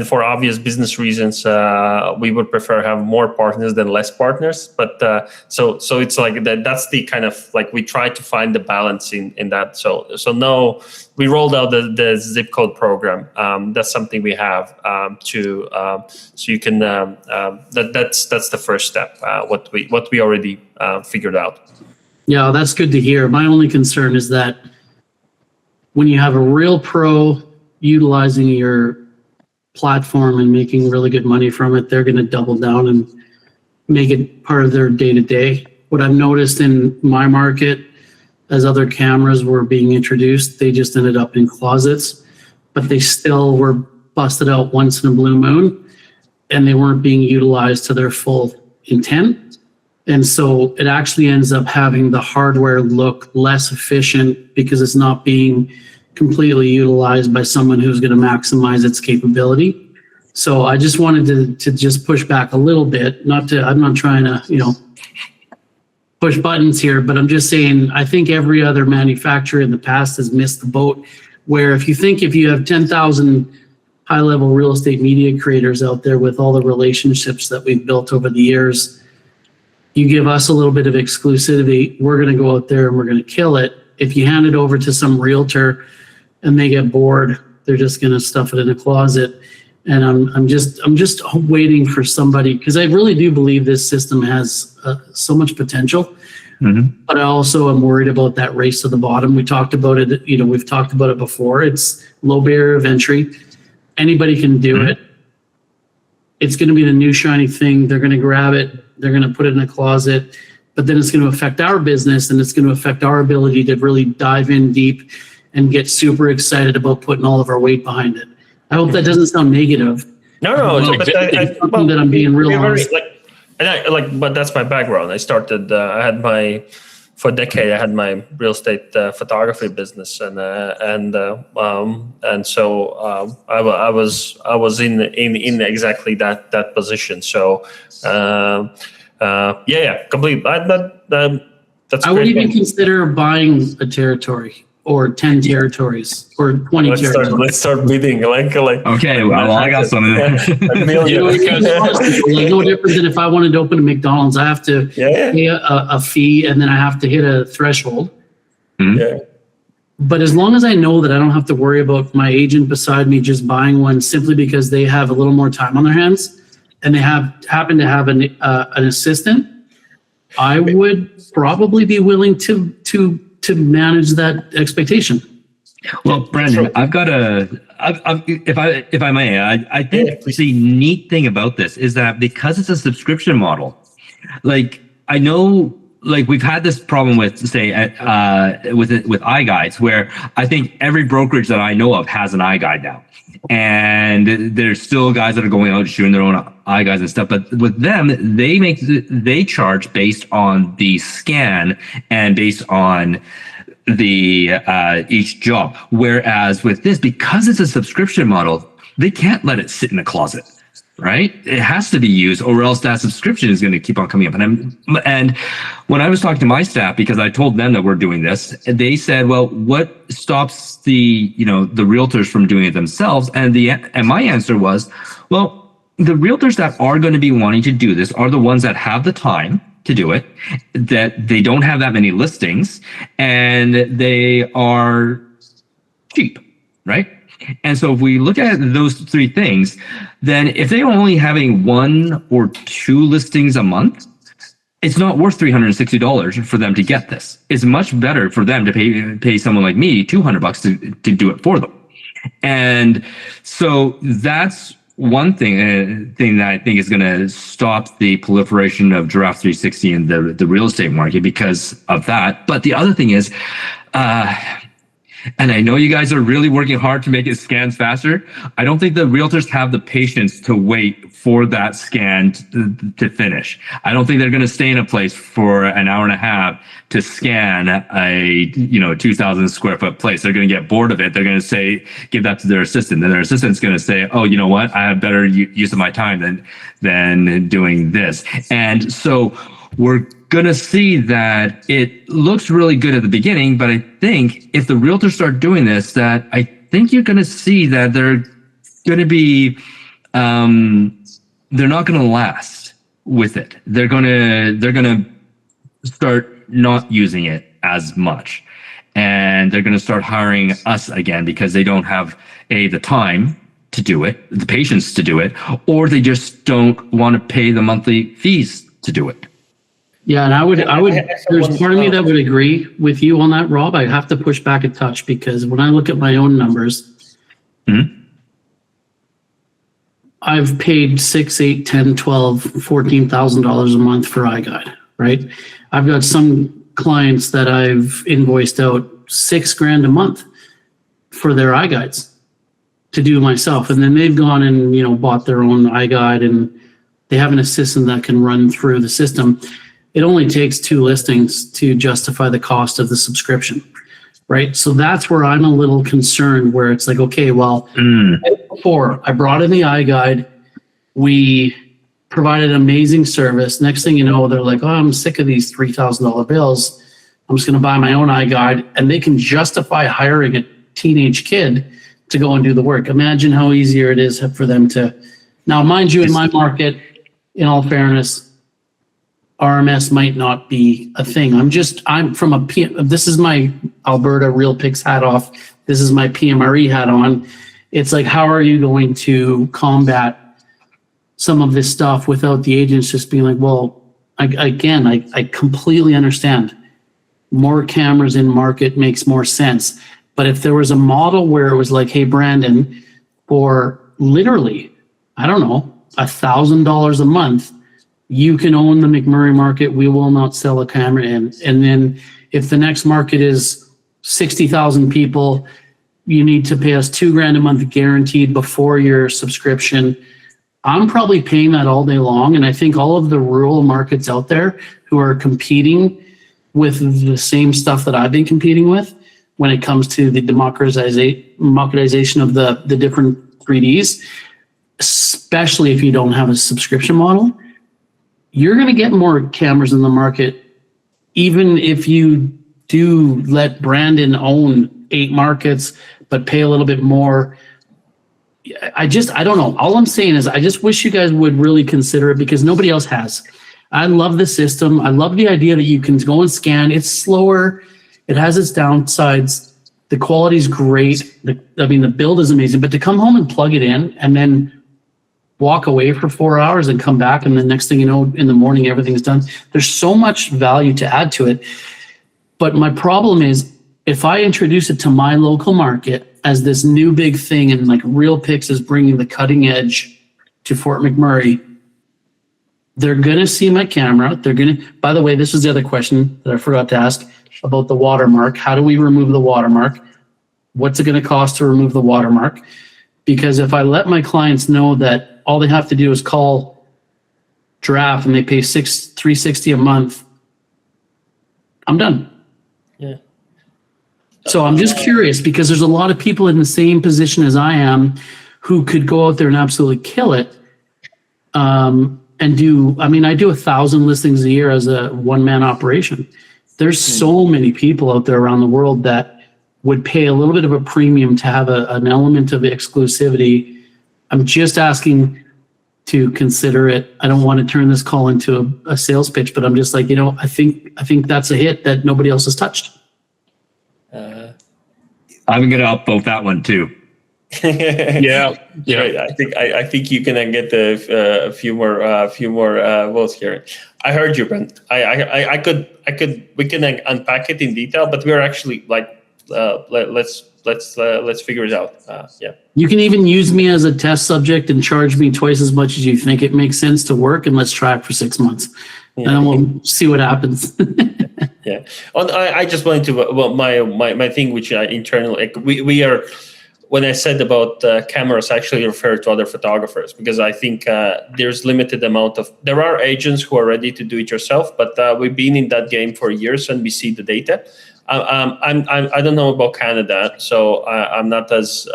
for obvious business reasons, we would prefer have more partners than less partners. But so it's like that. That's the kind of like we try to find the balance in that. So no, we rolled out the zip code program. That's something we have so you can that's the first step. What we already figured out. Yeah, that's good to hear. My only concern is that when you have a real pro utilizing your platform and making really good money from it, they're going to double down and make it part of their day-to-day. What I've noticed in my market, as other cameras were being introduced, they just ended up in closets, but they still were busted out once in a blue moon, and they weren't being utilized to their full intent. And so it actually ends up having the hardware look less efficient because it's not being completely utilized by someone who's going to maximize its capability. So I just wanted to just push back a little bit. I'm not trying to, push buttons here, but I'm just saying, I think every other manufacturer in the past has missed the boat, where if you have 10,000 high-level real estate media creators out there with all the relationships that we've built over the years, you give us a little bit of exclusivity. We're going to go out there and we're going to kill it. If you hand it over to some realtor and they get bored, they're just going to stuff it in a closet. And I'm just waiting for somebody, because I really do believe this system has so much potential. But I also am worried about that race to the bottom. We talked about it, we've talked about it before. It's low barrier of entry. Anybody can do it. It's going to be the new shiny thing. They're going to grab it. They're going to put it in a closet, but then it's going to affect our business, and it's going to affect our ability to really dive in deep and get super excited about putting all of our weight behind it. I hope that doesn't sound negative. No, It's something that I'm being real honest. But that's my background. I started. For a decade, I had my real estate photography business, and so I was in exactly that position. So completely. That's. I would even consider buying a territory, or 10 territories, or 20 territories. Let's start bidding. Like. Okay, well, I got something. A million. No different than if I wanted to open a McDonald's, I have to pay a fee, and then I have to hit a threshold. Yeah. But as long as I know that I don't have to worry about my agent beside me just buying one simply because they have a little more time on their hands, and they happen to have an assistant, I would probably be willing to manage that expectation. Well, Brandon, I've got if I may, I think the neat thing about this is that because it's a subscription model, like I know, like we've had this problem with, say, with iGuides, where I think every brokerage that I know of has an iGuide now. And there's still guys that are going out shooting their own iGuides and stuff, but with them, they charge based on the scan and based on the each job. Whereas with this, because it's a subscription model, they can't let it sit in a closet, right? It has to be used, or else that subscription is going to keep on coming up. And when I was talking to my staff, because I told them that we're doing this, they said, well, what stops the realtors from doing it themselves? And my answer was, well, the realtors that are going to be wanting to do this are the ones that have the time to do it, that they don't have that many listings, and they are cheap, right? And so if we look at those three things, then if they're only having 1 or 2 listings a month, it's not worth $360 for them to get this. It's much better for them to pay someone like me $200 to do it for them. And so that's one thing that I think is going to stop the proliferation of Giraffe360 in the real estate market because of that. But the other thing is, and I know you guys are really working hard to make it scans faster. I don't think the realtors have the patience to wait for that scan to finish. I don't think they're going to stay in a place for an hour and a half to scan a 2,000 square foot place. They're going to get bored of it. They're going to give that to their assistant. Then their assistant's going to say, oh, you know what? I have better use of my time than doing this. And so we're going to see that it looks really good at the beginning, but I think if the realtors start doing this, that I think you're going to see that they're going to be, they're not going to last with it. They're going to start not using it as much, and they're going to start hiring us again because they don't have the time to do it, the patience to do it, or they just don't want to pay the monthly fees to do it. Yeah, and I would. There's part of me that would agree with you on that, Rob. I have to push back a touch because when I look at my own numbers, I've paid $6,000, $8,000, $10,000, $12,000, $14,000 a month for iGuide, right? I've got some clients that I've invoiced out $6,000 a month for their iGuides to do myself, and then they've gone and bought their own iGuide, and they have an assistant that can run through the system. It only takes 2 listings to justify the cost of the subscription, right? So that's where I'm a little concerned, where it's like, okay, well, before I brought in the iGuide, we provided amazing service. Next thing you know, they're like, oh, I'm sick of these $3,000 bills. I'm just going to buy my own iGuide, and they can justify hiring a teenage kid to go and do the work. Imagine how easier it is for them to. Now, mind you, in my market, in all fairness, RMS might not be a thing. I'm from this is my Alberta Real Pics hat off. This is my PMRE hat on. It's like, how are you going to combat some of this stuff without the agents just being like, well, I completely understand. More cameras in market makes more sense. But if there was a model where it was like, hey, Brandon, for literally, I don't know, $1,000 a month, you can own the McMurray market. We will not sell a camera in. And then if the next market is 60,000 people, you need to pay us $2,000 a month guaranteed before your subscription. I'm probably paying that all day long. And I think all of the rural markets out there who are competing with the same stuff that I've been competing with when it comes to the democratization of the different 3Ds, especially if you don't have a subscription model, you're going to get more cameras in the market, even if you do let Brandon own 8 markets, but pay a little bit more. I don't know. All I'm saying is I just wish you guys would really consider it because nobody else has. I love the system. I love the idea that you can go and scan. It's slower. It has its downsides. The quality's great. The build is amazing, but to come home and plug it in and then walk away for 4 hours and come back, and the next thing you know, in the morning, everything's done. There's so much value to add to it. But my problem is if I introduce it to my local market as this new big thing, and like Real Pics is bringing the cutting edge to Fort McMurray, they're going to see my camera. By the way, this was the other question that I forgot to ask about the watermark. How do we remove the watermark? What's it going to cost to remove the watermark? Because if I let my clients know that all they have to do is call Giraffe and they pay $360 a month, I'm done. Yeah. So I'm just curious because there's a lot of people in the same position as I am who could go out there and absolutely kill it. And I do 1,000 listings a year as a one-man operation. There's so many people out there around the world that would pay a little bit of a premium to have an element of exclusivity. I'm just asking to consider it. I don't want to turn this call into a sales pitch, but I'm just like, I think that's a hit that nobody else has touched. I'm going to upvote that one too. Yeah. Right. I think you can get a few more votes here. I heard you, Brent. We can unpack it in detail, but we're actually like, let's figure it out. Yeah. You can even use me as a test subject and charge me twice as much as you think it makes sense to work, and let's try it for 6 months, and then we'll see what happens. Yeah. I just wanted to my thing, which internally, like we are. When I said about cameras, I actually refer to other photographers because I think there's limited amount of. There are agents who are ready to do it yourself, but we've been in that game for years and we see the data. I don't know about Canada, so I'm not as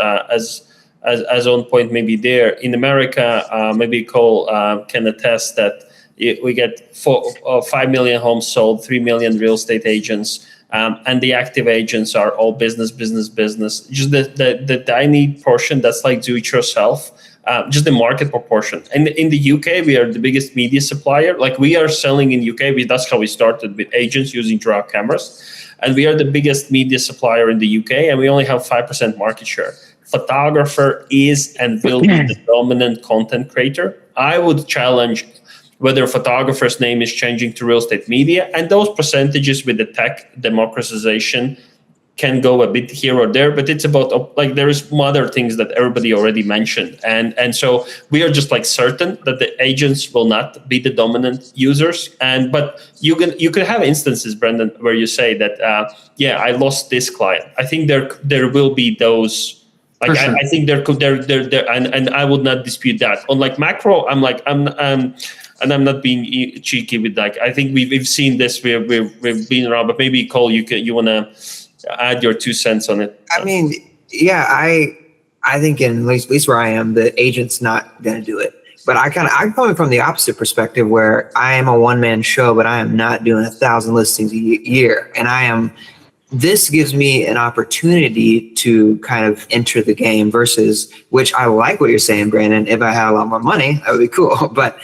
on point maybe there. In America, maybe Cole can attest that we get 5 million homes sold, 3 million real estate agents. And the active agents are all business. Just the tiny portion that's like do it yourself, just the market proportion. And in the UK, we are the biggest media supplier. Like we are selling in UK. That's how we started with agents using Giraffe cameras. And we are the biggest media supplier in the UK. And we only have 5% market share. Photographer is and will be the dominant content creator. I would challenge whether a photographer's name is changing to real estate media, and those percentages with the tech democratization can go a bit here or there, but it's about like there is other things that everybody already mentioned, and so we are just like certain that the agents will not be the dominant users, but you could have instances, Brendan, where you say that I lost this client. I think there will be those. Like sure. I think there and I would not dispute that. On like macro, and I'm not being cheeky with like, I think we've seen this, we've been around, but maybe Cole, you want to add your 2 cents on it? I mean, yeah, I think at least where I am, the agent's not going to do it. But I'm coming from the opposite perspective where I am a one-man show, but I am not doing 1,000 listings a year. And this gives me an opportunity to kind of enter the game versus, which I like what you're saying, Brandon. If I had a lot more money, that would be cool. But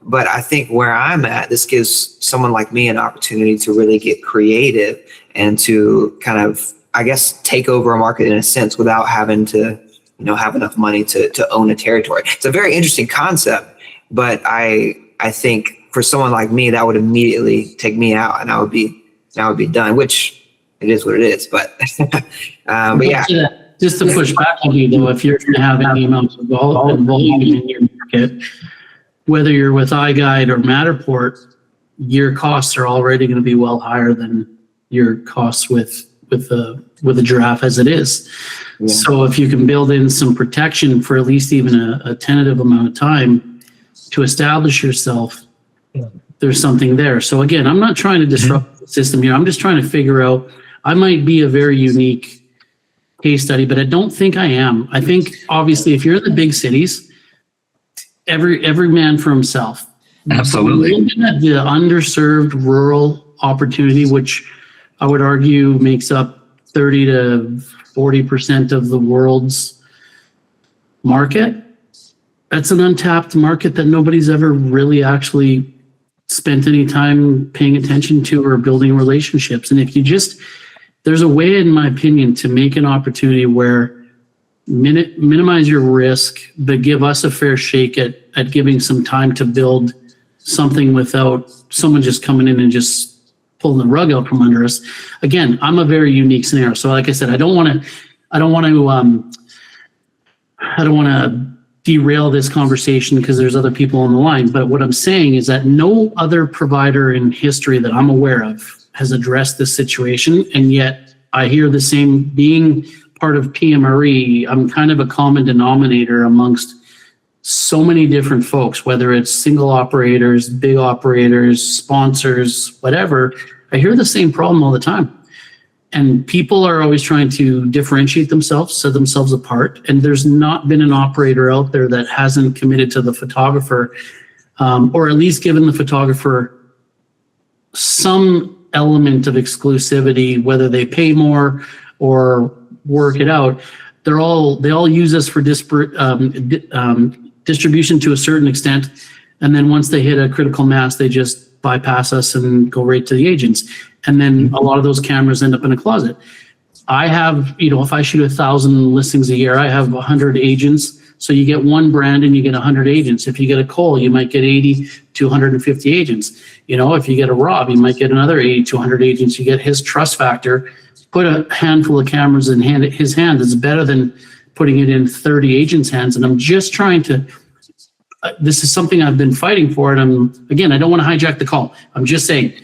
But I think where I'm at, this gives someone like me an opportunity to really get creative and to kind of, I guess, take over a market in a sense without having to, have enough money to own a territory. It's a very interesting concept, but I think for someone like me, that would immediately take me out, and I would be done, which it is what it is. But but yeah. Just to push back on you though, if you're going to have any amount of volume in your market, whether you're with iGuide or Matterport, your costs are already going to be well higher than your costs with a Giraffe as it is. Yeah. So if you can build in some protection for at least even a tentative amount of time to establish yourself, there's something there. So again, I'm not trying to disrupt the system here. I'm just trying to figure out, I might be a very unique case study, but I don't think I am. I think obviously if you're in the big cities, every man for himself. Absolutely. Looking at the underserved rural opportunity, which I would argue makes up 30 to 40% of the world's market. That's an untapped market that nobody's ever really actually spent any time paying attention to or building relationships. And if you just, there's a way, in my opinion, to make an opportunity where minimize your risk, but give us a fair shake at giving some time to build something without someone just coming in and just pulling the rug out from under us. Again, I'm a very unique scenario. So like I said, I don't want to derail this conversation because there's other people on the line. But what I'm saying is that no other provider in history that I'm aware of has addressed this situation. And yet I hear the same. Being part of PMRE, I'm kind of a common denominator amongst so many different folks, whether it's single operators, big operators, sponsors, whatever. I hear the same problem all the time. And people are always trying to differentiate themselves, set themselves apart. And there's not been an operator out there that hasn't committed to the photographer, or at least given the photographer some element of exclusivity, whether they pay more or work it out. They all use us for disparate distribution to a certain extent. And then once they hit a critical mass, they just bypass us and go right to the agents. And then a lot of those cameras end up in a closet. I have, if I shoot 1,000 listings a year, I have 100 agents. So you get one brand and you get 100 agents. If you get a Cole, you might get 80 to 150 agents. If you get a Rob, you might get another 80 to 100 agents. You get his trust factor. Put a handful of cameras in his hand is better than putting it in 30 agents' hands. And I'm just trying to, this is something I've been fighting for. And again, I don't want to hijack the call. I'm just saying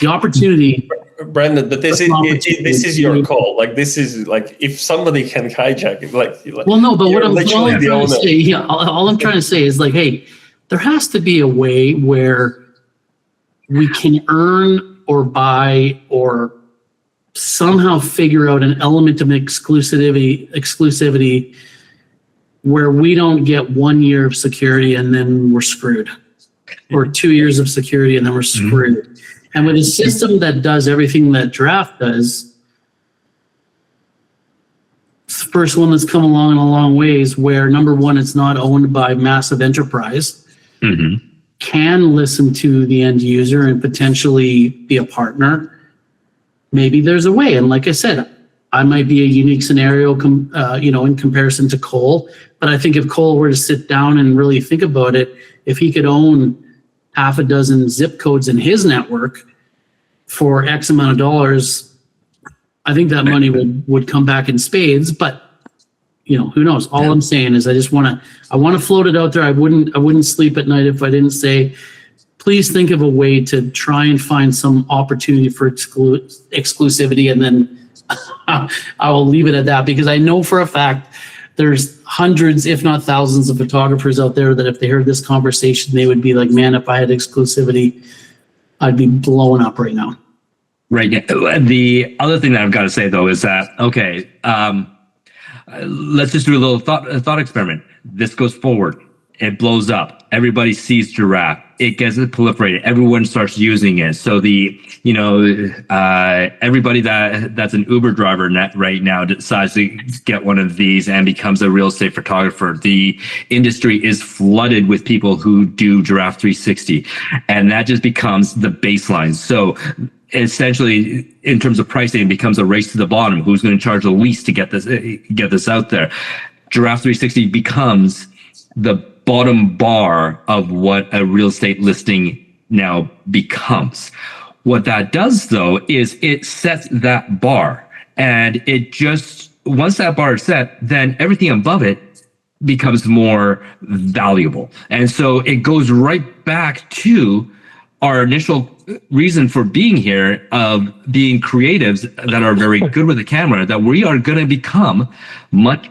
the opportunity. Brandon, but this is your call. Like, this is like, if somebody can hijack it, like well, no, but all I'm trying to say is like, hey, there has to be a way where we can earn or buy or somehow figure out an element of exclusivity where we don't get 1 year of security and then we're screwed, or 2 years of security and then we're screwed. Mm-hmm. And with a system that does everything that Giraffe does, it's the first one that's come along in a long ways, where number one, it's not owned by massive enterprise, can listen to the end user and potentially be a partner. Maybe there's a way. And like I said, I might be a unique scenario, in comparison to Cole. But I think if Cole were to sit down and really think about it, if he could own half a dozen zip codes in his network for X amount of dollars, I think that money would come back in spades. But who knows? All I'm saying is I want to float it out there. I wouldn't sleep at night if I didn't say, please think of a way to try and find some opportunity for exclusivity, and then I will leave it at that, because I know for a fact there's hundreds, if not thousands, of photographers out there that if they heard this conversation, they would be like, man, if I had exclusivity, I'd be blowing up right now. Right. Yeah. The other thing that I've got to say, though, is that, okay, let's just do a little thought experiment. This goes forward. it blows up. Everybody sees Giraffe. It gets proliferated. Everyone starts using it. So everybody that's an Uber driver right now decides to get one of these and becomes a real estate photographer. The industry is flooded with people who do Giraffe 360, and that just becomes the baseline. So essentially, in terms of pricing, it becomes a race to the bottom. Who's going to charge the least to get this out there? Giraffe 360 becomes the bottom bar of what a real estate listing now becomes. What that does, though, is it sets that bar, and it just, once that bar is set, then everything above it becomes more valuable. And so it goes right back to our initial reason for being here, of being creatives that are very good with the camera, that we are going to become much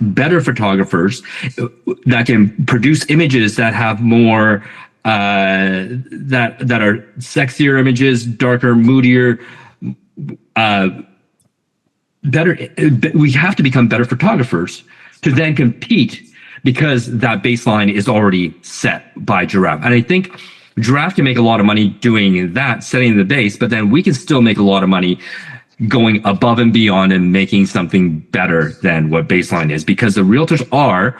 better photographers that can produce images that have more that are sexier images, darker, moodier, better. We have to become better photographers to then compete, because that baseline is already set by Giraffe. And I think Giraffe can make a lot of money doing that, setting the base, but then we can still make a lot of money going above and beyond and making something better than what baseline is, because the realtors are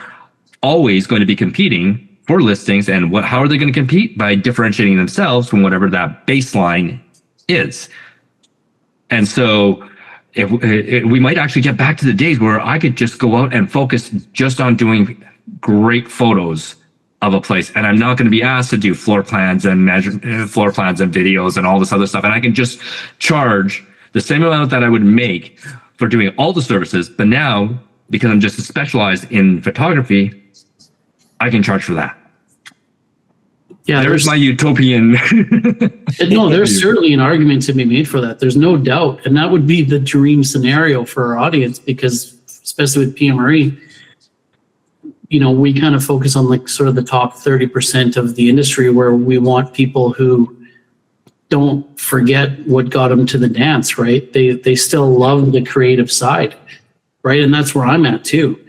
always going to be competing for listings. And how are they going to compete? By differentiating themselves from whatever that baseline is. And so if we might actually get back to the days where I could just go out and focus just on doing great photos of a place, and I'm not going to be asked to do floor plans and videos and all this other stuff, and I can just charge the same amount that I would make for doing all the services. But now, because I'm just specialized in photography, I can charge for that. Yeah, there's my utopian. No, there's certainly an argument to be made for that. There's no doubt. And that would be the dream scenario for our audience, because especially with PMRE, we kind of focus on like sort of the top 30% of the industry, where we want people who don't forget what got them to the dance, right? They still love the creative side, right? And that's where I'm at too.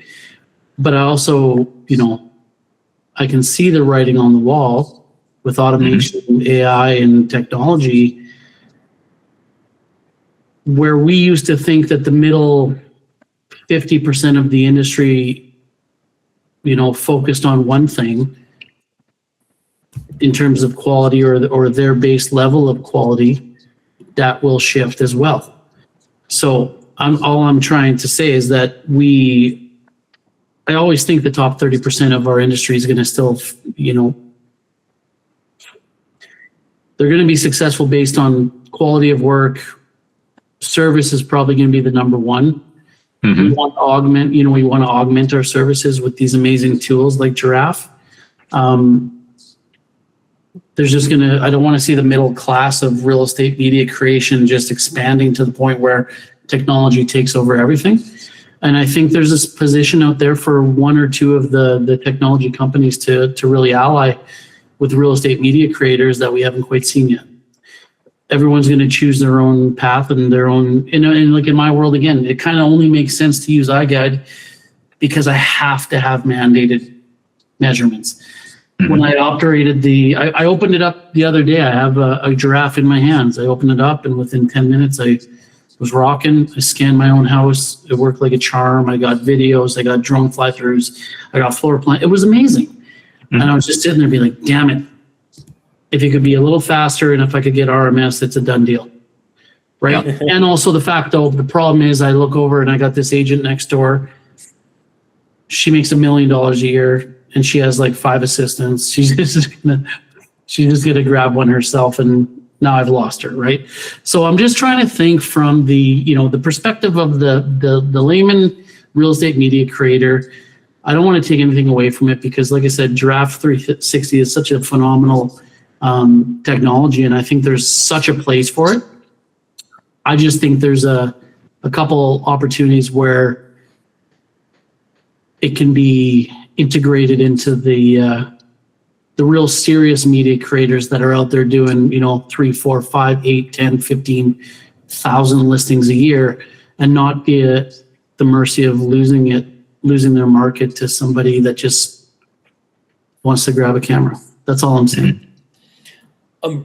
But I also, I can see the writing on the wall with automation, AI, and technology, where we used to think that the middle 50% of the industry, focused on one thing in terms of quality or their base level of quality, that will shift as well. So all I'm trying to say is that I always think the top 30% of our industry is going to still, they're going to be successful based on quality of work. Service is probably going to be the number one. We want to augment our services with these amazing tools like Giraffe. I don't want to see the middle class of real estate media creation just expanding to the point where technology takes over everything. And I think there's this position out there for one or two of the technology companies to really ally with real estate media creators that we haven't quite seen yet. Everyone's going to choose their own path and their own, and like in my world, again, it kind of only makes sense to use iGuide because I have to have mandated measurements. When I operated I opened it up the other day. I have a Giraffe in my hands. I opened it up, and within 10 minutes, I was rocking. I scanned my own house. It worked like a charm. I got videos. I got drone fly-throughs. I got floor plan. It was amazing. And I was just sitting there being like, damn it. If it could be a little faster and if I could get RMS, it's a done deal. Right? Yeah. And also the fact, though, the problem is I look over and I got this agent next door. She makes $1 million a year. And she has like 5 assistants. She's just gonna grab one herself, and now I've lost her, right? So I'm just trying to think from the perspective of the layman real estate media creator. I don't want to take anything away from it because, like I said, Giraffe 360 is such a phenomenal technology, and I think there's such a place for it. I just think there's a couple opportunities where it can be integrated into the real serious media creators that are out there doing 3, 4, 5, 8, 10, 15,000 listings a year, and not be at the mercy of losing it losing their market to somebody that just wants to grab a camera. That's all I'm saying.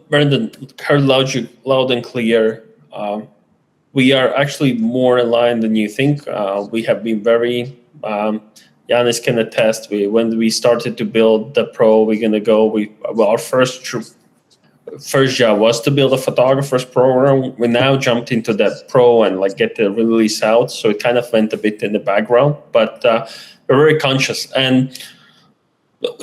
Brandon, heard loud and clear. We are actually more aligned than you think. We have been very, Yanis can attest, when we started to build the Pro, we're going to go, our first job was to build a photographer's program. We now jumped into the Pro and like get the release out. So it kind of went a bit in the background, but we're very conscious. And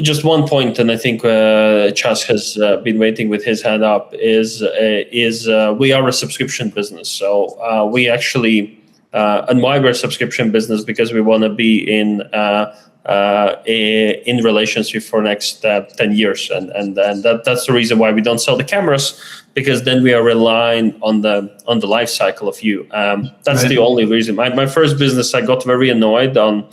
just one point, and I think Chas has been waiting with his hand up, is we are a subscription business. So we actually, and why we're a subscription business, because we want to be in relationship for next 10 years. And that's the reason why we don't sell the cameras, because then we are relying on the life cycle of you. That's the only reason. My first business, I got very annoyed on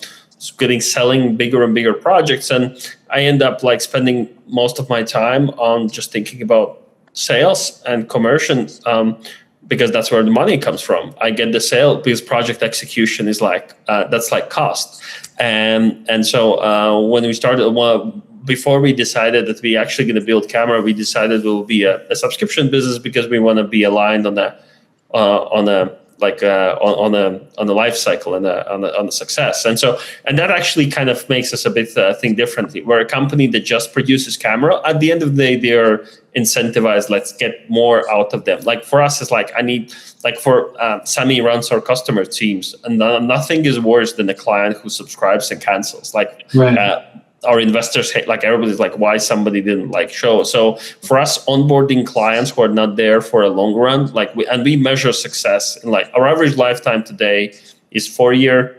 selling bigger and bigger projects, and I end up like spending most of my time on just thinking about sales and commercial, because that's where the money comes from. I get the sale because project execution is like that's like cost, and so when we started, before we decided that we actually going to build camera, we decided we'll be a subscription business because we want to be aligned on the life cycle and on the success, and that actually kind of makes us a bit think differently. We're a company that just produces camera. At the end of the day, they are incentivized. Let's get more out of them. Like for us, it's like Samy runs our customer teams, and nothing is worse than a client who subscribes and cancels. Our investors hate, like everybody's like, why somebody didn't like show. So for us, onboarding clients who are not there for a long run, we measure success, and like our average lifetime today is 4 year,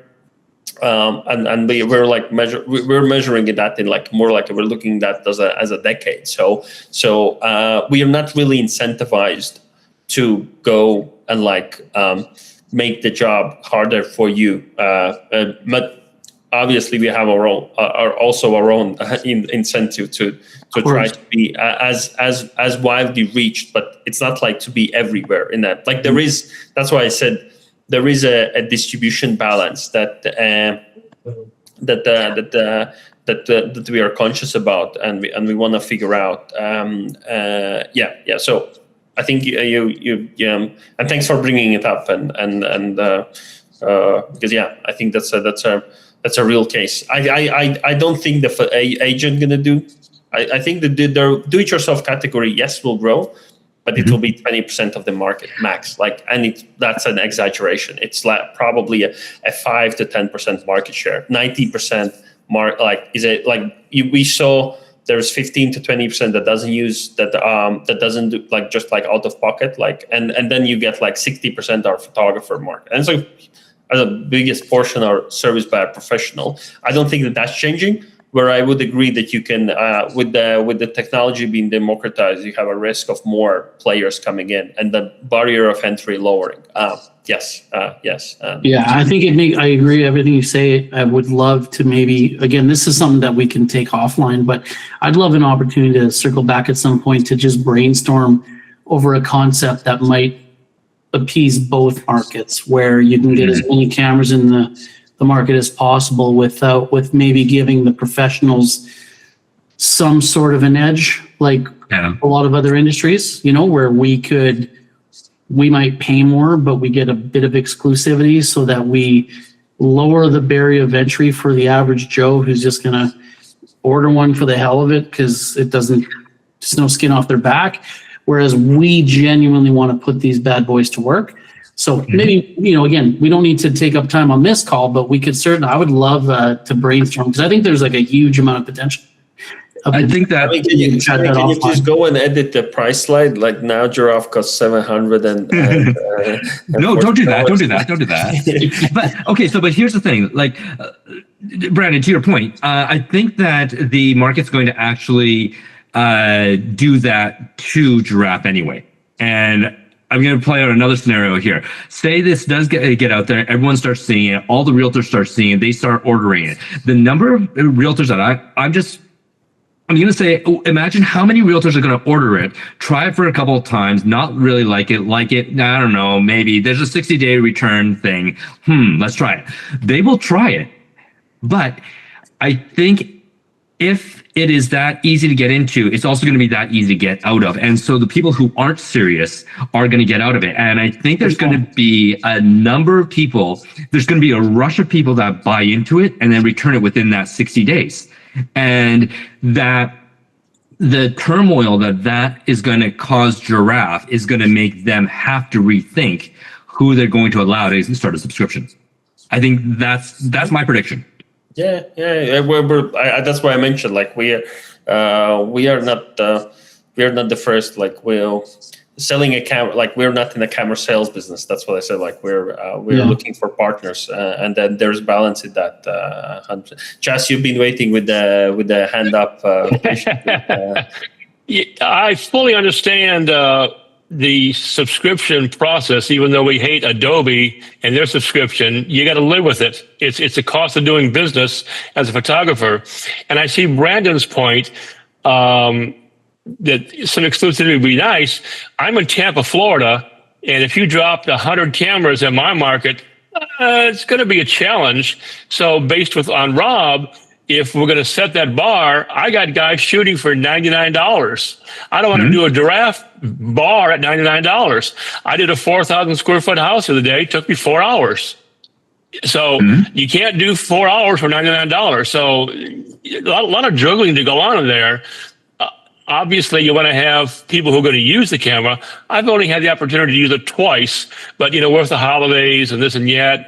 and we're measuring that in like more like we're looking at that as a decade. So we are not really incentivized to go and make the job harder for you, but obviously, we have our own incentive to try to be as widely reached, but it's not like to be everywhere in that. Like there is, that's why I said there is a distribution balance that we are conscious about, and we want to figure out. So I think you and thanks for bringing it up, and because I think that's a real case. I don't think the agent gonna do. I think the do-it-yourself category, yes, will grow, but it will be 20% of the market max. That's an exaggeration. It's probably a 5 to 10% market share. 90% we saw there's 15 to 20% that doesn't use that doesn't do just out of pocket and then you get 60% our photographer market, and so the biggest portion are serviced by a professional. I don't think that's changing. Where I would agree that you can, with the technology being democratized, you have a risk of more players coming in and the barrier of entry lowering. Yes. I think I agree everything you say. I would love to maybe, again, this is something that we can take offline, but I'd love an opportunity to circle back at some point to just brainstorm over a concept that might appease both markets, where you can get as many cameras in the market as possible with maybe giving the professionals some sort of an edge, like a lot of other industries, where we might pay more, but we get a bit of exclusivity so that we lower the barrier of entry for the average Joe who's just going to order one for the hell of it because there's no skin off their back. Whereas we genuinely want to put these bad boys to work. So maybe, again, we don't need to take up time on this call, but we could I would love to brainstorm, because I think there's a huge amount of potential. I think that. Can you just go and edit the price slide? Like now Giraffe costs 700 and no, don't do that. Don't do that. But here's the thing, Brandon, to your point, I think that the market's going to actually do that to Giraffe anyway. And I'm going to play out another scenario here. Say this does get out there, everyone starts seeing it, all the realtors start seeing it, they start ordering it. The number of realtors that I'm going to say, imagine how many realtors are going to order it, try it for a couple of times, not really like it, I don't know, maybe there's a 60-day return thing. Let's try it. They will try it. But I think if it is that easy to get into, it's also going to be that easy to get out of. And so the people who aren't serious are going to get out of it. And I think there's going to be a number of people, there's going to be a rush of people that buy into it and then return it within that 60 days. And that the turmoil that is going to cause Giraffe is going to make them have to rethink who they're going to allow to start a subscription. I think that's my prediction. Yeah. That's why I mentioned, like, we are not the first. Like, we're selling a camera. Like, we're not in the camera sales business. That's what I said. Like, we're looking for partners, and then there's balance in that. Chas, you've been waiting with the hand up. I fully understand the subscription process. Even though we hate Adobe and their subscription, you got to live with it. It's a cost of doing business as a photographer. And I see Brandon's point that some exclusivity would be nice. I'm in Tampa, Florida, and if you dropped 100 cameras in my market, it's going to be a challenge. So based on Rob, if we're going to set that bar, I got guys shooting for $99. I don't want to do a Giraffe bar at $99. I did a 4,000 square foot house the other day. It took me 4 hours. So you can't do 4 hours for $99. So a lot of juggling to go on in there. Obviously, you want to have people who are going to use the camera. I've only had the opportunity to use it twice, but, with the holidays and this and that,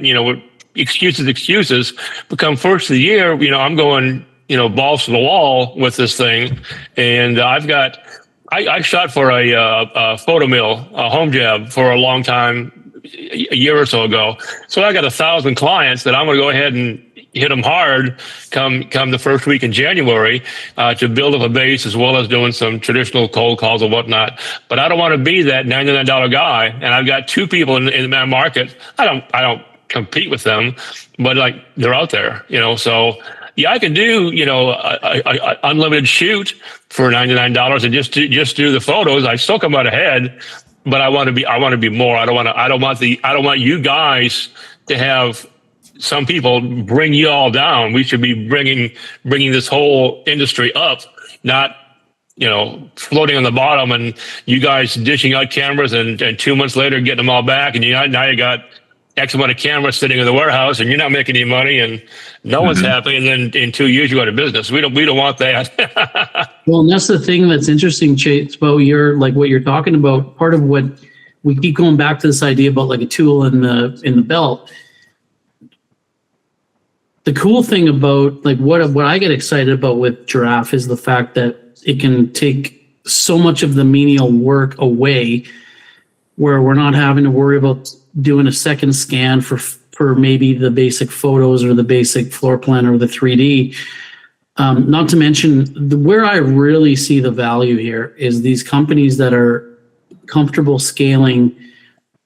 excuses become first of the year. I'm going, balls to the wall with this thing. And I shot for a photo mill, a home job for a long time, a year or so ago. So I got 1,000 clients that I'm going to go ahead and hit them hard come the first week in January to build up a base, as well as doing some traditional cold calls and whatnot. But I don't want to be that $99 guy. And I've got two people in my market. I don't compete with them, but like, they're out there, so yeah, I can do, a unlimited shoot for $99 and just do the photos. I still come out ahead, but I want to be more. I don't want you guys to have some people bring you all down. We should be bringing this whole industry up, not, floating on the bottom and you guys dishing out cameras and 2 months later getting them all back. And now you got X amount of cameras sitting in the warehouse and you're not making any money and no one's happy. And then in 2 years you go out of business. We don't want that. Well, and that's the thing that's interesting, Chase, about what you're talking about. Part of what we keep going back to this idea about like a tool in the belt. The cool thing about like what I get excited about with Giraffe is the fact that it can take so much of the menial work away, where we're not having to worry about doing a second scan for maybe the basic photos or the basic floor plan or the 3D. Not to mention where I really see the value here is these companies that are comfortable scaling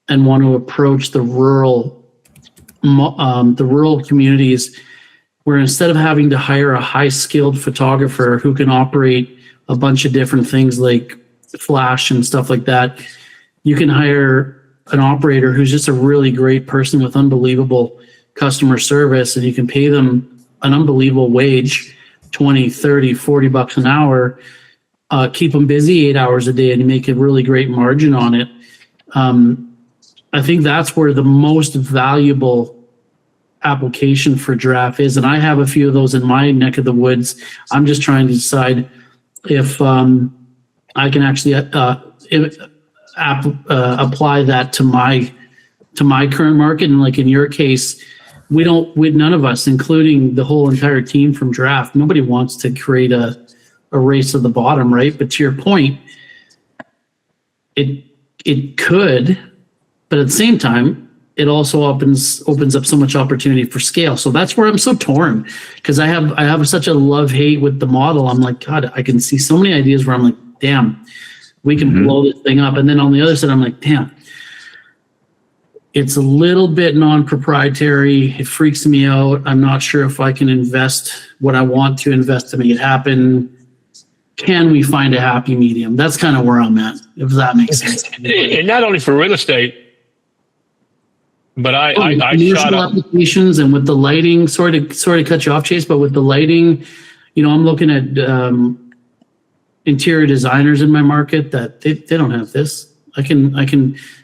and want to approach the rural communities, where instead of having to hire a high-skilled photographer who can operate a bunch of different things like flash and stuff like that, you can hire an operator who's just a really great person with unbelievable customer service, and you can pay them an unbelievable wage, 20, 30, 40 bucks an hour, keep them busy 8 hours a day, and you make a really great margin on it. I think that's where the most valuable application for Giraffe is. And I have a few of those in my neck of the woods. I'm just trying to decide if I can actually apply that to my current market. And like in your case, none of us, including the whole entire team from Giraffe, nobody wants to create a race to the bottom, right? But to your point, it could, but at the same time, it also opens up so much opportunity for scale. So that's where I'm so torn, because I have such a love-hate with the model. I'm like, God, I can see so many ideas where I'm like, damn, we can blow this thing up. And then on the other side, I'm like, damn, it's a little bit non-proprietary. It freaks me out. I'm not sure if I can invest what I want to invest to make it happen. Can we find a happy medium? That's kind of where I'm at, if that makes sense. And not only for real estate, But I commercial shot up. applications and with the lighting, sorry to cut you off, Chase, but with the lighting, I'm looking at interior designers in my market that they don't have this. I can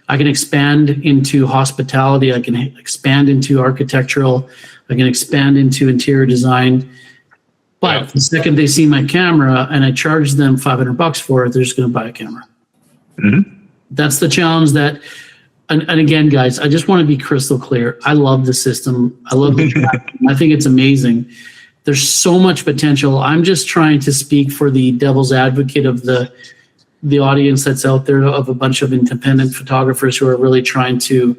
expand into hospitality. I can expand into architectural. I can expand into interior design. But the second they see my camera and I charge them $500 for it, they're just going to buy a camera. Mm-hmm. That's the challenge that, and again, guys, I just want to be crystal clear. I love the system. I love the tracking. I think it's amazing. There's so much potential. I'm just trying to speak for the devil's advocate of the audience that's out there, of a bunch of independent photographers who are really trying to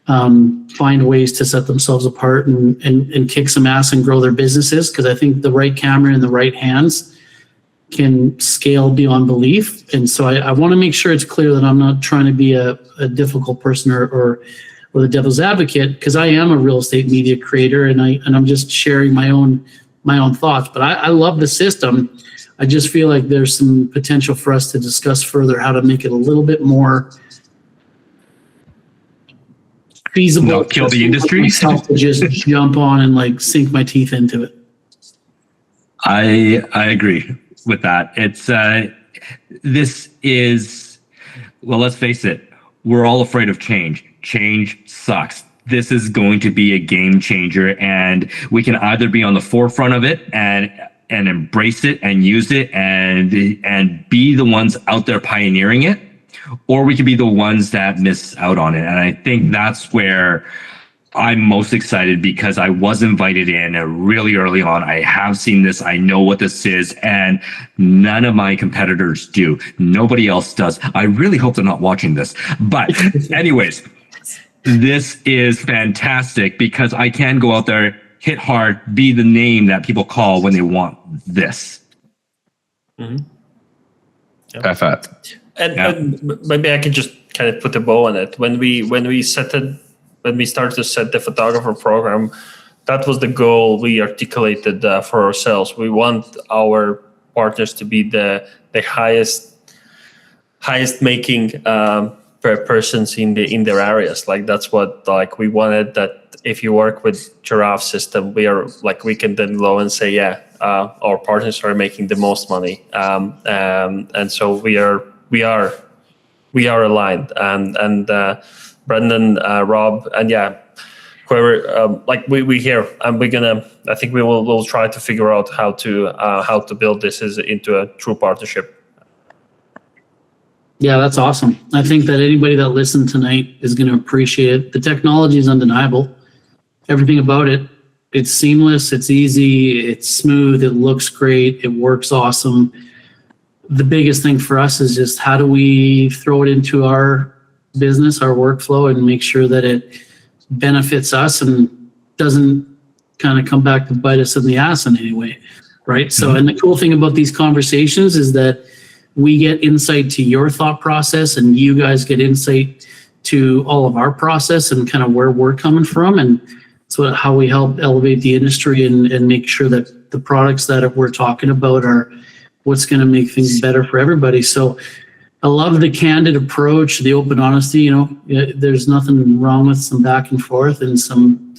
find ways to set themselves apart and kick some ass and grow their businesses. Because I think the right camera in the right hands can scale beyond belief. And so I want to make sure it's clear that I'm not trying to be a difficult person or the devil's advocate, because I am a real estate media creator and I'm just sharing my own thoughts. But I love the system. I just feel like there's some potential for us to discuss further how to make it a little bit more feasible. Not kill the industry. Myself to just jump on and like sink my teeth into it. I agree with that. It's this is, well, let's face it, we're all afraid of change. Change sucks. This is going to be a game changer, and we can either be on the forefront of it and embrace it and use it and be the ones out there pioneering it, or we could be the ones that miss out on it. And I think that's where I'm most excited, because I was invited in really early on. I have seen this. I know what this is, and none of my competitors do. Nobody else does. I really hope they're not watching this. But anyways, this is fantastic because I can go out there, hit hard, be the name that people call when they want this. Mm-hmm. Yep. Perfect. And maybe I can just kind of put a bow on it. When we started to set the photographer program, that was the goal we articulated for ourselves. We want our partners to be the highest making persons in their areas. Like that's what we wanted. That if you work with Giraffe system, we can then go and say, our partners are making the most money, and so we are aligned. And Brendan, Rob, and whoever, we here, and I think we'll try to figure out how to build this into a true partnership. Yeah, that's awesome. I think that anybody that listened tonight is going to appreciate it. The technology is undeniable. Everything about it. It's seamless. It's easy. It's smooth. It looks great. It works awesome. The biggest thing for us is just how do we throw it into our business, our workflow, and make sure that it benefits us and doesn't kind of come back to bite us in the ass in any way, right? So, and the cool thing about these conversations is that we get insight to your thought process, and you guys get insight to all of our process and kind of where we're coming from, and so how we help elevate the industry and make sure that the products that we're talking about are what's going to make things better for everybody. So I love the candid approach, the open honesty. There's nothing wrong with some back and forth and some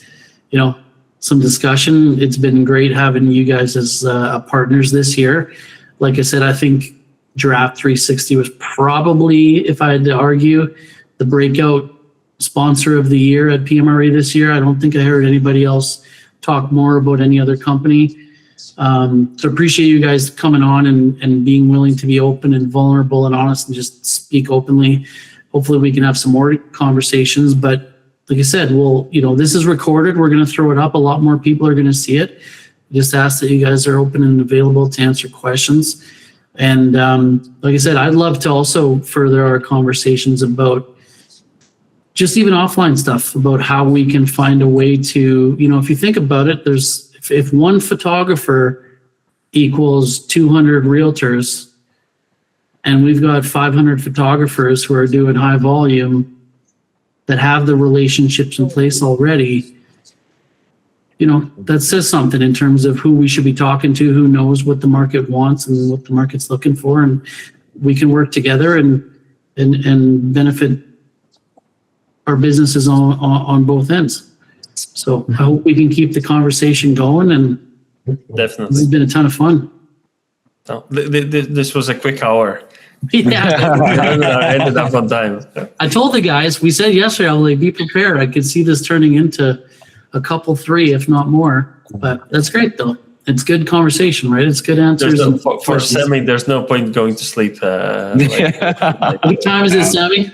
discussion. It's been great having you guys as partners this year. Like I said, I think Giraffe360 was probably, if I had to argue, the breakout sponsor of the year at PMRE this year. I don't think I heard anybody else talk more about any other company. So appreciate you guys coming on and being willing to be open and vulnerable and honest and just speak openly. Hopefully we can have some more conversations, but like I said, this is recorded. We're going to throw it up. A lot more people are going to see it. Just ask that you guys are open and available to answer questions. And like I said, I'd love to also further our conversations about just even offline stuff, about how we can find a way to, if you think about it, if one photographer equals 200 realtors, and we've got 500 photographers who are doing high volume that have the relationships in place already, that says something in terms of who we should be talking to, who knows what the market wants and what the market's looking for, and we can work together and benefit our businesses on both ends. So I hope we can keep the conversation going, and this has Definitely. been a ton of fun. No, this was a quick hour. Yeah, I ended up on time. I told the guys, we said yesterday, I was like, be prepared. I could see this turning into a couple, 3, if not more. But that's great, though. It's good conversation, right? It's good answers. There's no, and for questions. Samy, there's no point going to sleep. What time is it, Sammy?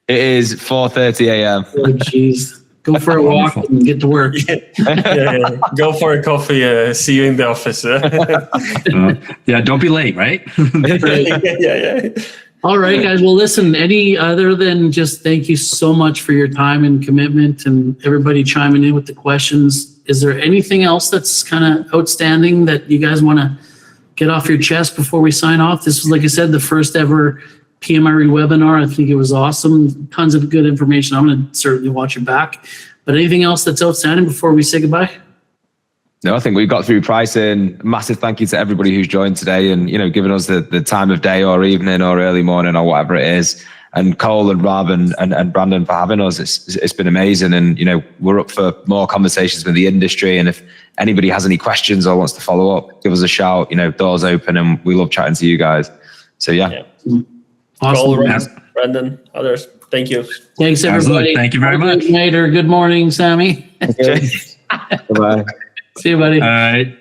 It is 4:30 a.m. Oh, jeez. Go for a walk and get to work. Yeah. Go for a coffee. See you in the office. Yeah, don't be late, right? yeah. All right, guys. Well, listen, any other than just thank you so much for your time and commitment and everybody chiming in with the questions. Is there anything else that's kind of outstanding that you guys want to get off your chest before we sign off? This was, like I said, the first ever PMRE webinar. I think it was awesome. Tons of good information. I'm going to certainly watch it back. But anything else that's outstanding before we say goodbye? No, I think we got through pricing. Massive thank you to everybody who's joined today and, giving us the time of day or evening or early morning or whatever it is. And Cole and Rob and Brandon for having us. It's been amazing. And, we're up for more conversations with the industry. And if anybody has any questions or wants to follow up, give us a shout, doors open, and we love chatting to you guys. So, yeah. Awesome. Cole, Brandon, others. Thank you. Thanks, everybody. Absolutely. Thank you very much. Good night or good morning, Sammy. Bye-bye. See you, buddy. All right.